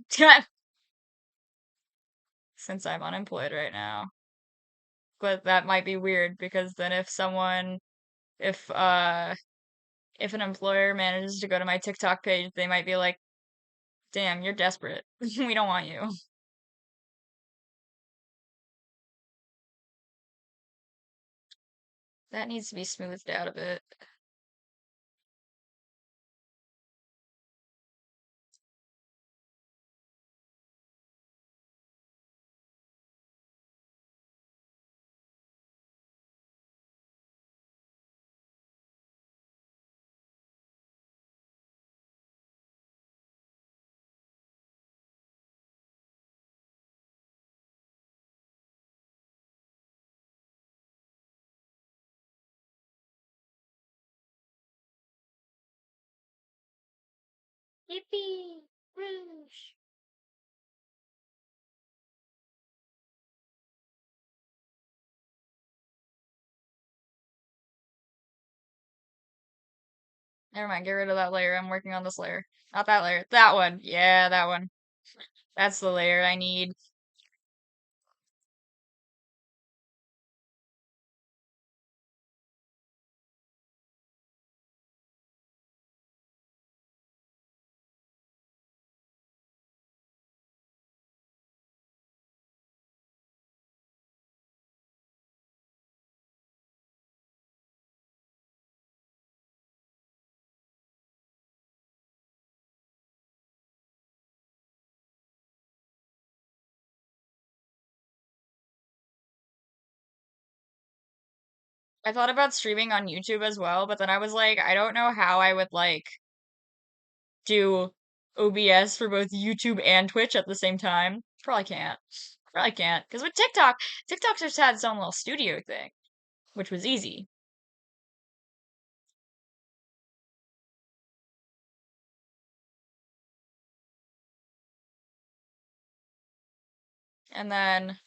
Since I'm unemployed right now. But that might be weird because then if if an employer manages to go to my TikTok page, they might be like, "Damn, you're desperate. We don't want you." That needs to be smoothed out a bit. Yippee! Rouge! Never mind, get rid of that layer. I'm working on this layer. Not that layer. That one. Yeah, that one. That's the layer I need. I thought about streaming on YouTube as well, but then I was like, I don't know how I would like do OBS for both YouTube and Twitch at the same time. Probably can't. Probably can't. Because with TikTok, TikTok just had its own little studio thing, which was easy. And then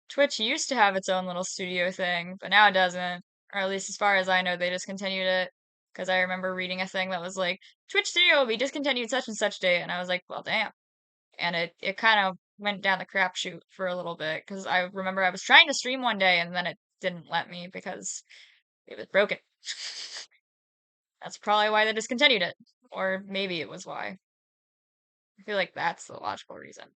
Twitch used to have its own little studio thing, but now it doesn't. Or at least as far as I know, they discontinued it. Because I remember reading a thing that was like, Twitch Studio will be discontinued such and such date. And I was like, well, damn. And it kind of went down the crapshoot for a little bit because I remember I was trying to stream one day and then it didn't let me because it was broken. That's probably why they discontinued it. Or maybe it was why. I feel like that's the logical reason.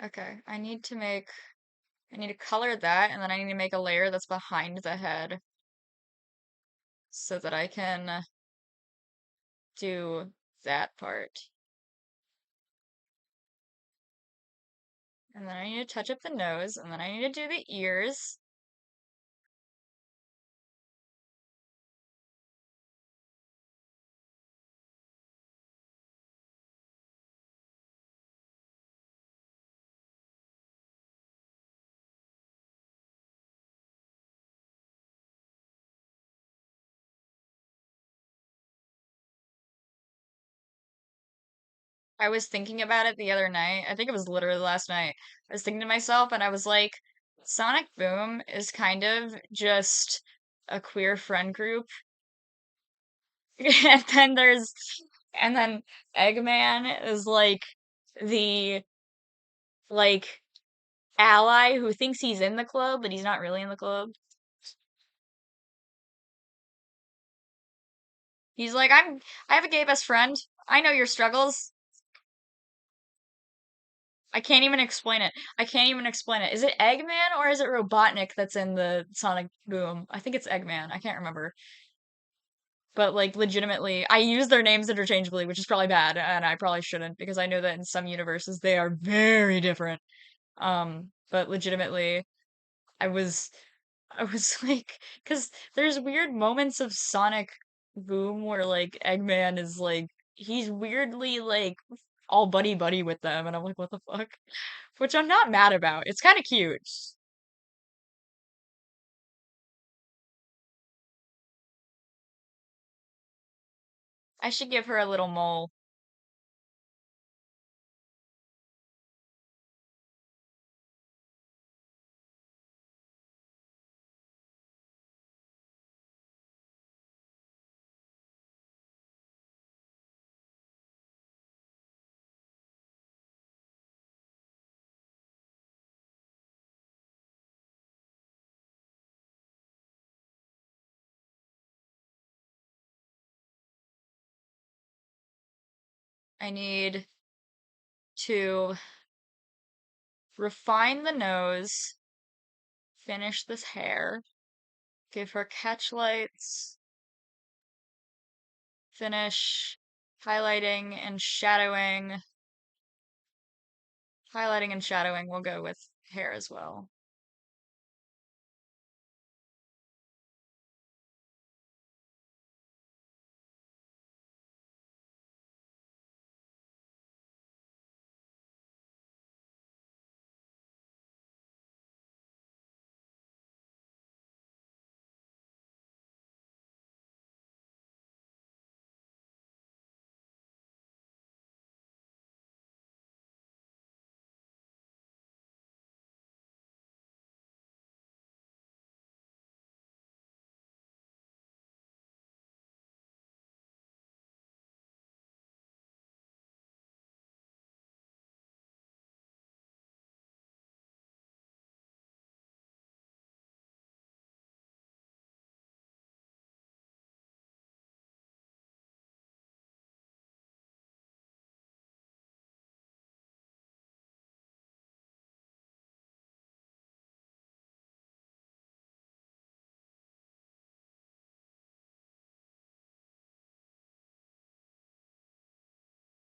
Okay, I need to color that, and then I need to make a layer that's behind the head so that I can do that part. And then I need to touch up the nose, and then I need to do the ears. I was thinking about it the other night. I think it was literally last night. I was thinking to myself, and I was like, Sonic Boom is kind of just a queer friend group. And then and then Eggman is the, like, ally who thinks he's in the club, but he's not really in the club. He's like, I have a gay best friend. I know your struggles. I can't even explain it. I can't even explain it. Is it Eggman or is it Robotnik that's in the Sonic Boom? I think it's Eggman. I can't remember. But like legitimately, I use their names interchangeably, which is probably bad, and I probably shouldn't because I know that in some universes they are very different. But legitimately, I was I was like, because there's weird moments of Sonic Boom where like Eggman is like he's weirdly like all buddy buddy with them, and I'm like, what the fuck? Which I'm not mad about. It's kind of cute. I should give her a little mole. I need to refine the nose, finish this hair, give her catch lights, finish highlighting and shadowing. Highlighting and shadowing will go with hair as well.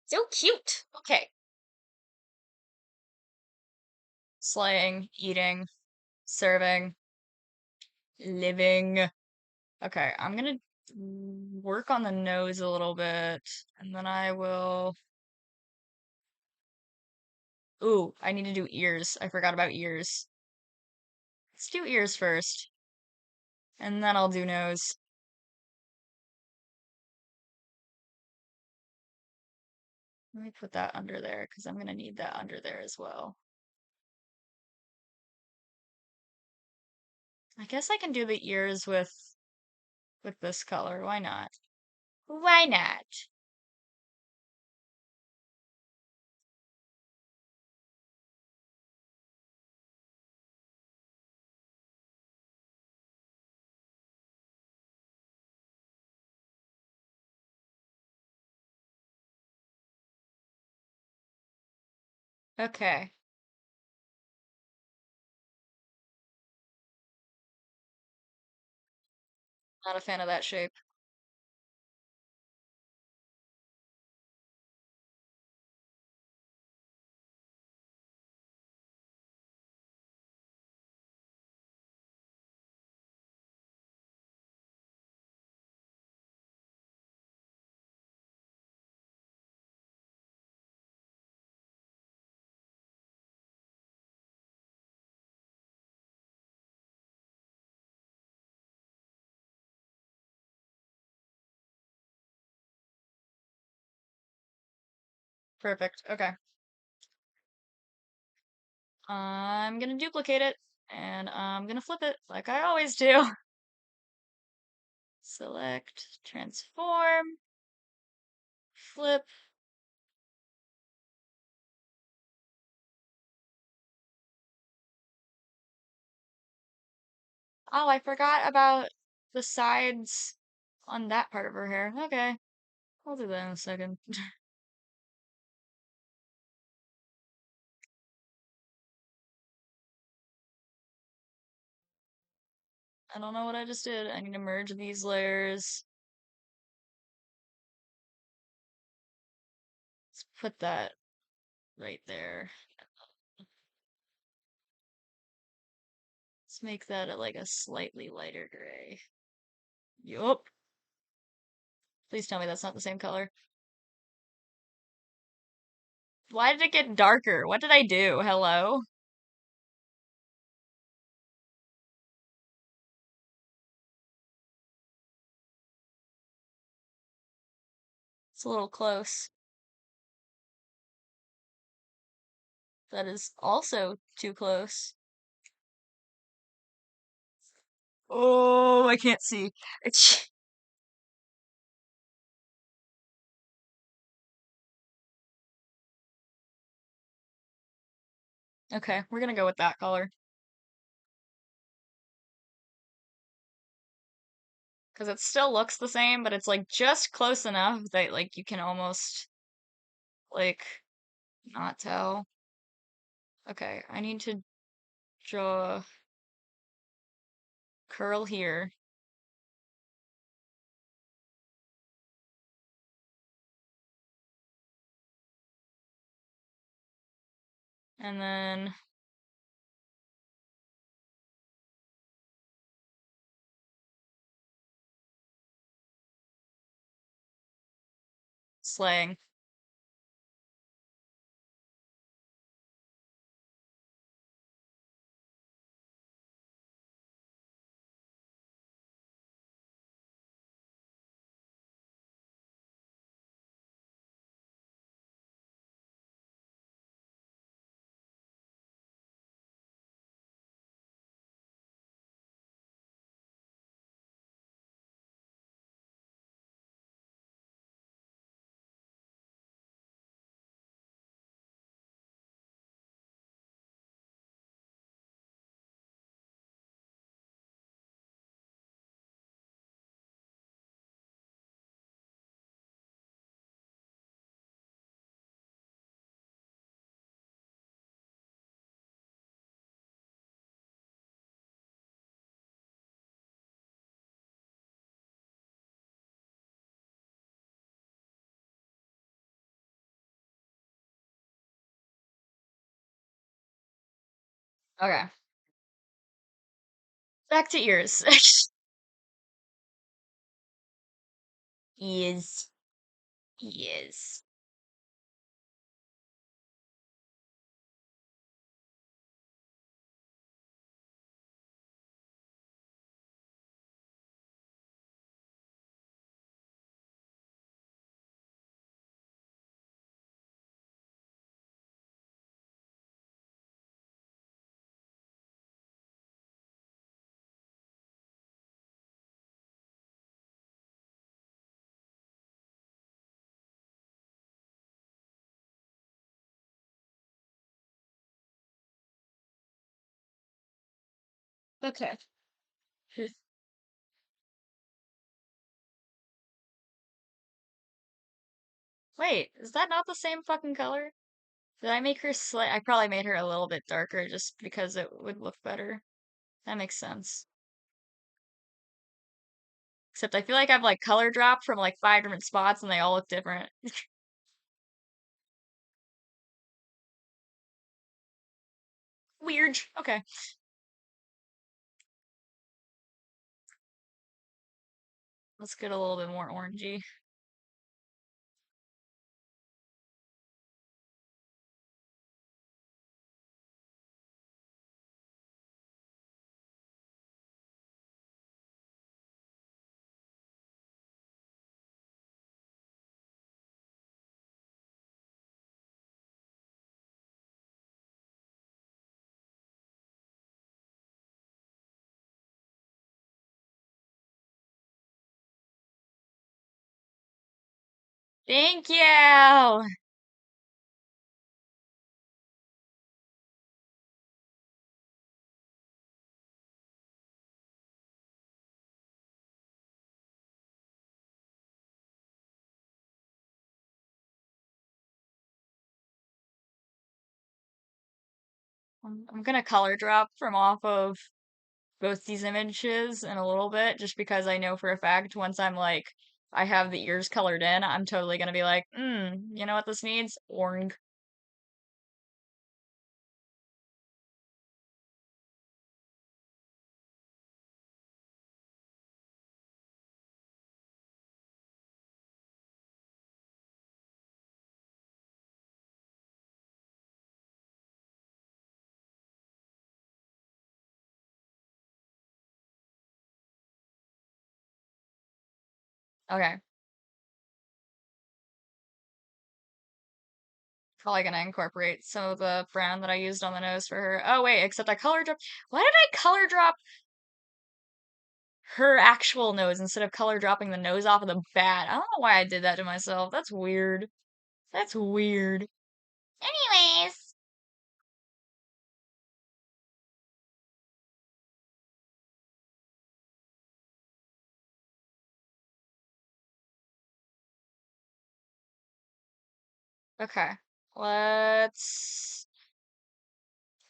So cute. Okay. Slaying, eating, serving, living. Okay, I'm gonna work on the nose a little bit, and then I will. Ooh, I need to do ears. I forgot about ears. Let's do ears first, and then I'll do nose. Let me put that under there because I'm gonna need that under there as well. I guess I can do the ears with this color. Why not? Why not? Okay. Not a fan of that shape. Perfect. Okay. I'm gonna duplicate it, and I'm gonna flip it like I always do. Select, transform, flip. Oh, I forgot about the sides on that part of her hair. Okay, I'll do that in a second. I don't know what I just did. I need to merge these layers. Let's put that right there. Let's make that like a slightly lighter gray. Yup. Please tell me that's not the same color. Why did it get darker? What did I do? Hello? It's a little close. That is also too close. Oh, I can't see. It's okay, we're gonna go with that color. Because it still looks the same, but it's like just close enough that like you can almost like not tell. Okay, I need to draw curl here. And then slang. Okay. Back to ears. Ears. Ears. Okay. Wait, is that not the same fucking color? Did I make her I probably made her a little bit darker just because it would look better. That makes sense. Except I feel like I've like color dropped from like 5 different spots and they all look different. Weird. Okay. Let's get a little bit more orangey. Thank you! I'm gonna color drop from off of both these images in a little bit, just because I know for a fact once I'm like, I have the ears colored in, I'm totally gonna be like, you know what this needs? Orange. Okay. Probably gonna incorporate some of the brown that I used on the nose for her. Oh wait, except I color dropped. Why did I color drop her actual nose instead of color dropping the nose off of the bat? I don't know why I did that to myself. That's weird. That's weird. Anyways. Okay. Let's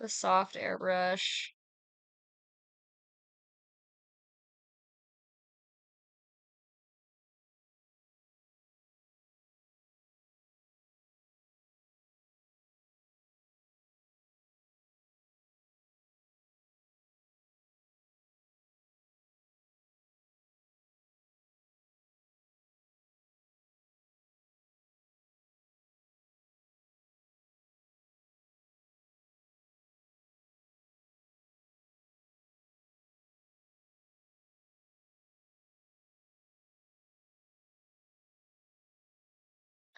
the soft airbrush.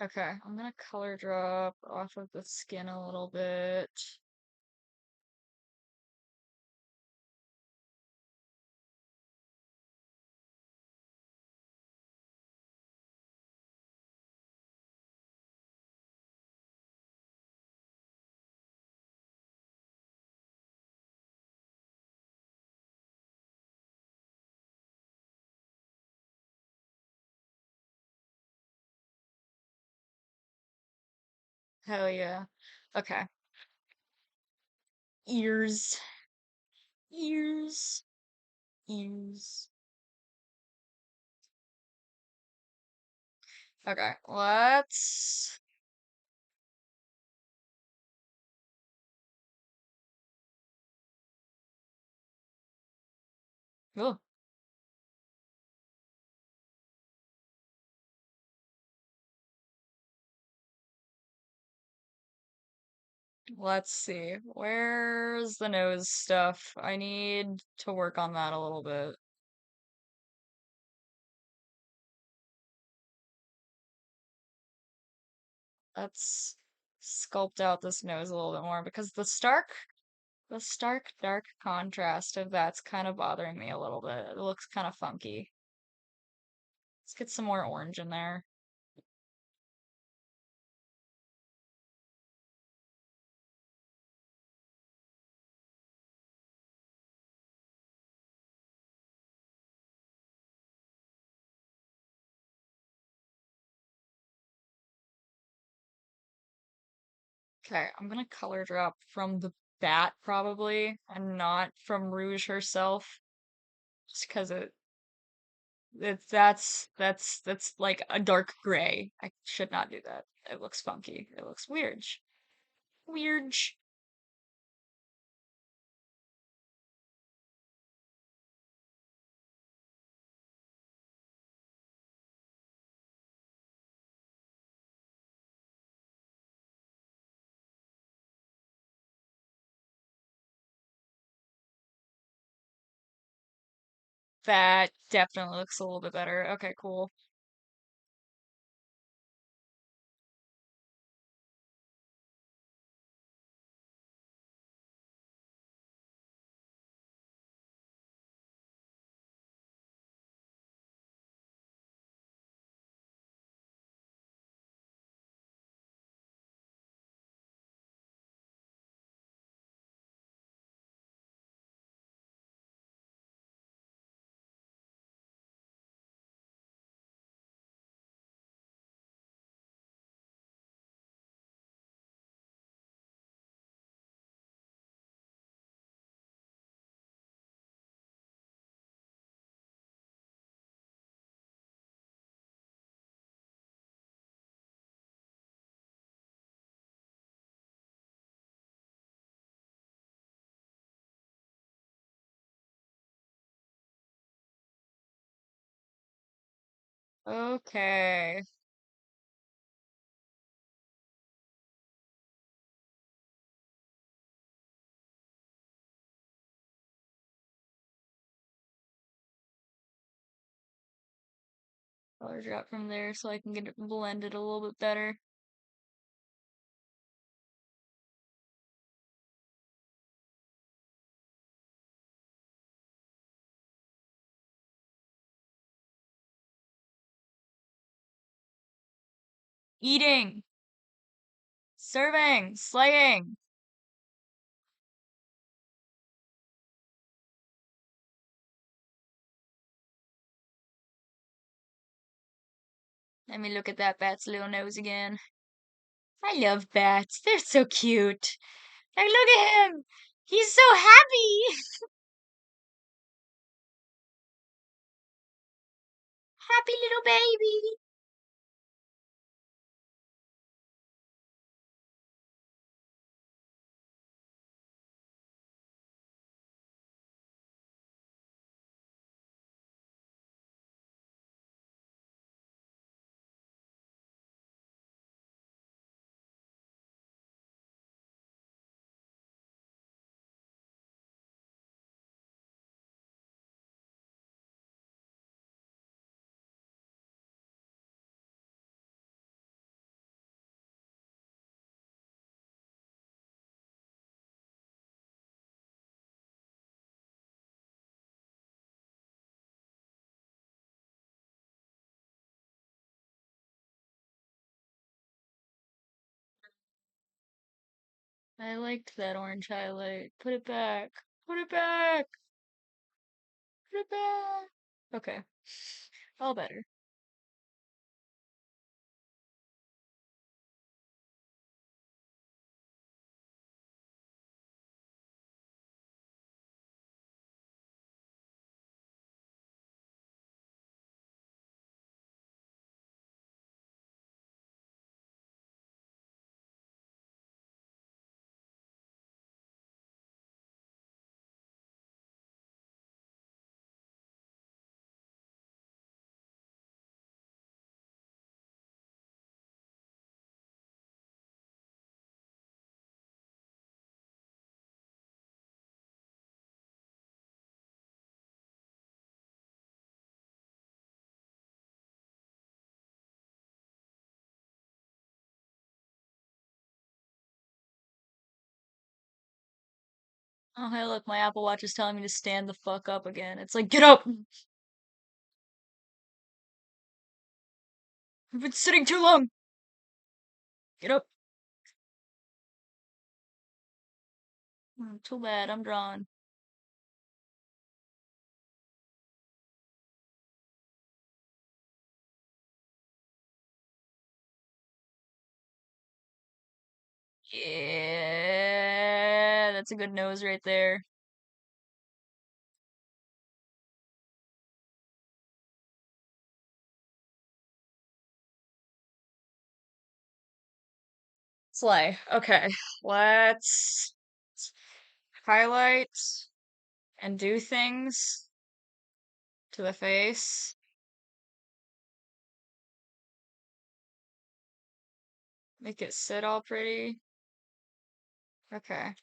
Okay, I'm gonna color drop off of the skin a little bit. Hell yeah. Okay. Ears. Ears. Ears. Okay, let's. Oh, let's see. Where's the nose stuff? I need to work on that a little bit. Let's sculpt out this nose a little bit more because the stark dark contrast of that's kind of bothering me a little bit. It looks kind of funky. Let's get some more orange in there. Okay, I'm gonna color drop from the bat probably, and not from Rouge herself, just because that's like a dark gray. I should not do that. It looks funky. It looks weird. Weird. That definitely looks a little bit better. Okay, cool. Okay. Color drop from there so I can get it blended a little bit better. Eating, serving, slaying. Let me look at that bat's little nose again. I love bats. They're so cute. Like, look at him. He's so happy. Happy little baby. I liked that orange highlight. Put it back. Put it back. Put it back. Okay. All better. Oh, hey, look, my Apple Watch is telling me to stand the fuck up again. It's like, get up! I've been sitting too long! Get up! Too bad, I'm drawn. Yeah, that's a good nose right there. Slay. Okay, let's highlight and do things to the face. Make it sit all pretty. Okay.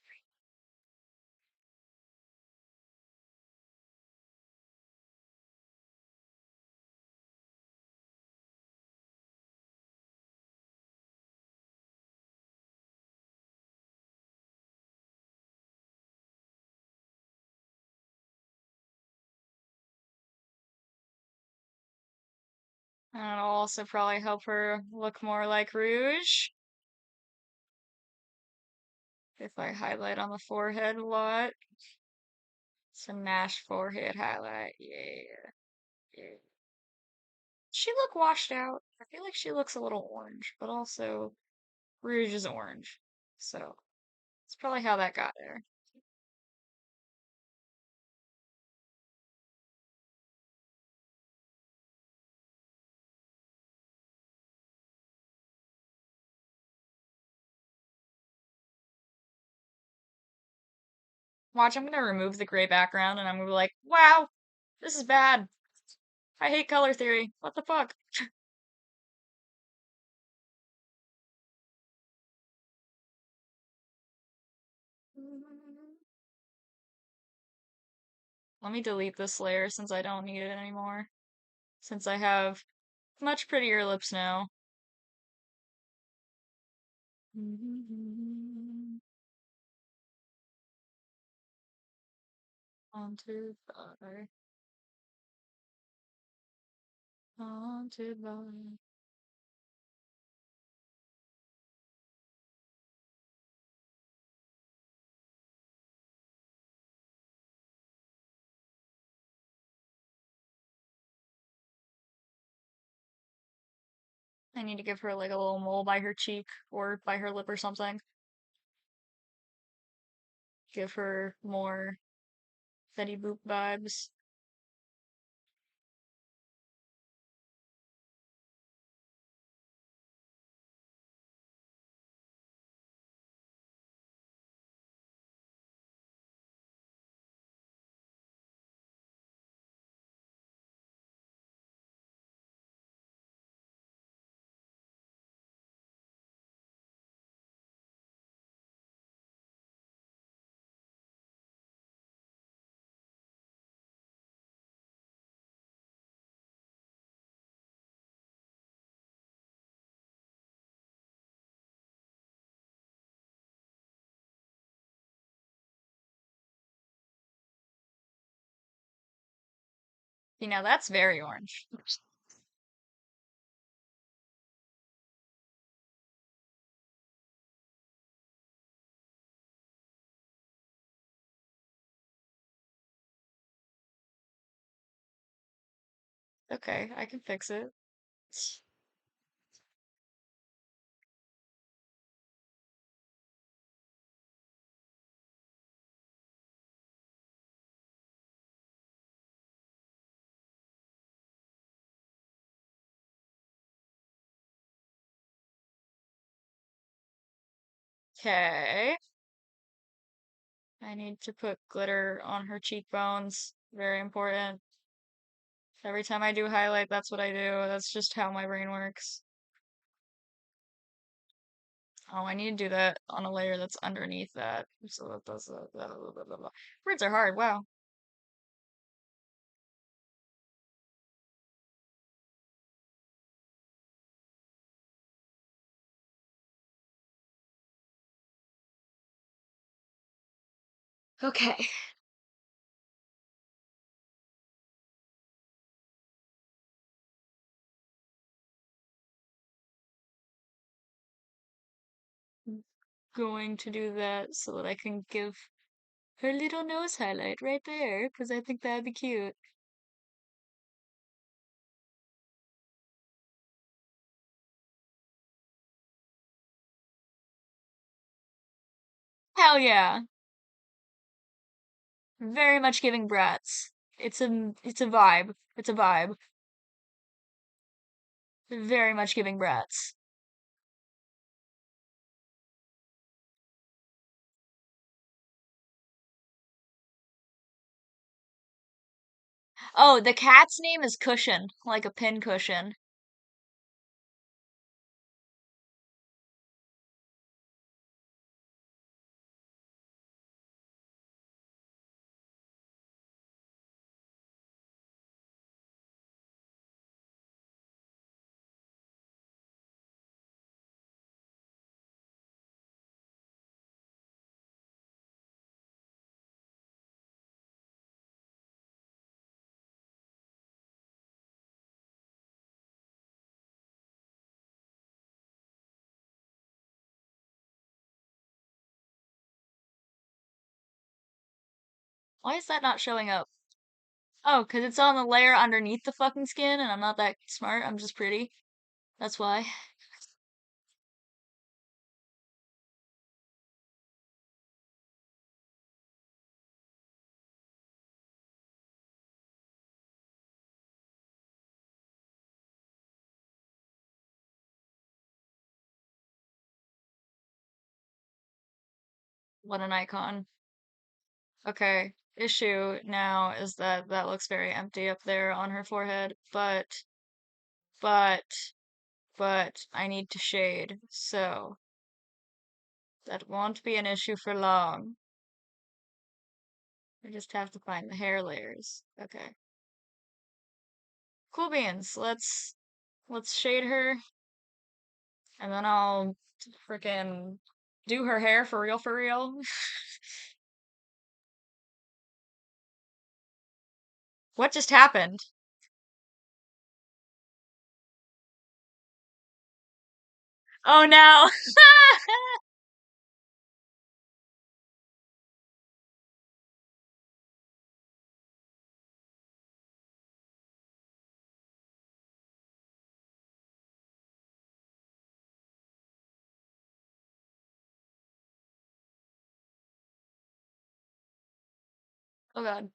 And it'll also probably help her look more like Rouge if I highlight on the forehead a lot. Some Nash forehead highlight. Yeah. Yeah. She look washed out. I feel like she looks a little orange, but also Rouge is orange. So that's probably how that got there. Watch, I'm gonna remove the gray background and I'm gonna be like, wow, this is bad. I hate color theory. What the fuck? Let me delete this layer since I don't need it anymore. Since I have much prettier lips now. Haunted by, haunted by. I need to give her like a little mole by her cheek or by her lip or something. Give her more Betty Boop vibes. You know, that's very orange. Okay, I can fix it. Okay. I need to put glitter on her cheekbones. Very important. Every time I do highlight, that's what I do. That's just how my brain works. Oh, I need to do that on a layer that's underneath that. So that does that. Blah, blah, blah, blah. Words are hard. Wow. Okay. Going to do that so that I can give her little nose highlight right there, because I think that'd be cute. Hell yeah. Very much giving Bratz. It's a vibe. It's a vibe. Very much giving Bratz. Oh, the cat's name is Cushion, like a pin cushion. Why is that not showing up? Oh, 'cause it's on the layer underneath the fucking skin and I'm not that smart. I'm just pretty. That's why. What an icon. Okay. Issue now is that that looks very empty up there on her forehead, but, but I need to shade, so that won't be an issue for long. I just have to find the hair layers. Okay. Cool beans. Let's shade her and then I'll frickin' do her hair for real for real. What just happened? Oh no. Oh god.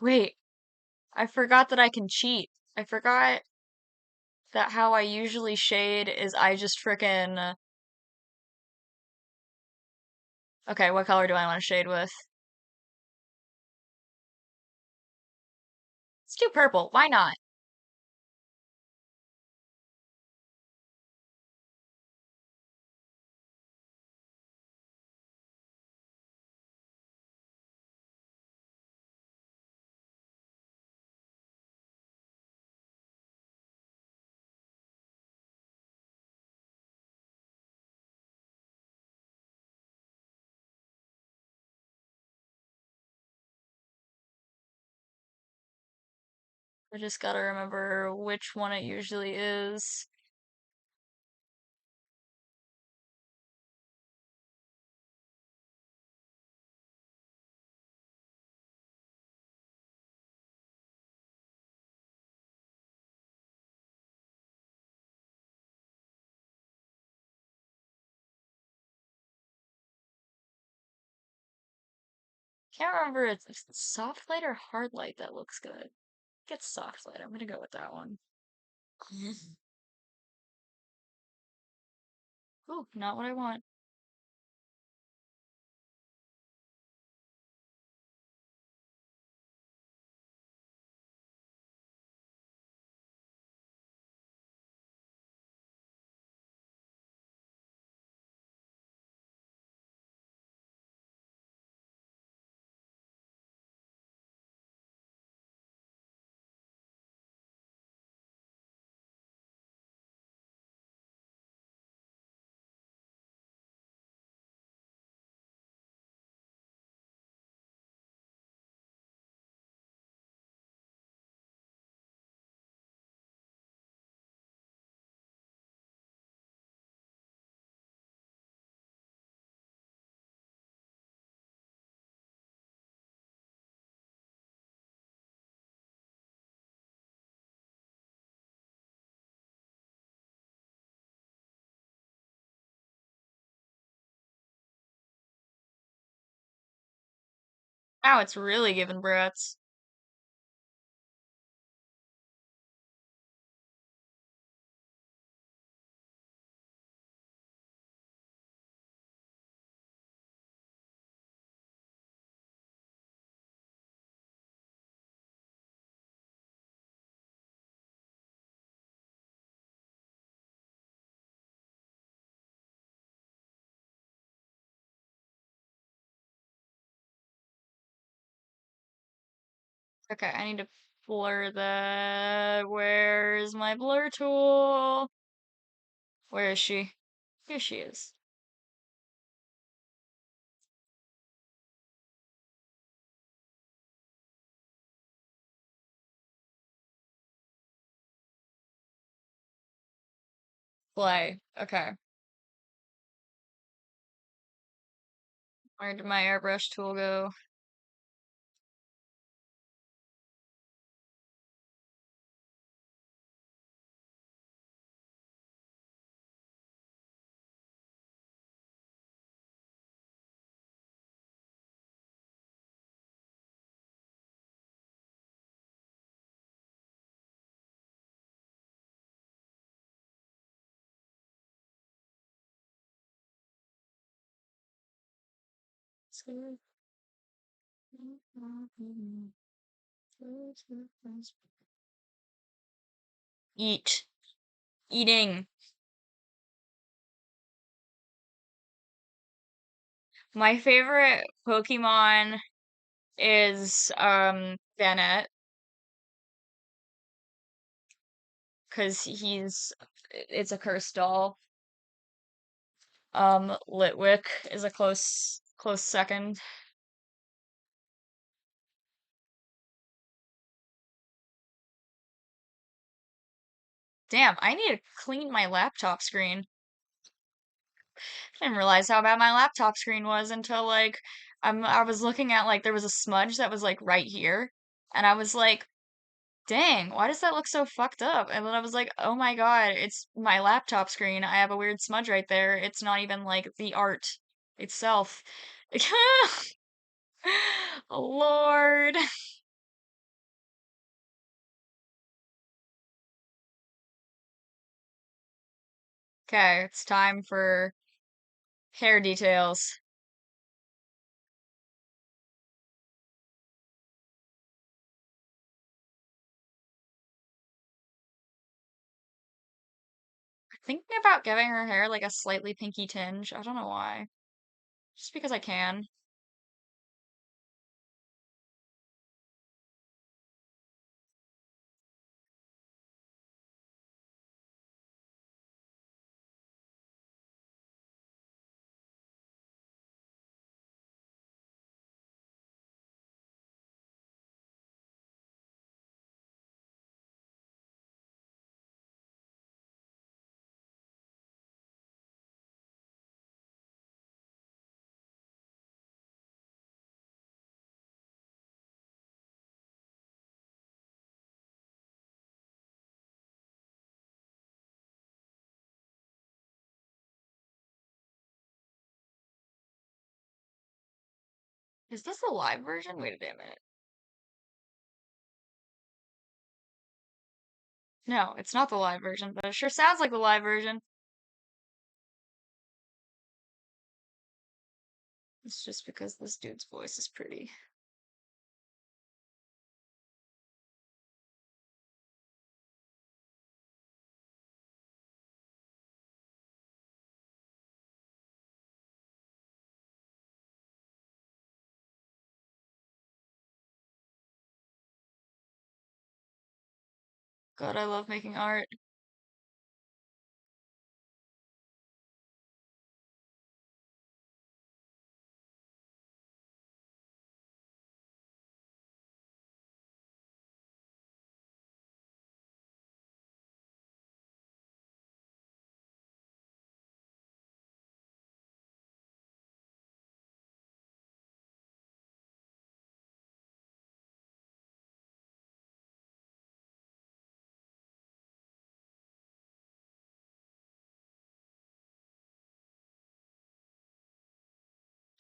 Wait, I forgot that I can cheat. I forgot that how I usually shade is I just frickin' okay, what color do I want to shade with? Let's do purple. Why not? I just gotta remember which one it usually is. Can't remember if it's soft light or hard light that looks good. Get soft light. I'm gonna go with that one. Ooh, not what I want. Now it's really giving Bratz. Okay, I need to blur the. Where's my blur tool? Where is she? Here she is. Play. Okay. Where did my airbrush tool go? Eat. Eating. My favorite Pokemon is Banette because it's a cursed doll. Litwick is a close second. Damn, I need to clean my laptop screen. I didn't realize how bad my laptop screen was until like I was looking at like there was a smudge that was like right here, and I was like, dang, why does that look so fucked up? And then I was like, oh my God, it's my laptop screen. I have a weird smudge right there. It's not even like the art itself. Lord. Okay, it's time for hair details. Thinking about giving her hair like a slightly pinky tinge. I don't know why. Just because I can. Is this the live version? Wait a minute. No, it's not the live version, but it sure sounds like the live version. It's just because this dude's voice is pretty. God, I love making art.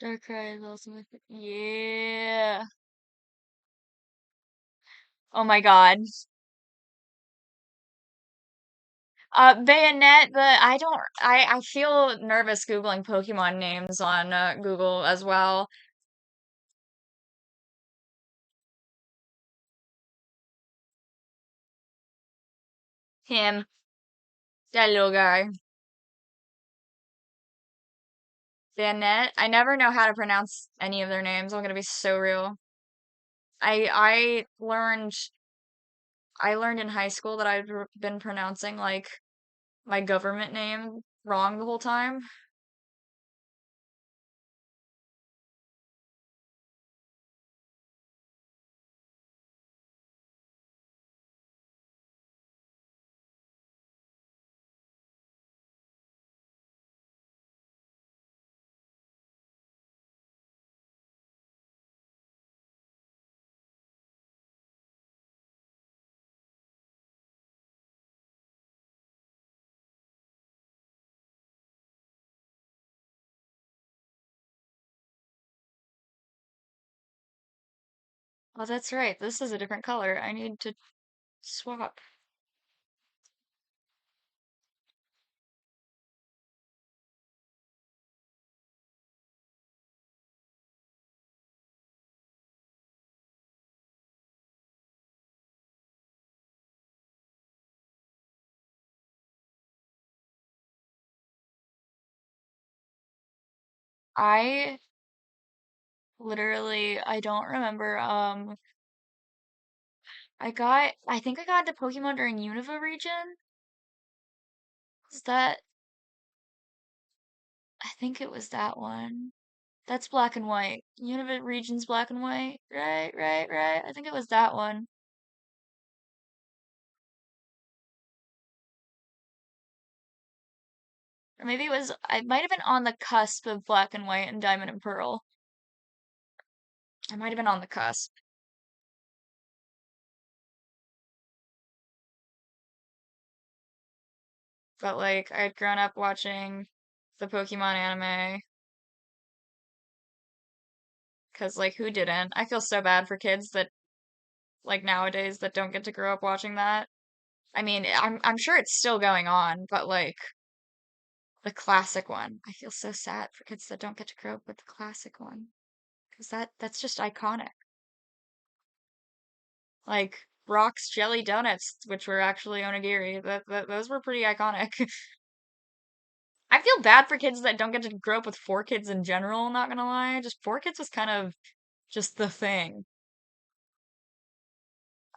Darkrai is also my yeah. Oh my God. Bayonet, but I feel nervous Googling Pokemon names on Google as well. Him, that little guy. Bayonet. I never know how to pronounce any of their names. I'm gonna be so real. I learned in high school that been pronouncing like my government name wrong the whole time. Oh, that's right. This is a different color. I need to swap. I literally I don't remember. I think I got into Pokemon during Unova region. Is that I think it was that one. That's black and white. Unova region's black and white. Right, right, right. I think it was that one. Or maybe I might have been on the cusp of black and white and diamond and pearl. I might have been on the cusp. But like I had grown up watching the Pokemon anime, 'cause like who didn't? I feel so bad for kids that like nowadays that don't get to grow up watching that. I mean, I'm sure it's still going on, but like the classic one. I feel so sad for kids that don't get to grow up with the classic one, 'cause that's just iconic. Like Brock's Jelly Donuts, which were actually onigiri. Those were pretty iconic. I feel bad for kids that don't get to grow up with four kids in general, not gonna lie. Just four kids was kind of just the thing.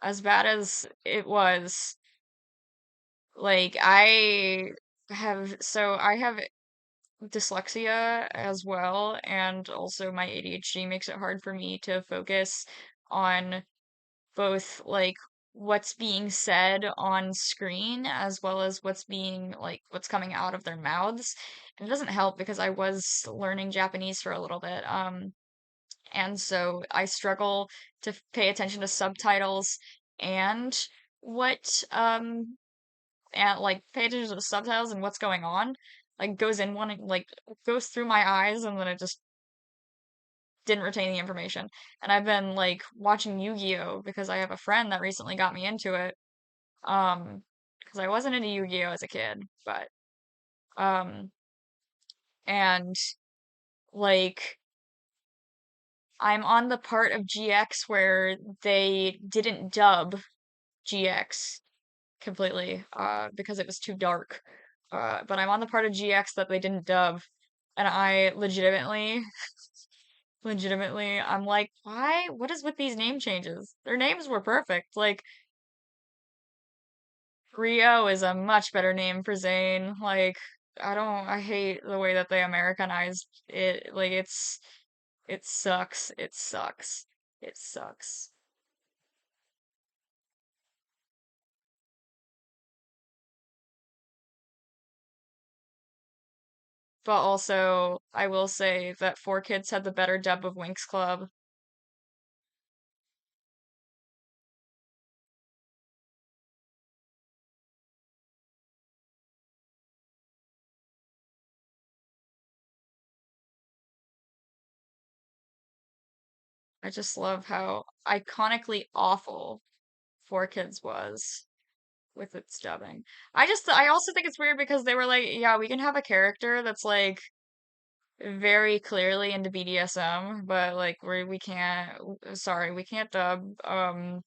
As bad as it was, like I have dyslexia as well, and also my ADHD makes it hard for me to focus on both like what's being said on screen as well as what's coming out of their mouths. And it doesn't help because I was learning Japanese for a little bit. And so I struggle to pay attention to subtitles and what and like pay attention to the subtitles and what's going on. Like goes in one like goes through my eyes and then it just didn't retain the information. And I've been like watching Yu-Gi-Oh because I have a friend that recently got me into it. Because I wasn't into Yu-Gi-Oh as a kid, but um and like I'm on the part of GX where they didn't dub GX completely, because it was too dark. But I'm on the part of GX that they didn't dub, and I legitimately, I'm like, why? What is with these name changes? Their names were perfect. Like, Rio is a much better name for Zane. Like, I hate the way that they Americanized it. Like, it sucks. It sucks. It sucks. But also, I will say that Four Kids had the better dub of Winx Club. I just love how iconically awful Four Kids was with its dubbing. I also think it's weird because they were like, yeah, we can have a character that's like very clearly into BDSM, but like we can't, sorry, we can't dub the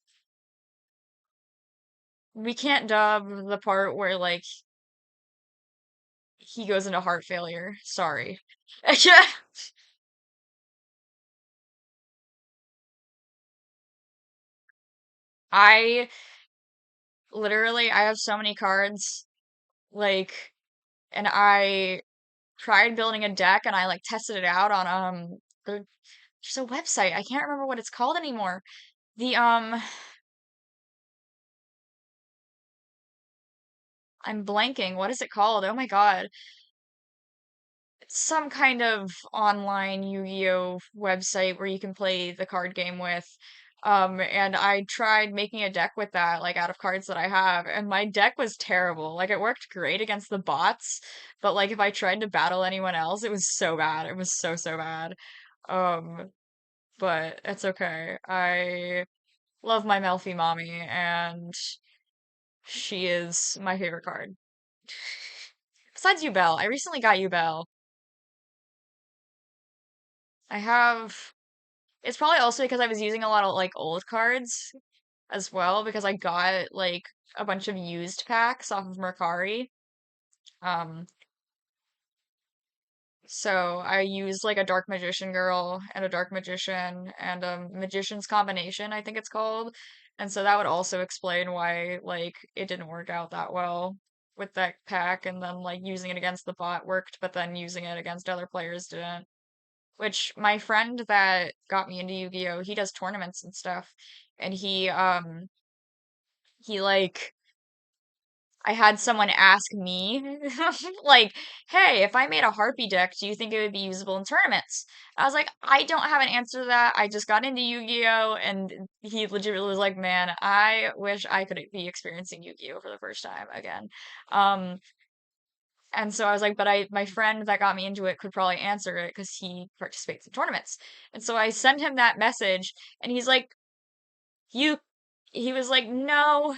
part where like he goes into heart failure. Sorry. Yeah. I I have so many cards, like, and I tried building a deck and I like tested it out on there's a website. I can't remember what it's called anymore. The I'm blanking. What is it called? Oh my God. It's some kind of online Yu-Gi-Oh website where you can play the card game with. And I tried making a deck with that, like out of cards that I have, and my deck was terrible. Like it worked great against the bots, but like if I tried to battle anyone else, it was so bad. It was so, so bad. Um, but it's okay. I love my Melfi mommy, and she is my favorite card. Besides Yubel, I recently got Yubel. I have. It's probably also because I was using a lot of like old cards as well because I got like a bunch of used packs off of Mercari. Um, so I used like a Dark Magician girl and a Dark Magician and a Magician's Combination, I think it's called. And so that would also explain why like it didn't work out that well with that pack, and then like using it against the bot worked, but then using it against other players didn't. Which my friend that got me into Yu-Gi-Oh, he does tournaments and stuff, and he like I had someone ask me like, "Hey, if I made a Harpy deck, do you think it would be usable in tournaments?" I was like, "I don't have an answer to that. I just got into Yu-Gi-Oh!" And he legitimately was like, "Man, I wish I could be experiencing Yu-Gi-Oh! For the first time again." Um, and so I was like, but my friend that got me into it could probably answer it because he participates in tournaments. And so I sent him that message, and he's like, you, he was like, no,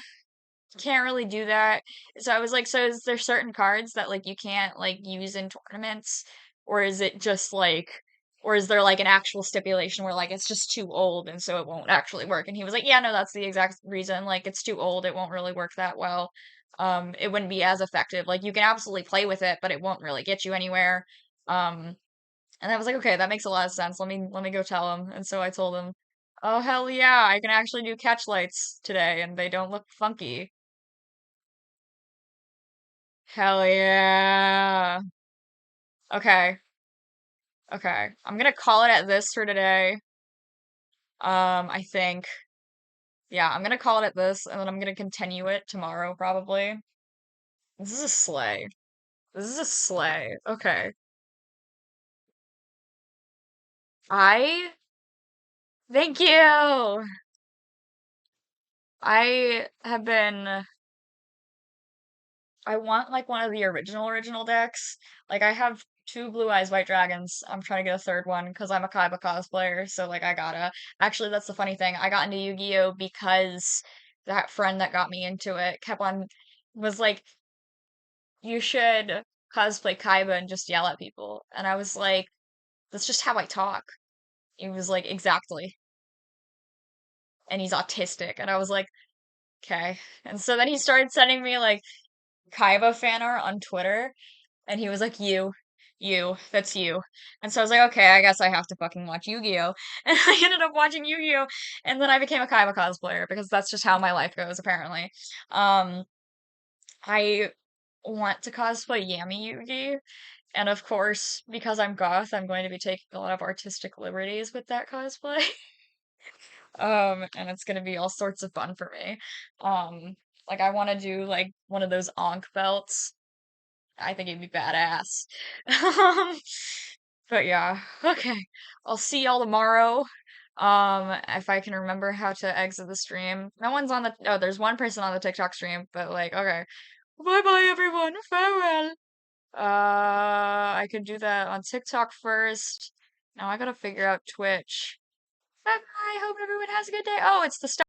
can't really do that. So I was like, so is there certain cards that like you can't like use in tournaments, or is it just like, or is there like an actual stipulation where like it's just too old and so it won't actually work? And he was like, yeah, no, that's the exact reason. Like it's too old, it won't really work that well. It wouldn't be as effective. Like you can absolutely play with it, but it won't really get you anywhere. Um, and I was like, okay, that makes a lot of sense. Let me go tell him. And so I told him, oh hell yeah, I can actually do catch lights today, and they don't look funky. Hell yeah. Okay. Okay. I'm gonna call it at this for today. I think. Yeah, I'm gonna call it at this, and then I'm gonna continue it tomorrow, probably. This is a sleigh. This is a sleigh. Okay. I thank you. I have been I want like one of the original decks. Like I have two Blue Eyes White Dragons. I'm trying to get a third one because I'm a Kaiba cosplayer, so like I gotta. Actually, that's the funny thing. I got into Yu-Gi-Oh because that friend that got me into it kept on was like, "You should cosplay Kaiba and just yell at people." And I was like, "That's just how I talk." He was like, "Exactly." And he's autistic, and I was like, "Okay." And so then he started sending me like Kaiba fan art on Twitter. And he was like, that's you. And so I was like, okay, I guess I have to fucking watch Yu-Gi-Oh! And I ended up watching Yu-Gi-Oh! And then I became a Kaiba cosplayer because that's just how my life goes, apparently. Um, I want to cosplay Yami Yugi. And of course, because I'm goth, I'm going to be taking a lot of artistic liberties with that cosplay. And it's gonna be all sorts of fun for me. Like I want to do like one of those Ankh belts. I think it'd be badass. Um, but yeah, okay. I'll see y'all tomorrow. If I can remember how to exit the stream. No one's on the, oh, there's one person on the TikTok stream, but like, okay. Bye bye everyone. Farewell. I could do that on TikTok first. Now I gotta figure out Twitch. Bye bye. Hope everyone has a good day. Oh, it's the